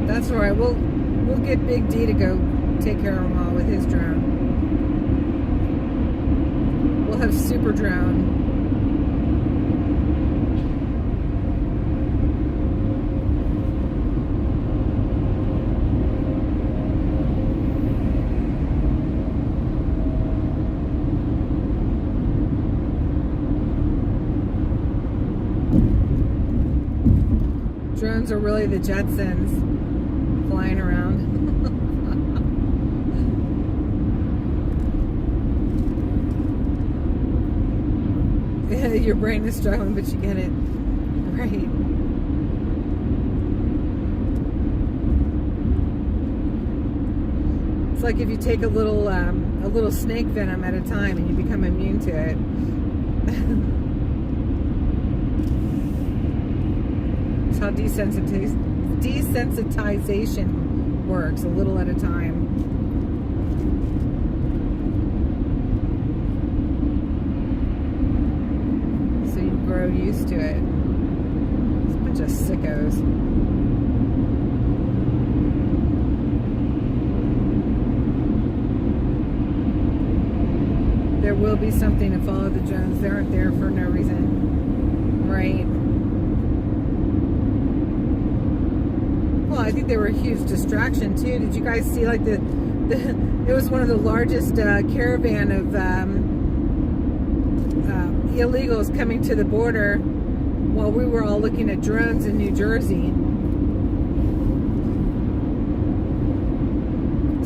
That's all right. We'll get Big D to go take care of them all with his drone. We'll have super drone. Drones are really the Jetsons flying around. Your brain is struggling, but you get it. Right. It's like if you take a little snake venom at a time and you become immune to it. It's how desensitization works, a little at a time. So you grow used to it. It's a bunch of sickos. There there will be something to follow the drones. They aren't there for no reason, right? Well, I think they were a huge distraction too. Did you guys see like it was one of the largest caravan of illegals coming to the border while we were all looking at drones in New Jersey.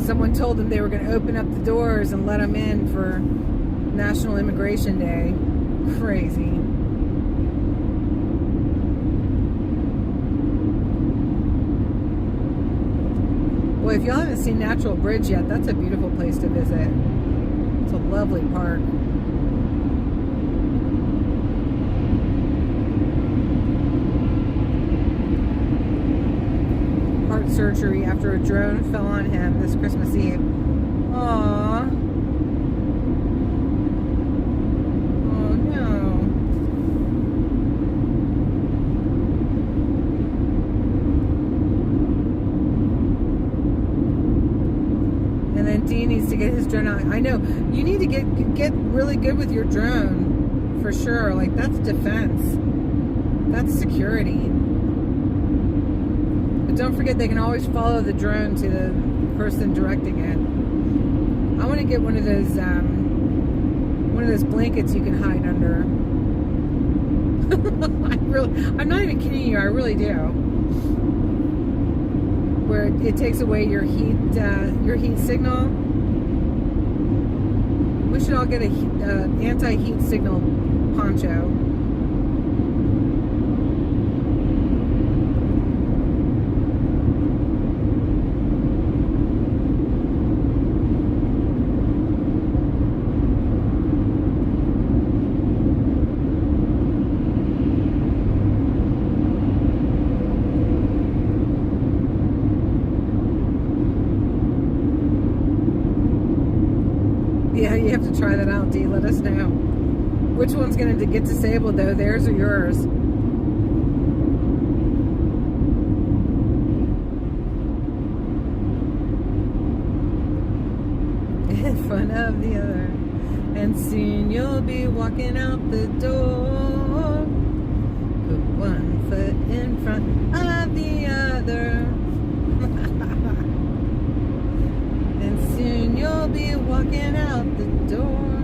Someone told them they were going to open up the doors and let them in for National Immigration Day. Crazy. Boy, if y'all haven't seen Natural Bridge yet, that's a beautiful place to visit. It's a lovely park. Heart surgery after a drone fell on him this Christmas Eve. Aww. Oh no. And then Dean needs to get his drone out. I know you need to get really good with your drone for sure. Like that's defense. That's security. But don't forget they can always follow the drone to the person directing it. I want to get one of those blankets you can hide under. I'm not even kidding you. I really do. Where it takes away your heat signal. We should all get a anti-heat signal poncho. Yeah, you have to try that out, Dee. Let us know. Which one's going to get disabled, though? Theirs or yours? In front of the other. And soon you'll be walking out the door. Put one foot in front of the other. And soon you'll be walking out the door.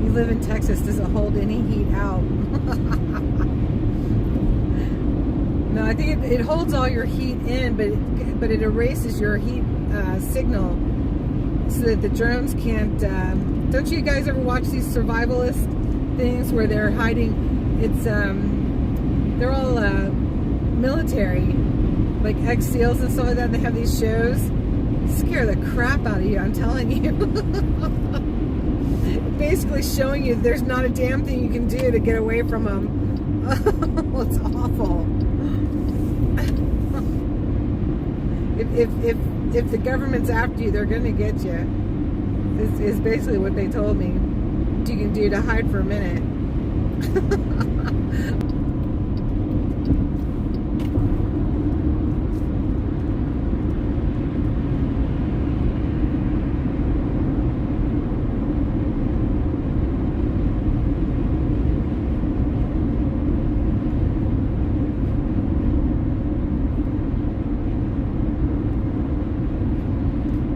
You live in Texas, does it hold any heat out? No, I think it holds all your heat in, but it erases your heat signal so that the drones can't. Don't you guys ever watch these survivalist things where they're hiding? It's they're all military, like ex-SEALs and stuff like that. And they have these shows. Scare the crap out of you, I'm telling you. Basically showing you there's not a damn thing you can do to get away from them. Oh, it's awful. If the government's after you, they're gonna get you. Is basically what they told me. What you can do to hide for a minute.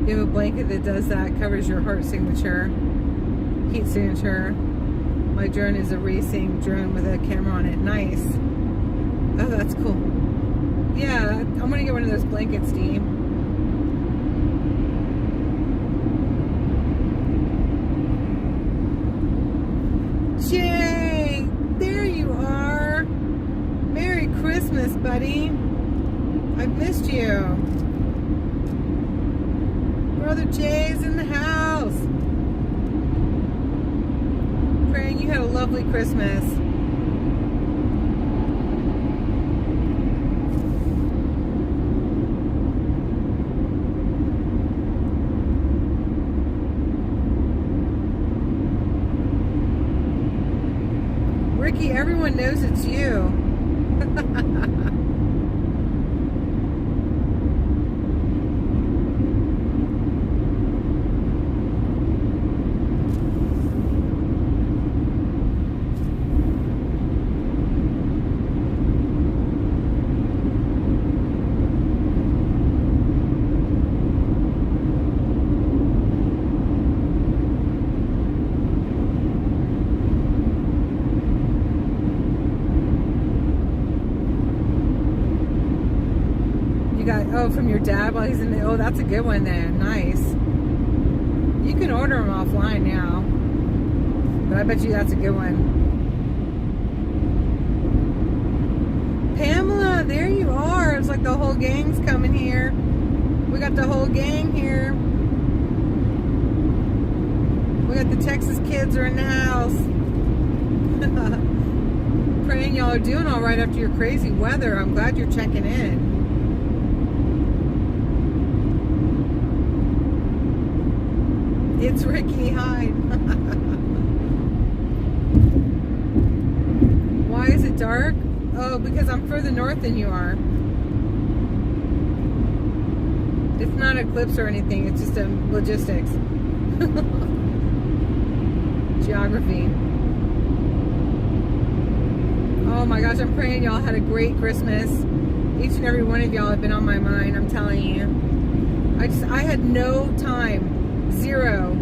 You have a blanket that does that, covers your heart signature, heat signature. My drone is a racing drone with a camera on it. Nice. Oh, that's cool. Yeah, I'm gonna get one of those blankets, Steve. Jay, there you are. Merry Christmas, buddy. I've missed you. Brother Jay's in the house. Praying you had a lovely Christmas. Ricky, everyone knows it's you. got, oh, from your dad while he's in the, oh, that's a good one then. Nice. You can order them offline now. But I bet you that's a good one. Pamela, there you are. It's like the whole gang's coming here. We got the whole gang here. We got the Texas kids are in the house. Praying y'all are doing all right after your crazy weather. I'm glad you're checking in. It's Ricky. Hi. Why is it dark? Oh, because I'm further north than you are. It's not an eclipse or anything. It's just logistics. Geography. Oh my gosh, I'm praying y'all had a great Christmas. Each and every one of y'all have been on my mind, I'm telling you. I had no time, zero,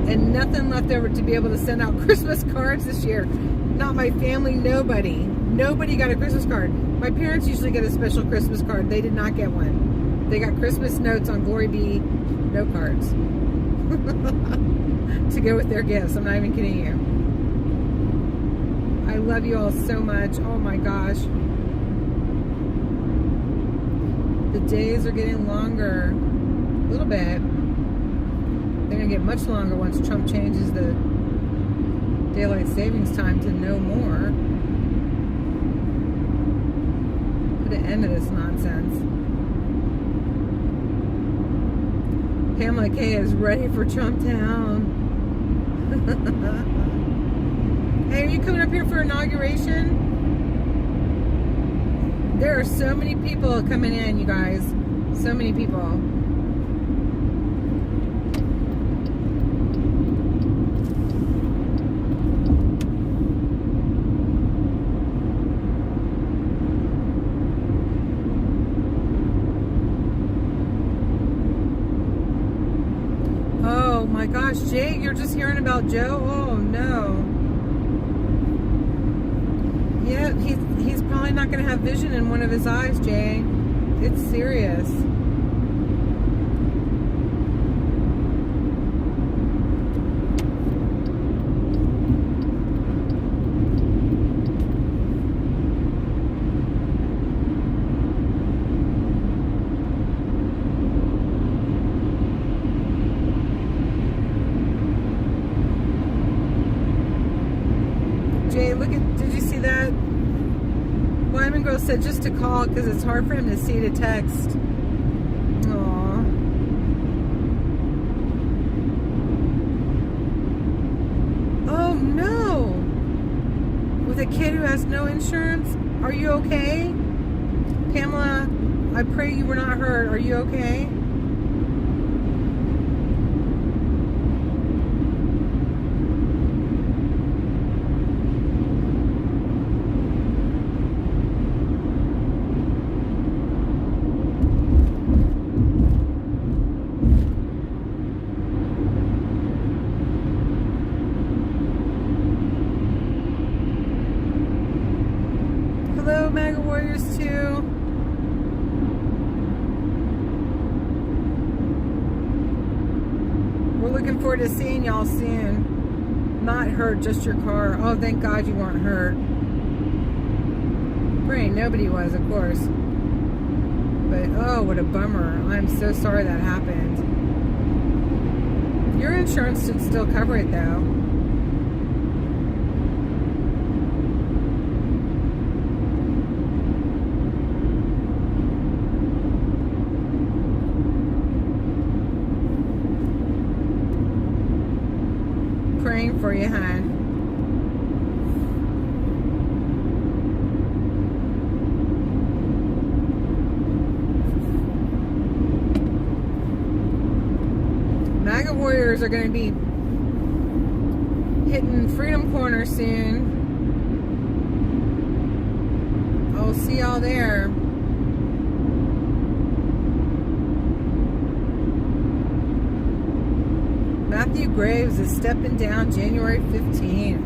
and nothing left over to be able to send out Christmas cards this year. Not my family, nobody. Nobody got a Christmas card. My parents usually get a special Christmas card. They did not get one. They got Christmas notes on GloryBee note cards to go with their gifts. I'm not even kidding you. I love you all so much. Oh my gosh. The days are getting longer. A little bit. They're going to get much longer once Trump changes the daylight savings time to no more. Put an end to this nonsense. Pamela K is ready for Trump Town. Hey, are you coming up here for inauguration? There are so many people coming in, you guys. So many people. Oh my gosh, Jake, you're just hearing about Joe? Oh no. Yeah, he's probably not going to have vision in one of his eyes, Jay. It's serious. Jay, look at, did you see that? Wyman Girl said just to call because it's hard for him to see the text. Aww. Oh no! With a kid who has no insurance? Are you okay? Pamela, I pray you were not hurt. Are you okay? Hello, MAGA Warriors 2. We're looking forward to seeing y'all soon. Not hurt, just your car. Oh, thank God you weren't hurt. Praying nobody was, of course. But, oh, what a bummer. I'm so sorry that happened. Your insurance should still cover it, though. Praying for you, hon. MAGA Warriors are going to be hitting Freedom Corner soon. I'll see y'all there. Matthew Graves is stepping down January 15th.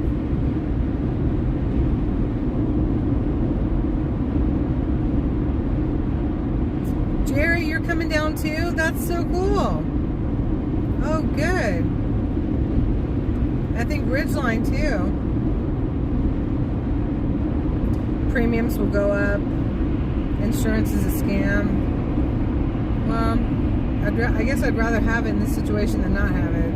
coming down too? That's so cool. Oh, good. I think Ridgeline too. Premiums will go up. Insurance is a scam. Well, I guess I'd rather have it in this situation than not have it.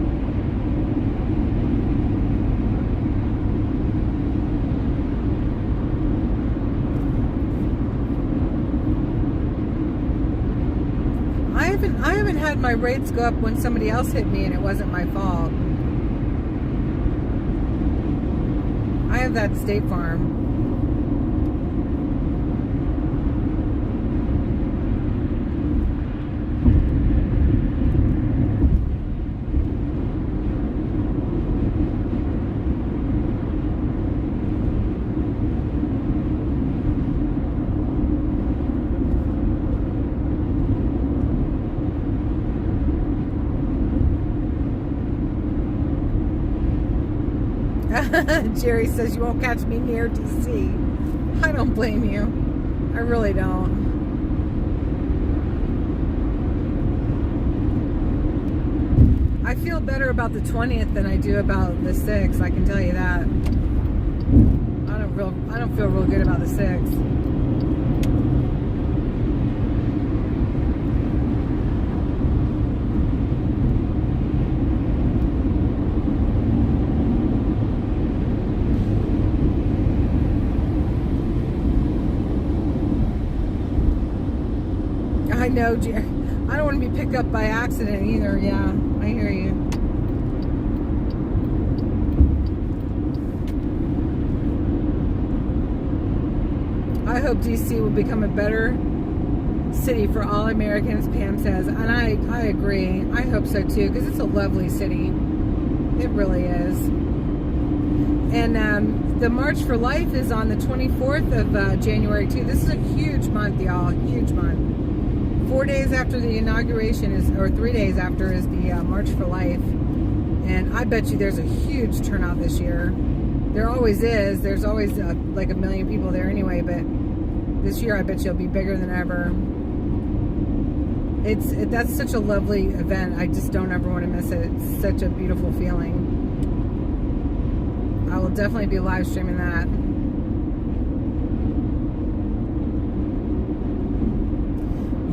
I haven't had my rates go up when somebody else hit me and it wasn't my fault. I have that State Farm. Jerry says you won't catch me near DC. I don't blame you. I really don't. I feel better about the 20th than I do about the 6th. I can tell you that. I don't feel real good about the 6th. I know, Jerry. I don't want to be picked up by accident either. Yeah, I hear you. I hope DC will become a better city for all Americans, Pam says. And I agree. I hope so too, because it's a lovely city. It really is. And the March for Life is on the 24th of January too. This is a huge month, y'all. Huge month. 4 days after the inauguration is, or 3 days after, is the March for Life. And I bet you there's a huge turnout this year. There always is. There's always like 1 million people there anyway, but this year I bet you it'll be bigger than ever. That's such a lovely event. I just don't ever want to miss it. It's such a beautiful feeling. I will definitely be live streaming that.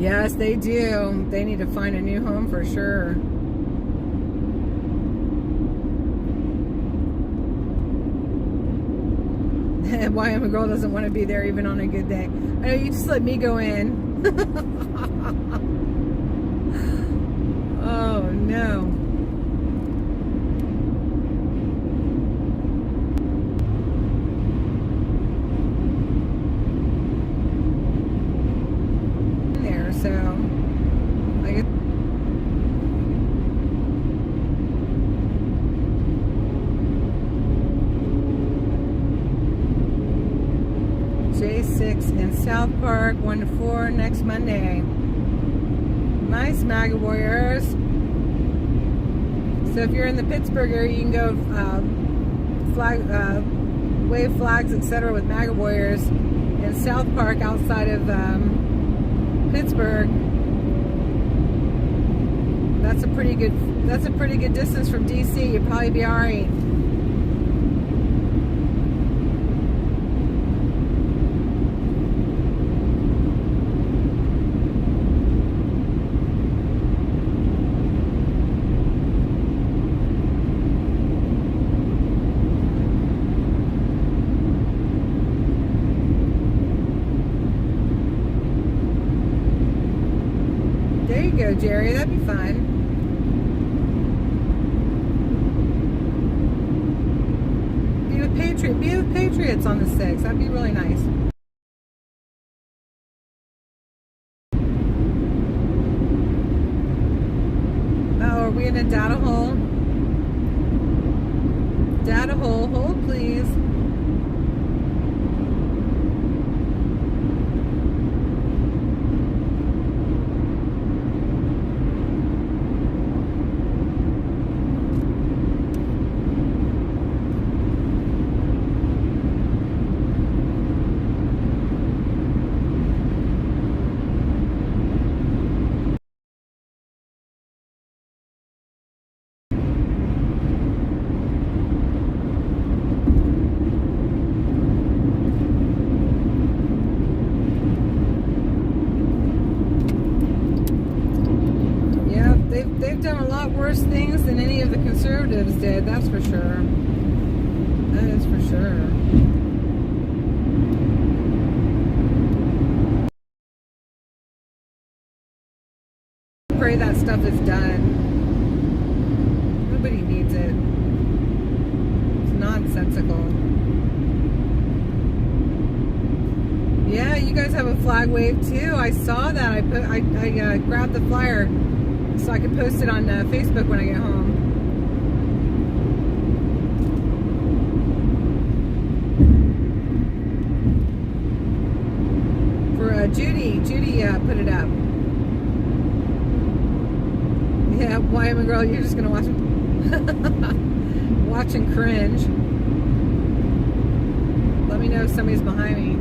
Yes, they do. They need to find a new home for sure. Why am a girl doesn't want to be there even on a good day? I know, you just let me go in. Oh no. So, I guess J6 in South Park, 1 to 4 next Monday. Nice, MAGA Warriors. So if you're in the Pittsburgh area, you can go wave flags, etc. with MAGA Warriors in South Park outside of Pittsburgh. That's a pretty good distance from DC. You'll probably be all right. There you go, Jerry. That'd be fun. Be with Patriots on the 6th. That'd be really nice. Oh, are we in a data hole? Data hole. Hold, please. conservatives did, that's for sure. That is for sure. Pray that stuff is done. Nobody needs it. It's nonsensical. Yeah, you guys have a flag wave too. I saw that. I grabbed the flyer so I could post it on Facebook when I get home. For Judy put it up. Yeah, why am I girl? You're just gonna watch it. Watch and cringe. Let me know if somebody's behind me.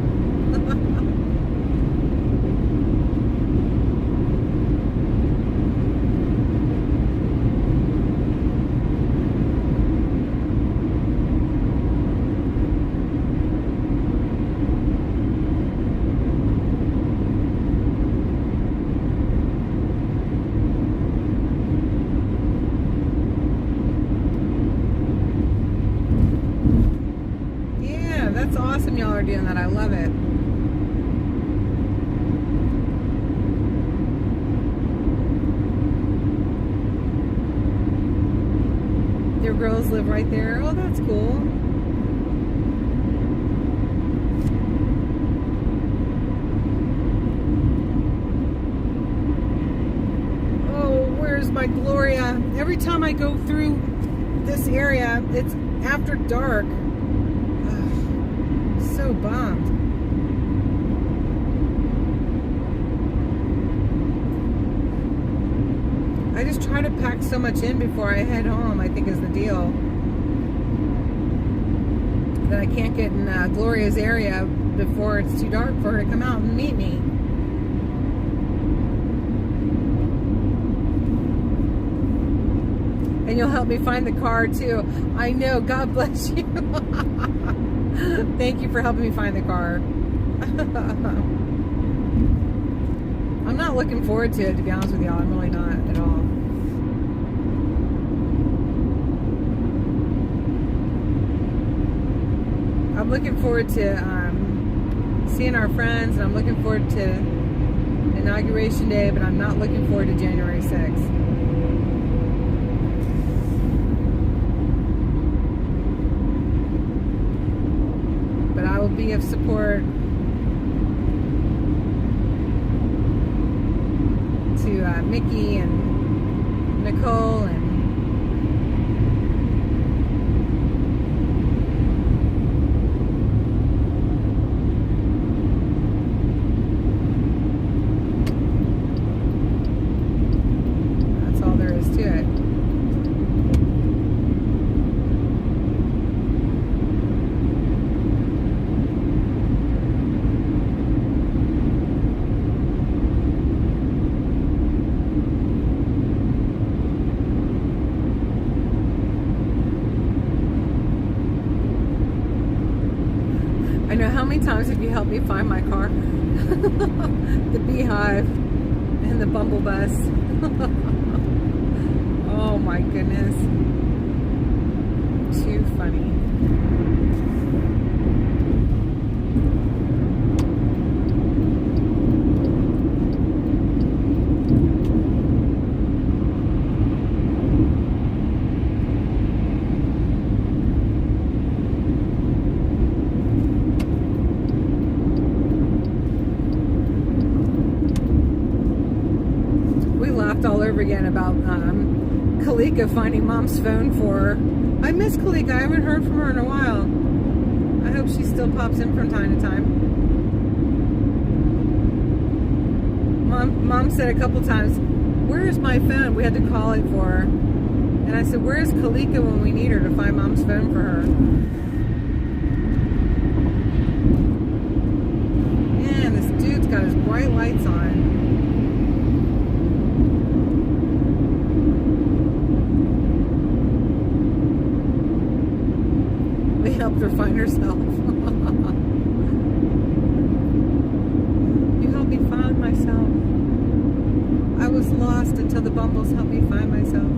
That's awesome y'all are doing that. I love it. Your girls live right there. Oh, that's cool. Oh, where's my Gloria? Every time I go through this area, it's after dark. So bummed. I just try to pack so much in before I head home, I think is the deal. That I can't get in Gloria's area before it's too dark for her to come out and meet me. And you'll help me find the car too. I know, God bless you. Thank you for helping me find the car. I'm not looking forward to it, to be honest with y'all. I'm really not at all. I'm looking forward to seeing our friends, and I'm looking forward to Inauguration Day, but I'm not looking forward to January 6th. Will be of support to Mickey and Nicole and that's all there is to it. I know, how many times have you helped me find my car? The Beehive and the Bumble Bus. Oh my goodness. Too funny. All over again about Kalika finding Mom's phone for her. I miss Kalika. I haven't heard from her in a while. I hope she still pops in from time to time. Mom said a couple times, "Where is my phone?" We had to call it for her. And I said, "Where is Kalika when we need her to find Mom's phone for her?" Man, this dude's got his bright lights on. Helped her find herself. You helped me find myself. I was lost until the Bumbles helped me find myself.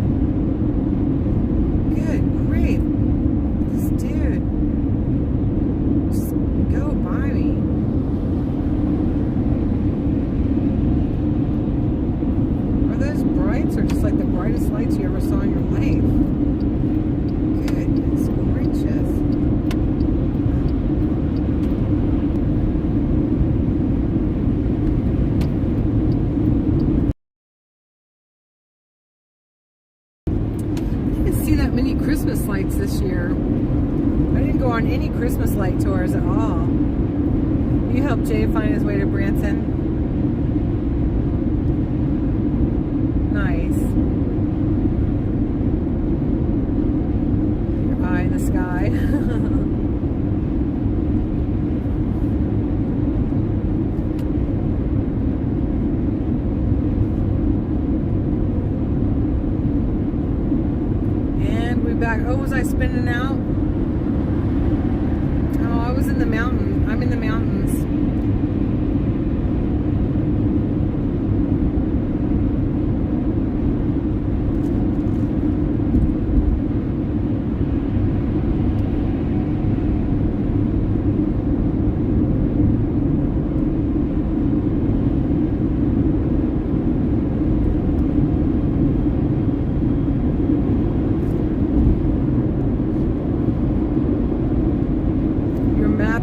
help Jay find his way to Branson. Nice. Your eye in the sky. And we're back. Oh, was I spinning out? Oh, I was in the mountain. I'm in the mountains.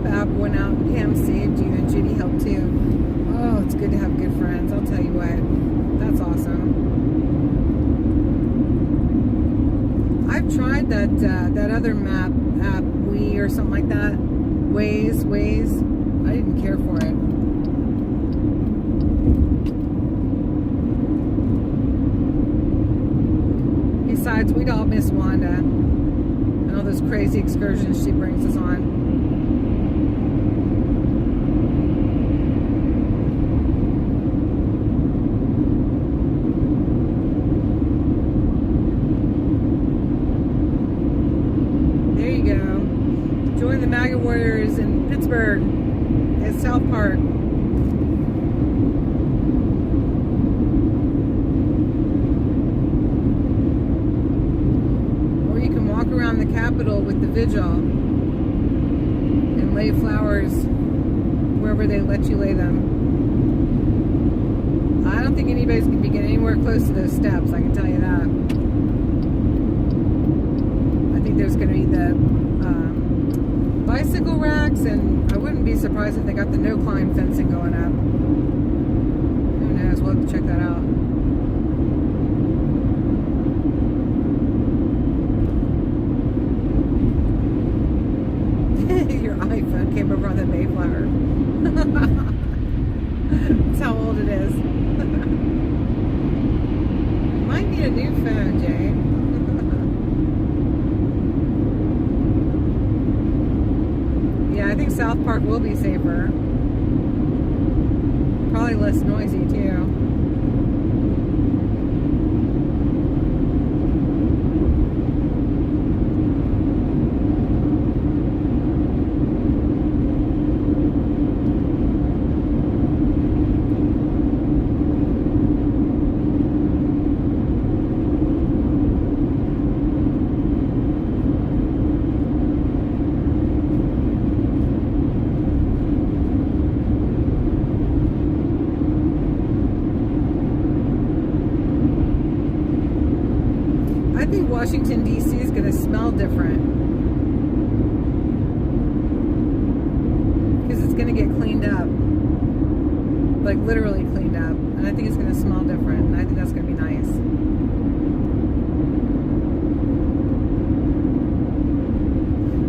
App went out and Pam saved you and Judy helped too. Oh, it's good to have good friends. I'll tell you what. That's awesome. I've tried that other map app, We or something like that. Waze. I didn't care for it. Besides, we'd all miss Wanda and all those crazy excursions she brings us on. Join the MAGA Warriors in Pittsburgh at South Park. Or you can walk around the Capitol with the vigil and lay flowers wherever they let you lay them. I don't think anybody's going to be getting anywhere close to those steps, I can tell you that. I think there's going to be the bicycle racks, and I wouldn't be surprised if they got the no-climb fencing going up. Who knows? We'll have to check that out. Your iPhone came over on the Mayflower. That's how old it is. Might need a new phone, Jay. I think South Park will be safer. Probably less noisy too. I think Washington, D.C. is going to smell different. Because it's going to get cleaned up. Like, literally cleaned up. And I think it's going to smell different. And I think that's going to be nice.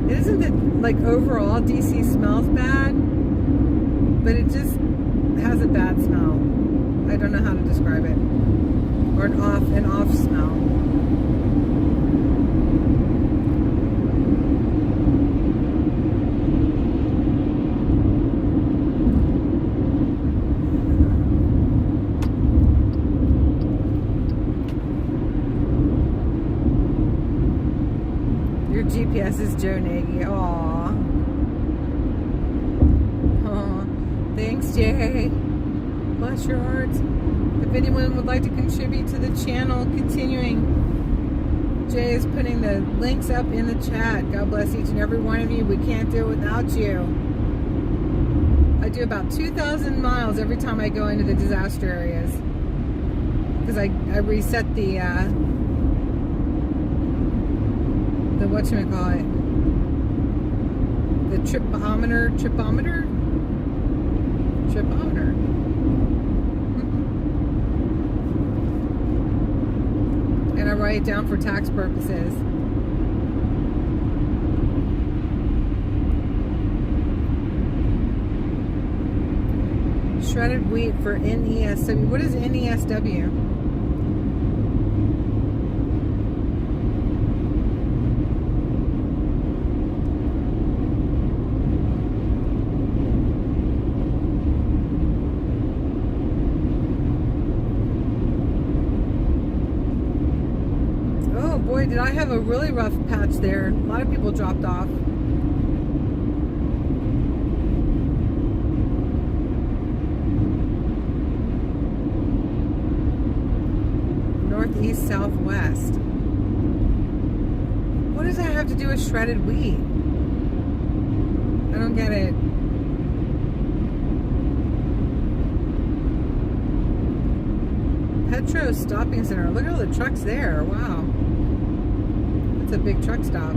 It isn't that, like, overall D.C. smells bad. But it just has a bad smell. I don't know how to describe it. Or an off smell. Your GPS is Joe Nagy. Aww. Aww. Thanks, Jay. Bless your hearts. If anyone would like to contribute to the channel, continuing, Jay is putting the links up in the chat. God bless each and every one of you. We can't do it without you. I do about 2,000 miles every time I go into the disaster areas. Because I reset the whatchamacallit, the tripometer. And I write it down for tax purposes. shredded wheat for NESW. What is NESW? Oh boy, did I have a really rough patch there. A lot of people dropped off. Northeast, southwest. What does that have to do with shredded wheat? I don't get it. Petro Stopping Center. Look at all the trucks there. Wow. That's a big truck stop.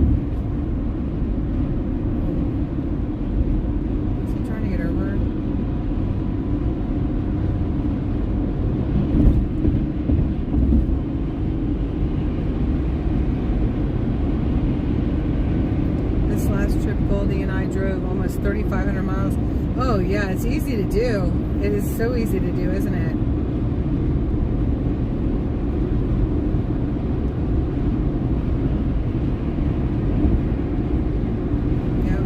Is he trying to get over? Trip Goldie and I drove almost 3,500 miles. Oh yeah, it's easy to do. It is so easy to do, isn't it? Yeah.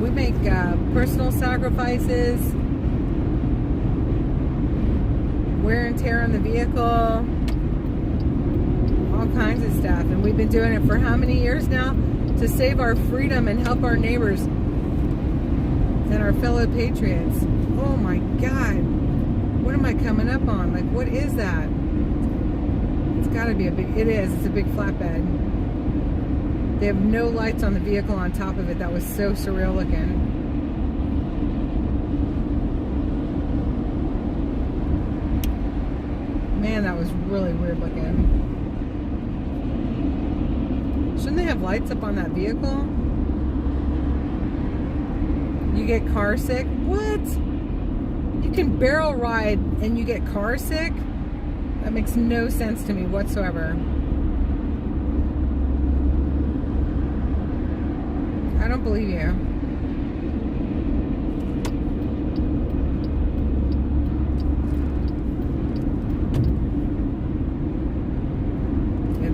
We make personal sacrifices, wear and tear on the vehicle, all kinds of stuff, and we've been doing it for how many years now? To save our freedom and help our neighbors and our fellow patriots. Oh my God. What am I coming up on? Like, what is that? It's got to be a big, it is. It's a big flatbed. They have no lights on the vehicle on top of it. That was so surreal looking. Man, that was really weird looking. Shouldn't they have lights up on that vehicle? You get car sick? What? You can barrel ride and you get car sick? That makes no sense to me whatsoever. I don't believe you.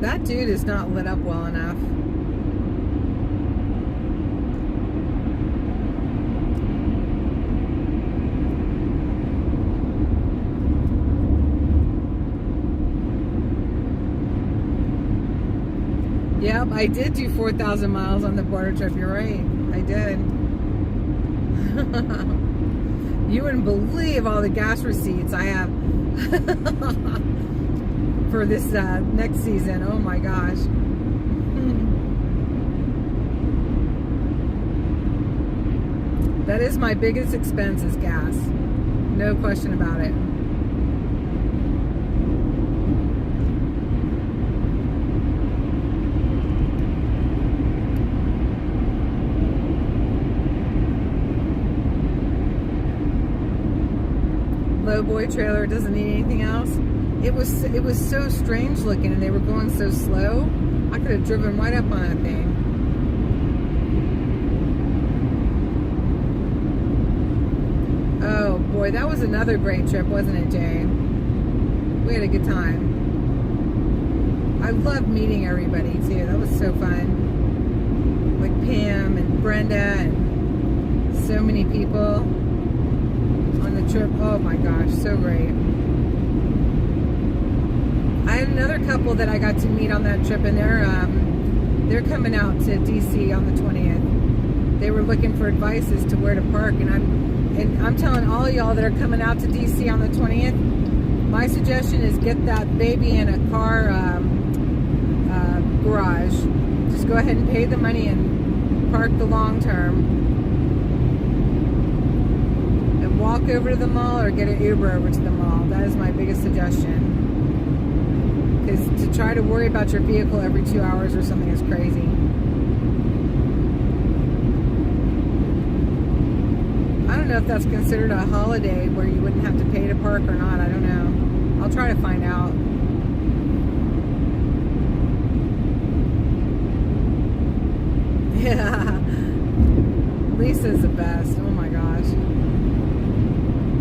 That dude is not lit up well enough. Yep, I did do 4,000 miles on the border trip. You're right. I did. You wouldn't believe all the gas receipts I have. For this next season. Oh my gosh. That is my biggest expense is gas. No question about it. Low boy trailer doesn't need anything else. It was so strange looking, and they were going so slow. I could have driven right up on that thing. Oh boy, that was another great trip, wasn't it, Jay? We had a good time. I loved meeting everybody too. That was so fun. Like Pam and Brenda and so many people on the trip. Oh my gosh, so great. I had another couple that I got to meet on that trip, and they're coming out to DC on the 20th. They were looking for advice as to where to park, and I'm telling all y'all that are coming out to DC on the 20th, my suggestion is get that baby in a car garage. Just go ahead and pay the money and park the long term, and walk over to the mall or get an Uber over to the mall. That is my biggest suggestion. Because to try to worry about your vehicle every 2 hours or something is crazy. I don't know if that's considered a holiday where you wouldn't have to pay to park or not. I don't know. I'll try to find out. Yeah. Lisa's the best. Oh my gosh.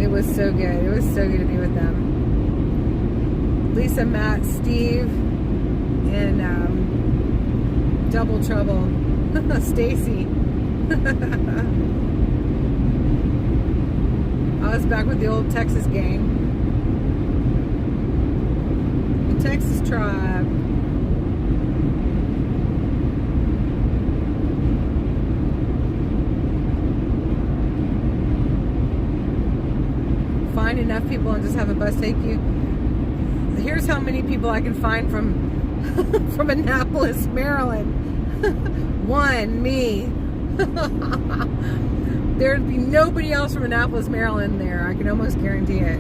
It was so good. It was so good to be with them. Lisa, Matt, Steve, and Double Trouble. Stacy. I was back with the old Texas gang. The Texas tribe. Find enough people and just have a bus take you. Here's how many people I can find from from Annapolis, Maryland. One, me. There'd be nobody else from Annapolis, Maryland there. I can almost guarantee it.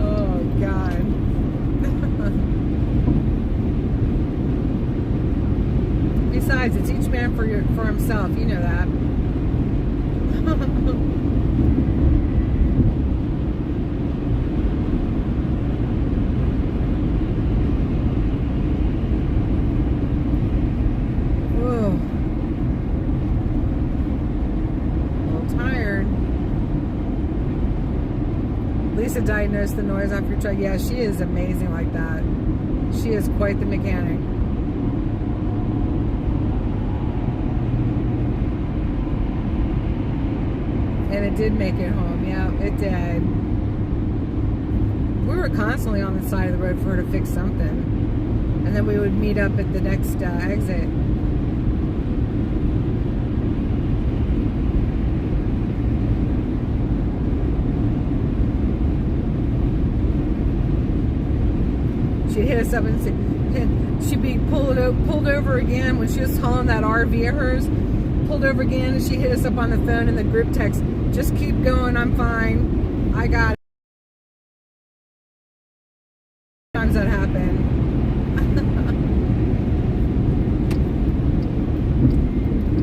Oh, God. Besides, it's each man for himself. You know that. Lisa diagnosed the noise off your truck. Yeah, she is amazing like that. She is quite the mechanic. And it did make it home. Yeah, it did. We were constantly on the side of the road for her to fix something. And then we would meet up at the next exit. She'd hit us up and she'd be pulled over again when she was hauling that RV of hers. Pulled over again, and she hit us up on the phone in the group text. Just keep going, I'm fine. I got it. Sometimes that happened.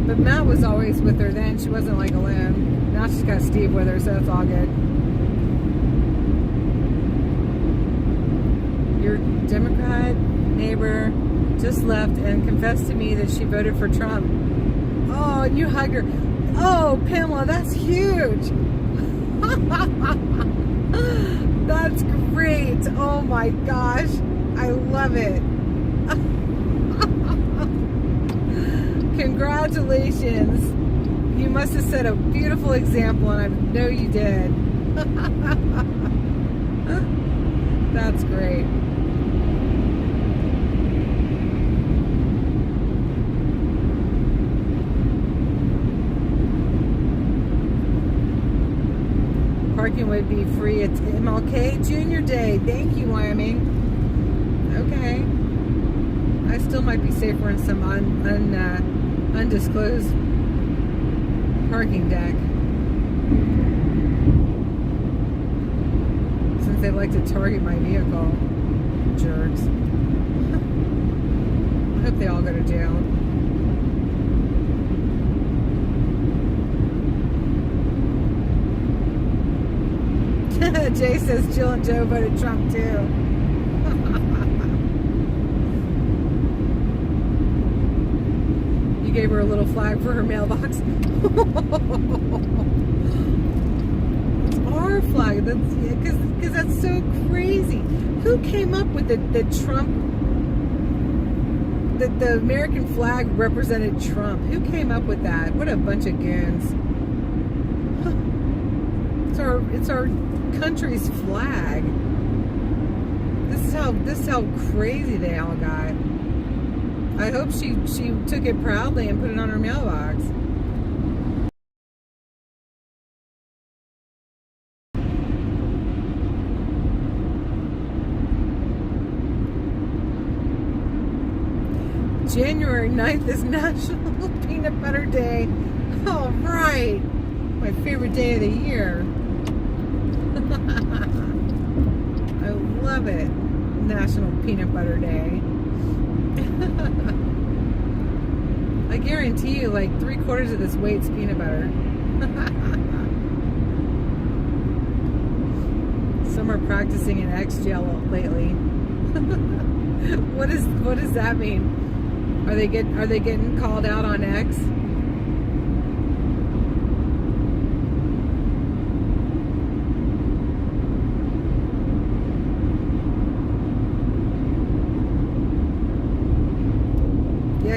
But Matt was always with her then. She wasn't like alone. Now she's got Steve with her, so it's all good. Your Democrat neighbor just left and confessed to me that she voted for Trump. Oh, and you hugged her. Oh, Pamela, that's huge. That's great. Oh my gosh. I love it. Congratulations. You must have set a beautiful example, and I know you did. That's great. Parking would be free at MLK Junior Day. Thank you, Wyoming. Okay. I still might be safer in some undisclosed parking deck. Since they like to target my vehicle. Jerks. I hope they all go to jail. Jay says Jill and Joe voted Trump too. You gave her a little flag for her mailbox. It's our flag. That's because that's so crazy. Who came up with the Trump? That the American flag represented Trump. Who came up with that? What a bunch of goons. It's our country's flag. This is how crazy they all got. I hope she took it proudly and put it on her mailbox. January 9th is National Peanut Butter Day. Oh, right. My favorite day of the year. I love it. National Peanut Butter Day. I guarantee you, like 3/4 of this weight's peanut butter. Some are practicing in X jail lately. What does that mean? Are they getting called out on X?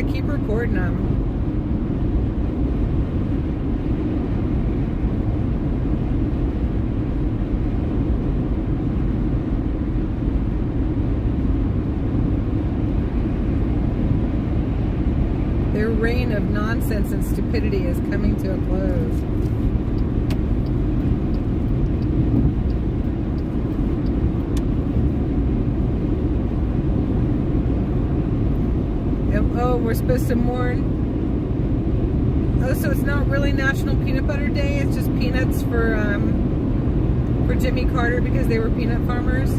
I keep recording them. Their reign of nonsense and stupidity is coming to a close. Oh, we're supposed to mourn. Oh, so it's not really National Peanut Butter Day. It's just peanuts for Jimmy Carter because they were peanut farmers.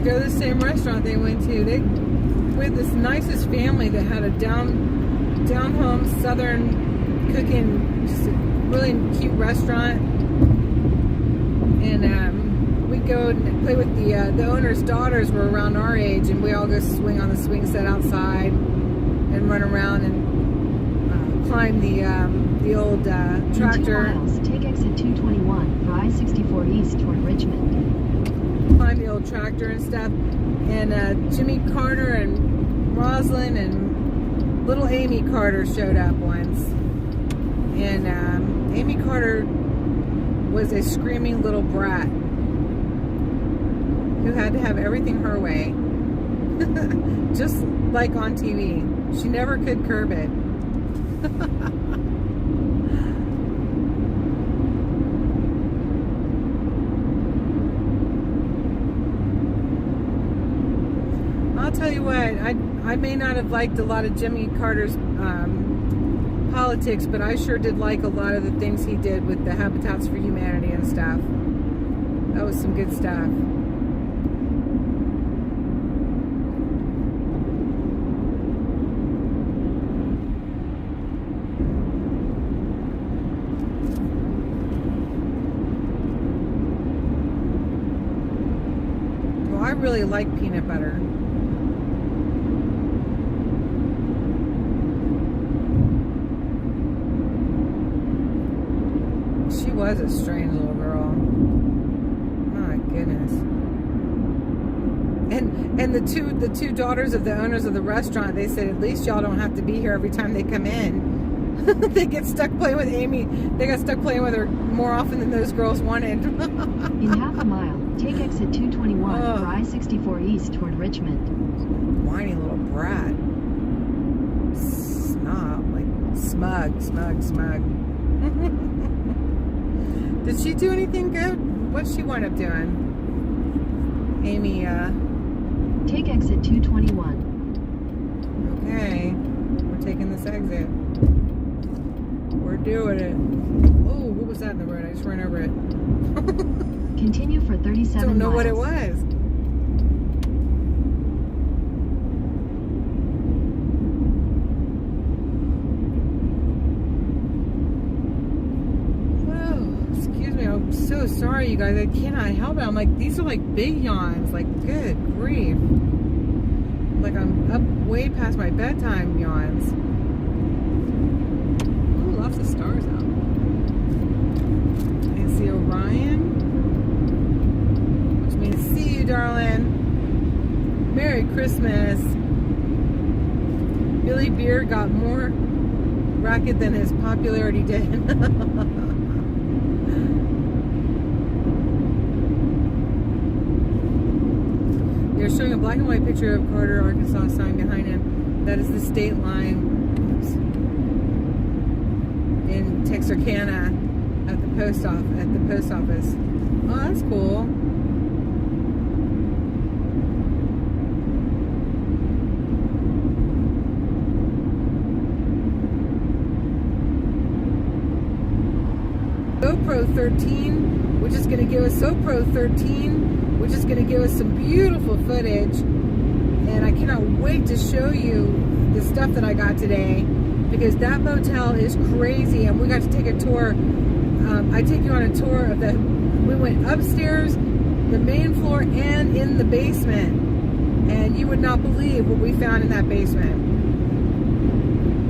Go to the same restaurant they went to. They with this nicest family that had a down home southern cooking, just a really cute restaurant. And we go and play with the owner's daughters were around our age, and we all go swing on the swing set outside and run around and climb the old tractor. In 2 miles, take exit 221 for I-64 east toward Richmond. Climb the old tractor and stuff, and Jimmy Carter and Rosalind and little Amy Carter showed up once, and Amy Carter was a screaming little brat who had to have everything her way, just like on TV. She never could curb it. I'll tell you what, I may not have liked a lot of Jimmy Carter's politics, but I sure did like a lot of the things he did with the Habitats for Humanity and stuff. That was some good stuff. Well, I really like peanut butter. She was a strange little girl. My goodness. And the two daughters of the owners of the restaurant, they said, at least y'all don't have to be here every time they come in. They get stuck playing with Amy. They got stuck playing with her more often than those girls wanted. In half a mile, take exit 221 for I-64 east toward Richmond. Whiny little brat. Snob. Like smug. Did she do anything good? What's she wind up doing? Amy, Take exit 221. Okay. We're taking this exit. We're doing it. Oh, what was that in the road? I just ran over it. Continue for 37 Don't know miles. what it was. I'm so sorry, you guys. I cannot help it. I'm like, these are like big yawns. Like, good grief. Like, I'm up way past my bedtime yawns. Ooh, lots of stars out. I see Orion. Which means see you, darling. Merry Christmas. Billy Beer got more racket than his popularity did. They're showing a black and white picture of Carter, Arkansas sign behind him. That is the state line. Oops. In Texarkana at the post office. Oh, that's cool. GoPro 13, which is going to give us GoPro 13, which is going to give us some beautiful footage, and I cannot wait to show you the stuff that I got today. because that motel is crazy, and we got to take a tour. I take you on a tour of we went upstairs, the main floor, and in the basement, and you would not believe what we found in that basement.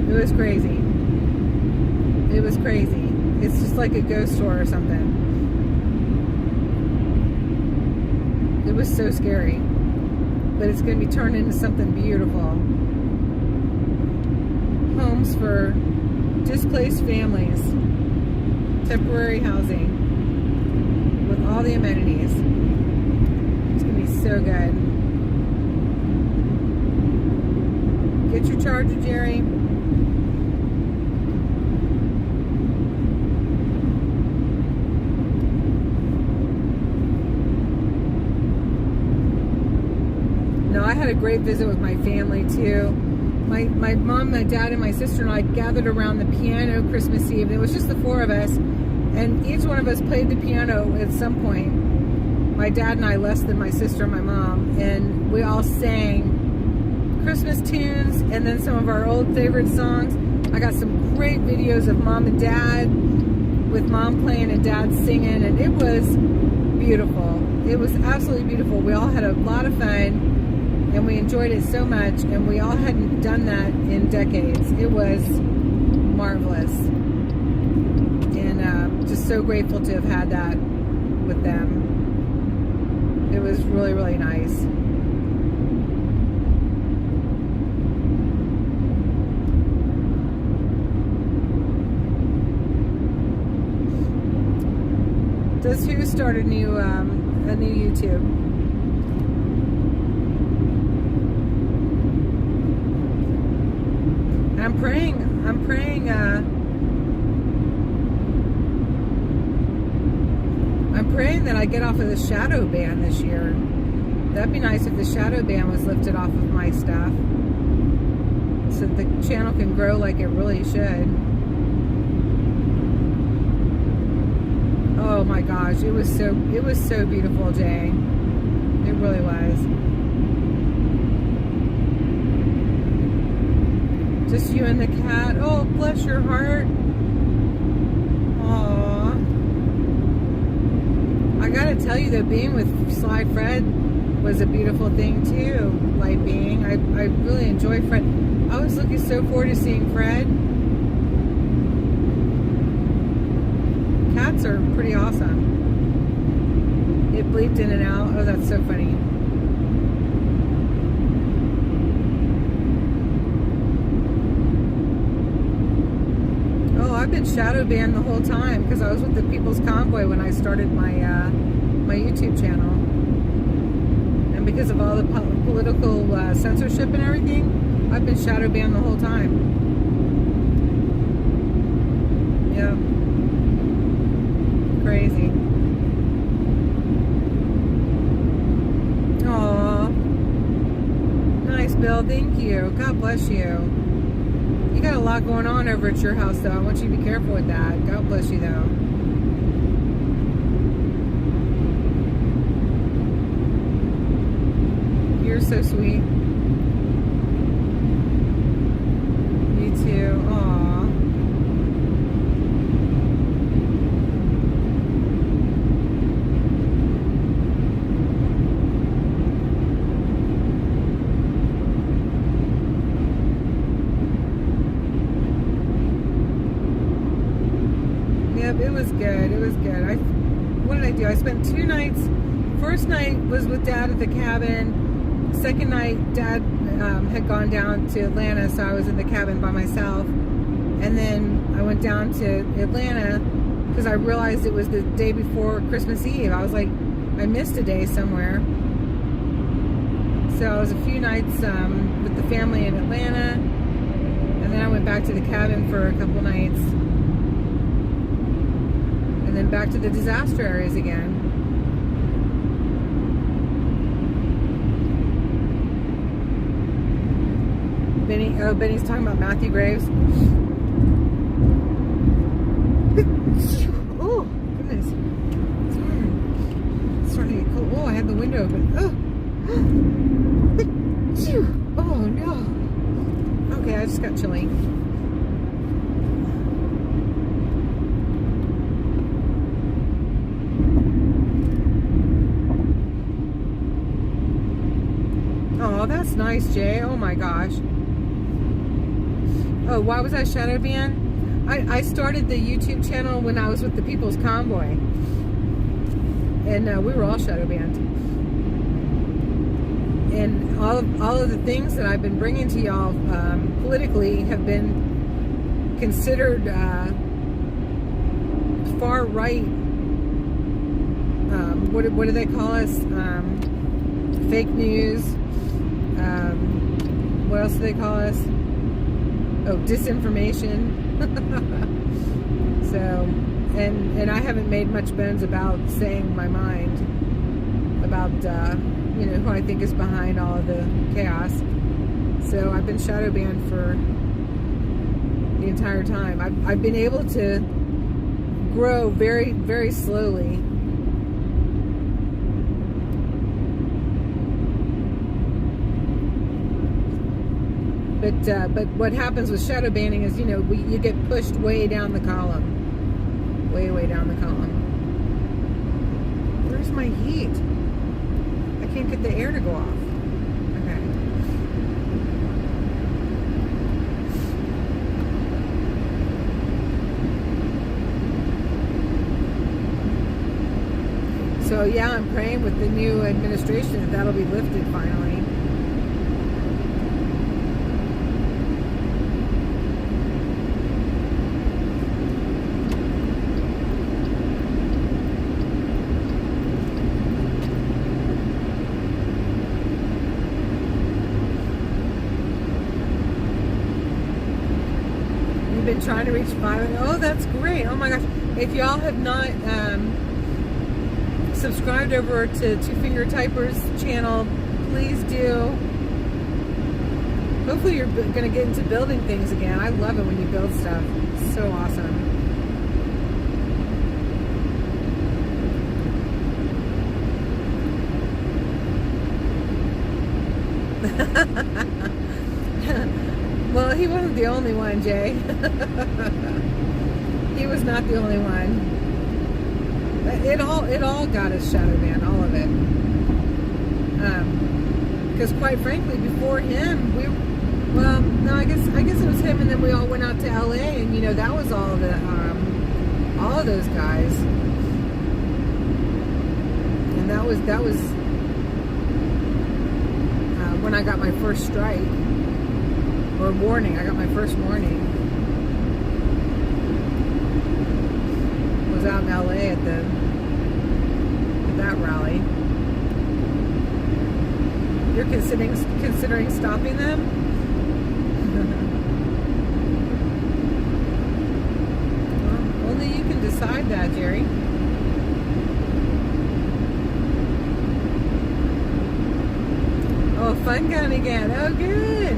It was crazy. It was crazy. It's just like a ghost tour or something. It was so scary, but it's going to be turned into something beautiful. Homes for displaced families, temporary housing with all the amenities. It's going to be so good. Get your charger, Jerry. No, I had a great visit with my family too. My mom, my dad, and my sister and I gathered around the piano Christmas Eve. It was just the four of us, and each one of us played the piano at some point. My dad and I less than my sister and my mom, and we all sang Christmas tunes and then some of our old favorite songs. I got some great videos of mom and dad, with mom playing and dad singing, and it was beautiful. It was absolutely beautiful. We all had a lot of fun, and we enjoyed it so much, and we all hadn't done that in decades. It was marvelous, and just so grateful to have had that with them. It was really, really nice. Does who start a new YouTube? I'm praying that I get off of the shadow ban this year. That'd be nice if the shadow ban was lifted off of my stuff, so that the channel can grow like it really should. Oh my gosh, it was so beautiful, Jay. It really was. Just you and the cat. Oh, bless your heart. Aww. I gotta tell you though, being with Sly Fred was a beautiful thing too. Light being. I really enjoy Fred. I was looking so forward to seeing Fred. Cats are pretty awesome. It bleeped in and out. Oh, that's so funny. I've been shadow banned the whole time because I was with the People's Convoy when I started my my YouTube channel, and because of all the political censorship and everything, I've been shadow banned the whole time. Yeah, crazy. Aw, nice, Bill. Thank you. God bless you. You got a lot going on over at your house, though. I want you to be careful with that. God bless you, though. You're so sweet. You too. Aww. It was good. It was good. What did I do? I spent 2 nights. First night was with Dad at the cabin. Second night, Dad had gone down to Atlanta, so I was in the cabin by myself. And then I went down to Atlanta because I realized it was the day before Christmas Eve. I was like, I missed a day somewhere. So I was a few nights with the family in Atlanta, and then I went back to the cabin for a couple nights. And then back to the disaster areas again. Benny's talking about Matthew Graves. Oh, goodness. It's starting to get cold. Oh, I had the window open. Oh no. Okay, I just got chilly. Oh, that's nice, Jay. Oh my gosh. Oh, why was I shadow banned? I started the YouTube channel when I was with the People's Convoy. And we were all shadow banned. And all of the things that I've been bringing to y'all politically have been considered far right. What do they call us? Fake news. What else do they call us? Oh, disinformation. So, and I haven't made much bones about saying my mind about, you know, who I think is behind all of the chaos. So I've been shadow banned for the entire time. I've been able to grow very, very slowly. But what happens with shadow banning is, you know, you get pushed way down the column. Way down the column. Where's my heat? I can't get the air to go off. Okay. So yeah, I'm praying with the new administration that that'll be lifted finally. Been trying to reach 5. Oh, that's great. Oh my gosh. If y'all have not subscribed over to Two Finger Typer's channel, please do. Hopefully you're going to get into building things again. I love it when you build stuff. It's so awesome. Well, he wasn't the only one, Jay. He was not the only one. It all got us shadow banned, all of it. Because quite frankly, before him, no, I guess it was him, and then we all went out to LA, and you know that was all of those guys, and that was when I got my first strike. Or warning. I got my first warning. Was out in LA at that rally. You're considering stopping them? Well, only you can decide that, Jerry. Oh, fun gun again. Oh, good.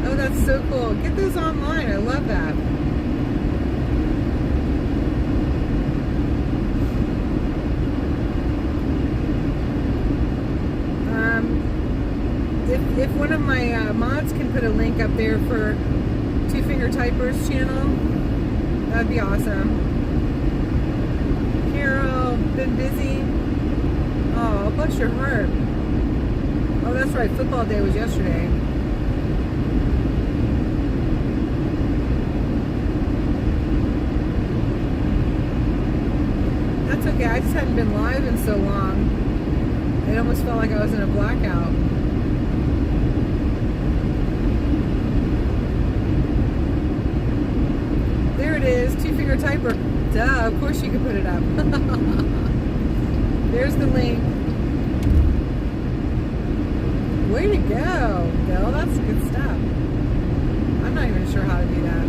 Oh, that's so cool. Get those online. I love that. If one of my mods can put a link up there for Two Finger Typer's channel, that'd be awesome. Carol, been busy? Oh, bless your heart. Oh, that's right. Football day was yesterday. Okay, I just hadn't been live in so long. It almost felt like I was in a blackout. There it is, Two Finger Typer. Duh, of course you could put it up. There's the link. Way to go, Bill. That's good stuff. I'm not even sure how to do that.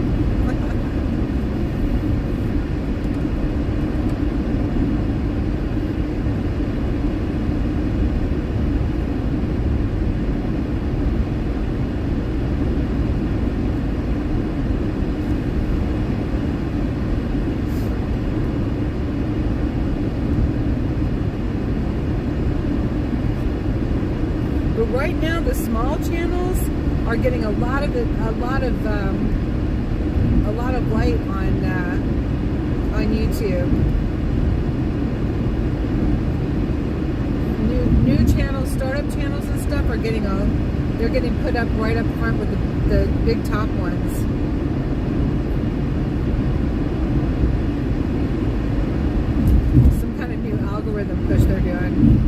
Right now, the small channels are getting a lot of light on YouTube. New channels, startup channels and stuff are getting they're getting put up right up front with the big top ones. Some kind of new algorithm push they're doing.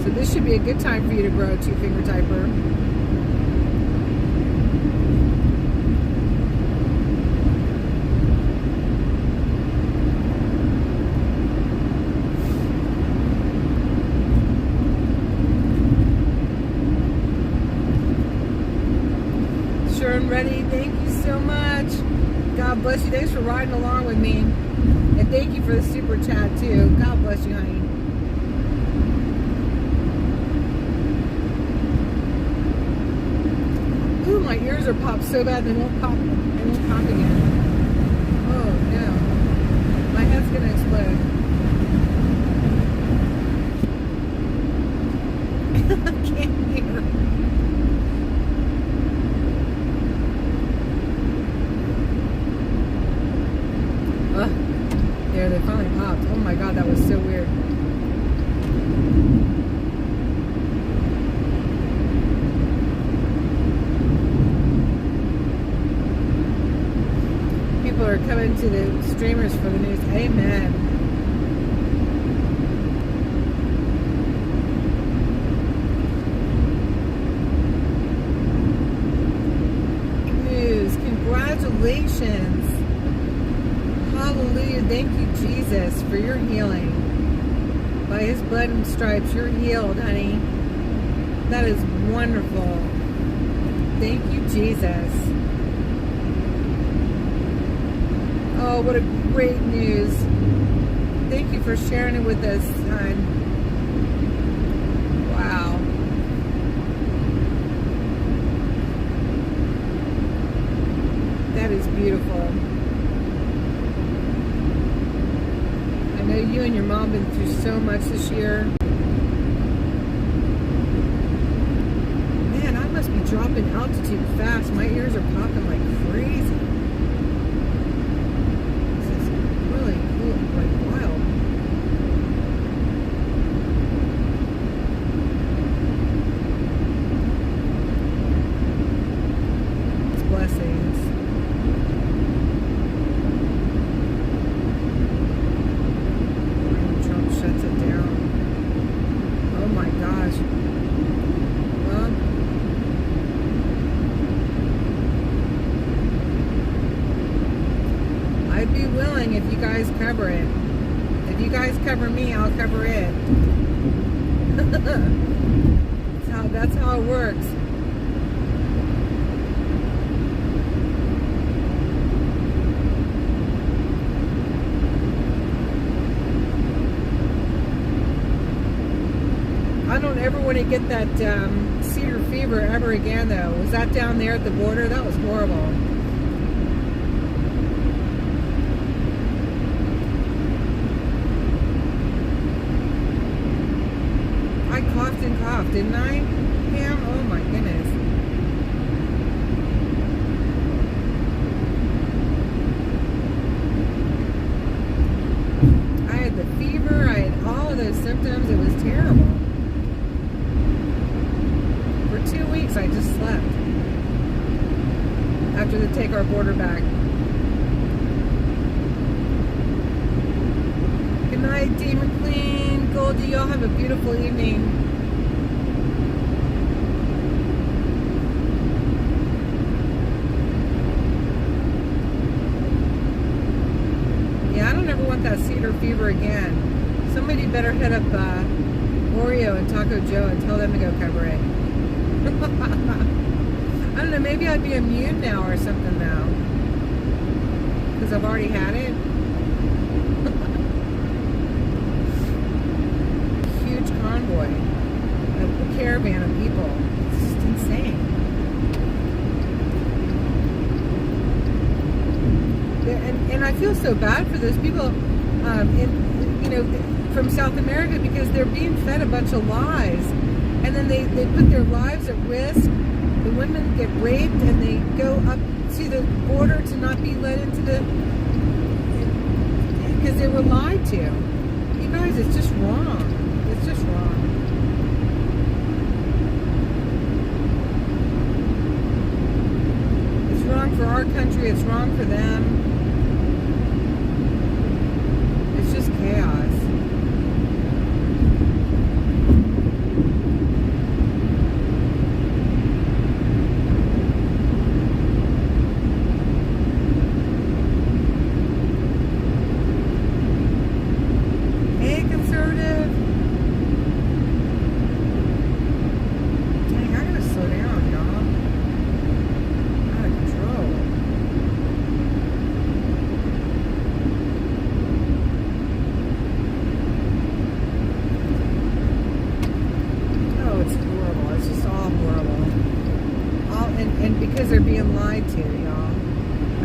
So this should be a good time for you to grow a 2-finger typer. Sure and ready. Thank you so much. God bless you. Thanks for riding along with me. And thank you for the super chat too. God bless you, honey. Ooh, my ears are popped so bad they won't pop. They won't pop again. Oh no. My head's gonna explode. I can't hear. There, they finally popped. Oh my god, that was so weird. People are coming to the streamers for the news. Amen. News. Congratulations. Hallelujah. Thank you, Jesus, for your healing. By his blood and stripes, you're healed, honey. That is wonderful. Thank you, Jesus. Oh, what a great news. Thank you for sharing it with us, hon. Wow. That is beautiful. I know you and your mom have been through so much this year. Man, I must be dropping altitude fast. My ears are popping like crazy. This is really cool, like wild. It's blessings. Shuts it down. Oh my gosh. Well, I'd be willing if you guys cover it. If you guys cover me, I'll cover it. That's how it works. I don't ever want to get that cedar fever ever again, though. Was that down there at the border? That was horrible. I coughed and coughed, didn't I? Pam? Oh my goodness. I had the fever. I had all of those symptoms. It was terrible. 2 weeks I just slept after they take our border back. Good night, D. McLean, Goldie. Y'all have a beautiful evening. Yeah, I don't ever want that cedar fever again. Somebody better hit up Oreo and Taco Joe and tell them to go cover it. I don't know, maybe I'd be immune now or something now. Because I've already had it. Huge convoy. A caravan of people. It's just insane. And I feel so bad for those people from South America because they're being fed a bunch of lies. And then they put their lives at risk. The women get raped and they go up to the border to not be let into because they were lied to. You guys, it's just wrong. It's just wrong. It's wrong for our country. It's wrong for them. It's just chaos. They're being lied to, y'all.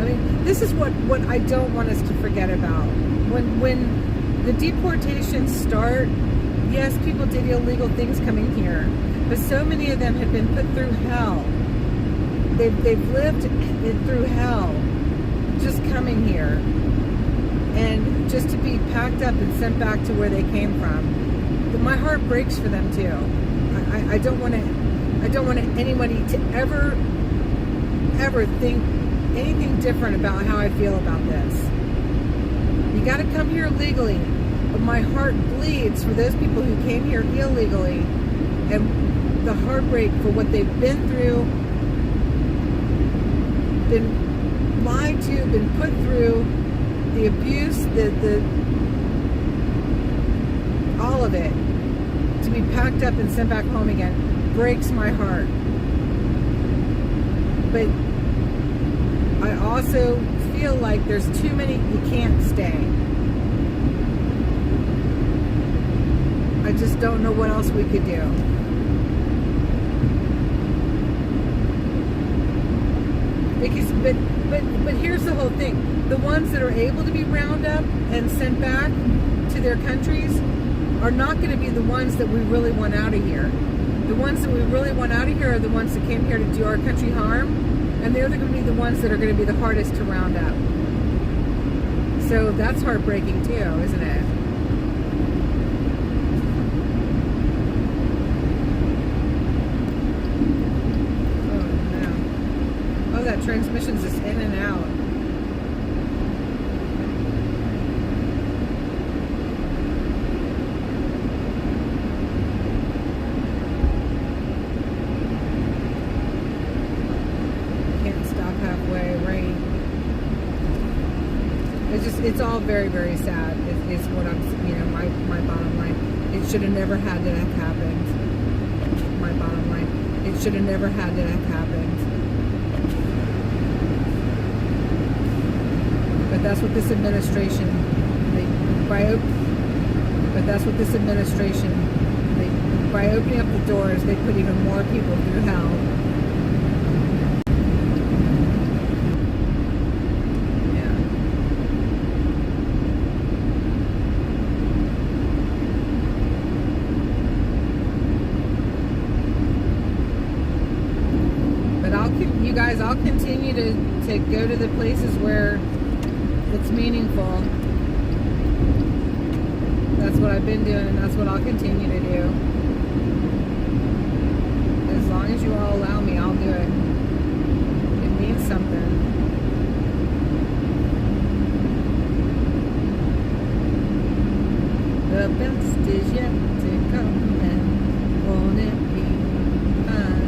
I mean, this is what I don't want us to forget about. When the deportations start, yes, people did illegal things coming here, but so many of them have been put through hell. They've lived through hell just coming here, and just to be packed up and sent back to where they came from. My heart breaks for them too. I don't want anybody to ever think anything different about how I feel about this. You got to come here legally, but my heart bleeds for those people who came here illegally, and the heartbreak for what they've been through, been lied to, been put through, the abuse, the all of it, to be packed up and sent back home again breaks my heart. But I also feel like there's too many you can't stay. I just don't know what else we could do. Because, but here's the whole thing. The ones that are able to be rounded up and sent back to their countries are not going to be the ones that we really want out of here. The ones that we really want out of here are the ones that came here to do our country harm. And they're going to be the ones that are going to be the hardest to round up. So that's heartbreaking too, isn't it? Oh no. Oh, that transmission's just in and out. It's all very, very sad. Is what I'm, my bottom line. It should have never had to have happened. My bottom line. It should have never had to have happened. But that's what this administration, by opening up the doors, they put even more people through hell. I'll continue to go to the places where it's meaningful. That's what I've been doing, and that's what I'll continue to do. As long as you all allow me, I'll do it. It means something. The best is yet to come, and won't it be fine?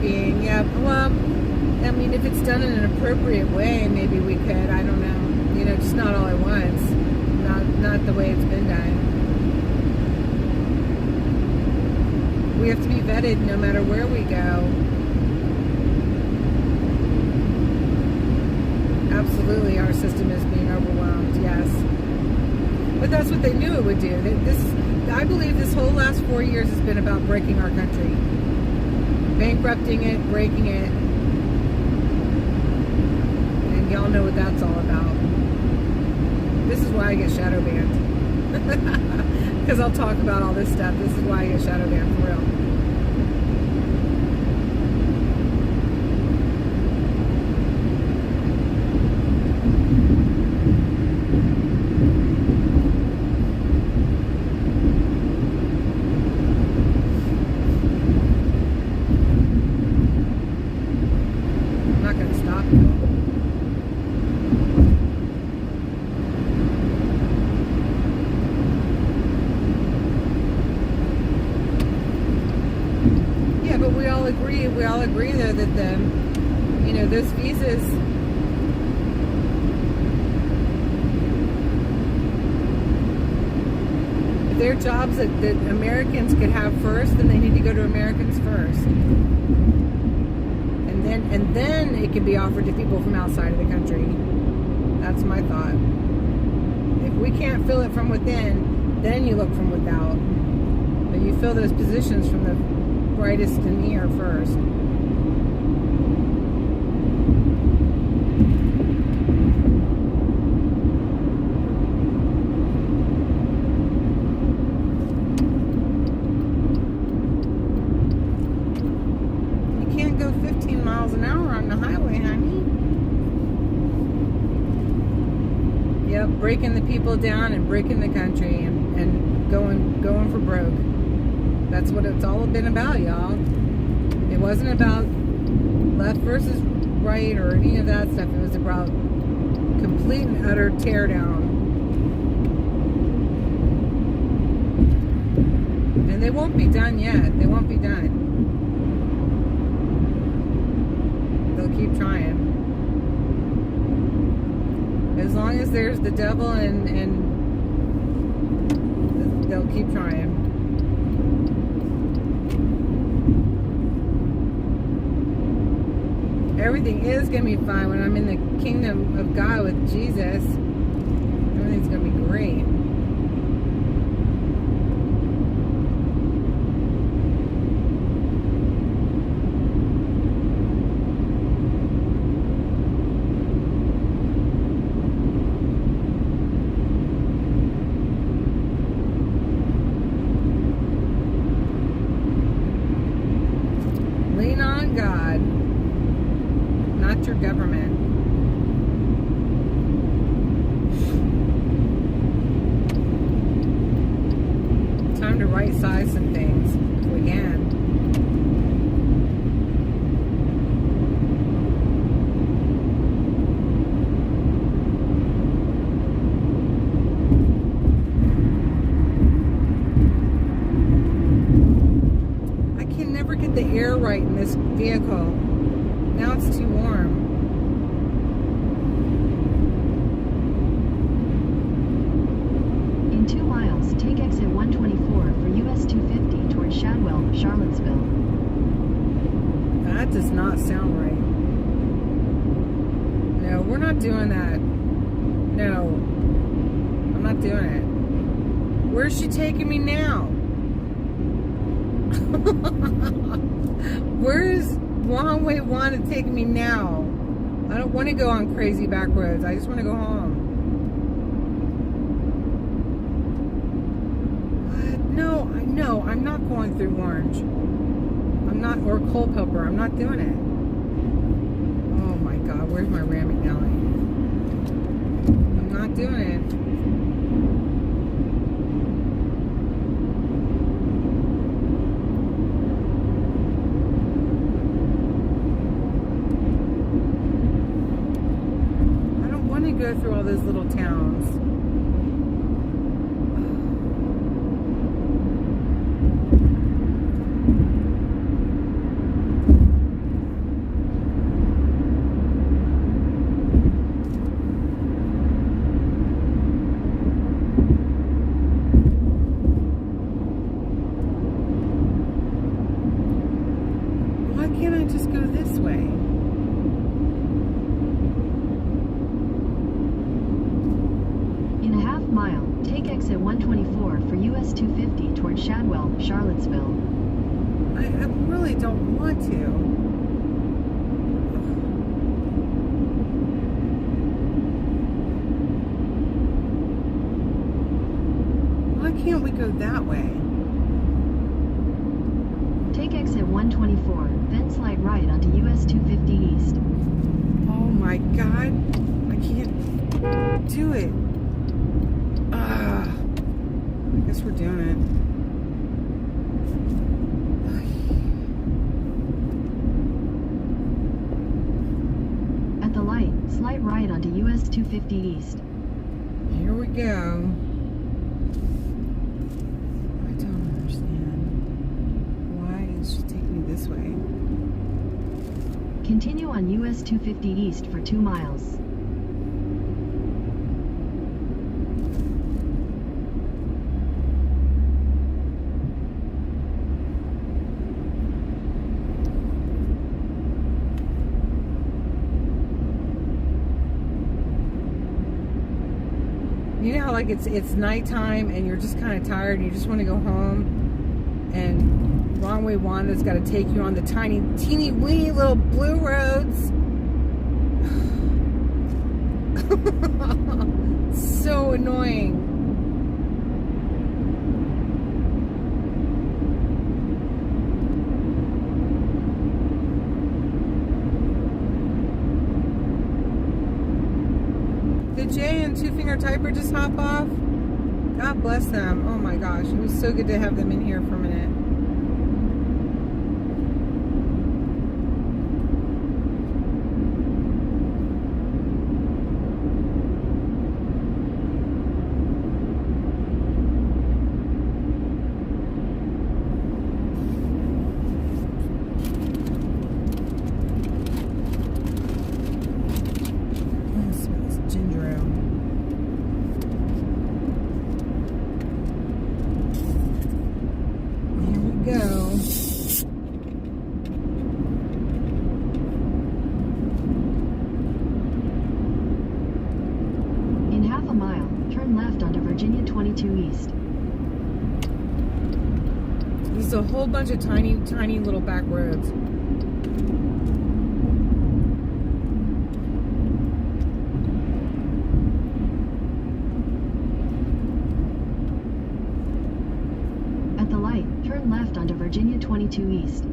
Being, yeah, well, I mean, if it's done in an appropriate way, maybe we could, I don't know, just not all at once, not the way it's been done. We have to be vetted no matter where we go. Absolutely, our system is being overwhelmed, yes. But that's what they knew it would do. I believe this whole last 4 years has been about breaking our country. Bankrupting it, breaking it, y'all know what that's all about. This is why I get shadow banned. Because I'll talk about all this stuff. This is why I get shadow banned, for real. We all agree though that those visas, if they're jobs that Americans could have first, then they need to go to Americans first, and then it can be offered to people from outside of the country. That's my thought. If we can't fill it from within, then you look from without, but you fill those positions from the brightest in here first. You can't go 15 miles an hour on the highway, honey. Yep, breaking the people down and breaking the country and going for broke. That's what it's all been about, y'all. It wasn't about left versus right or any of that stuff. It was about complete and utter teardown. And they won't be done yet. They won't be done. They'll keep trying. As long as there's the devil and they'll keep trying. Everything is going to be fine when I'm in the kingdom of God with Jesus. Everything's going to be great. Lean on God. Not your government. Time to right size some things if we can. I can never get the air right in this vehicle. Now it's too warm. In 2 miles, take exit 124 for US 250 towards Shadwell, Charlottesville. That does not sound right. No, we're not doing that. No. I'm not doing it. Where's she taking me now? Where's Long Way One to take me now? I don't want to go on crazy back roads. I just want to go home. What? No, I'm not going through Orange. I'm not, or Culpeper. I'm not doing it. Oh my God, where's my Ram McNally? I'm not doing it. Go through all those little towns. Why can't I just go this way? Mile, take exit 124 for US 250 towards Shadwell, Charlottesville. I really don't want to. go that way. Take exit 124, then slide right onto US 250 East. Oh my God. I can't do it. I guess we're doing it. At the light, slide right onto US 250 East. Here we go. I don't understand. Why is she taking me this way? Continue on US 250 East for 2 miles. You know how like it's nighttime and you're just kind of tired and you just want to go home, and Wrong Way Wanda's got to take you on the teeny weeny little blue roads. So annoying. Did Jay and Two Finger Typer just hop off? God bless them. Oh my gosh, it was so good to have them in here for a minute. Virginia 22 East. There's a whole bunch of tiny little back roads. At the light, turn left onto Virginia 22 East.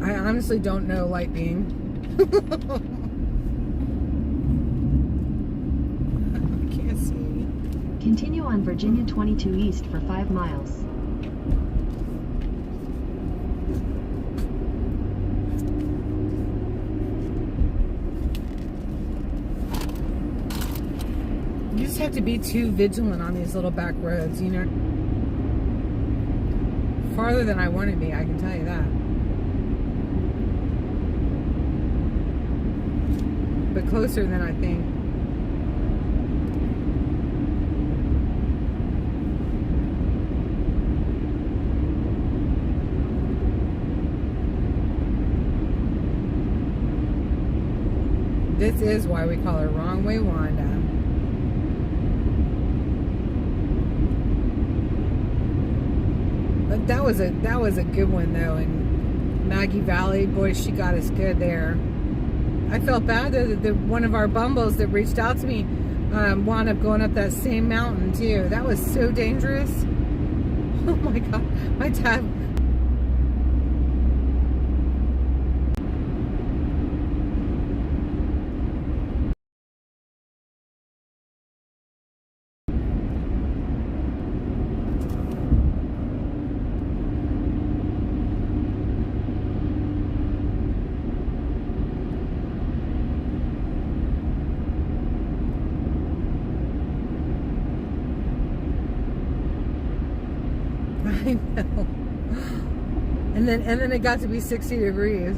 I honestly don't know light being. Continue on Virginia 22 East for 5 miles. You just have to be too vigilant on these little back roads, you know. Farther than I want to be, I can tell you that. But closer than I think. This is why we call her Wrong Way Wanda. But that was a good one though, in Maggie Valley. Boy, she got us good there. I felt bad though that one of our bumbles that reached out to me wound up going up that same mountain too. That was so dangerous. Oh my God, my dad. I know. And then it got to be 60 degrees.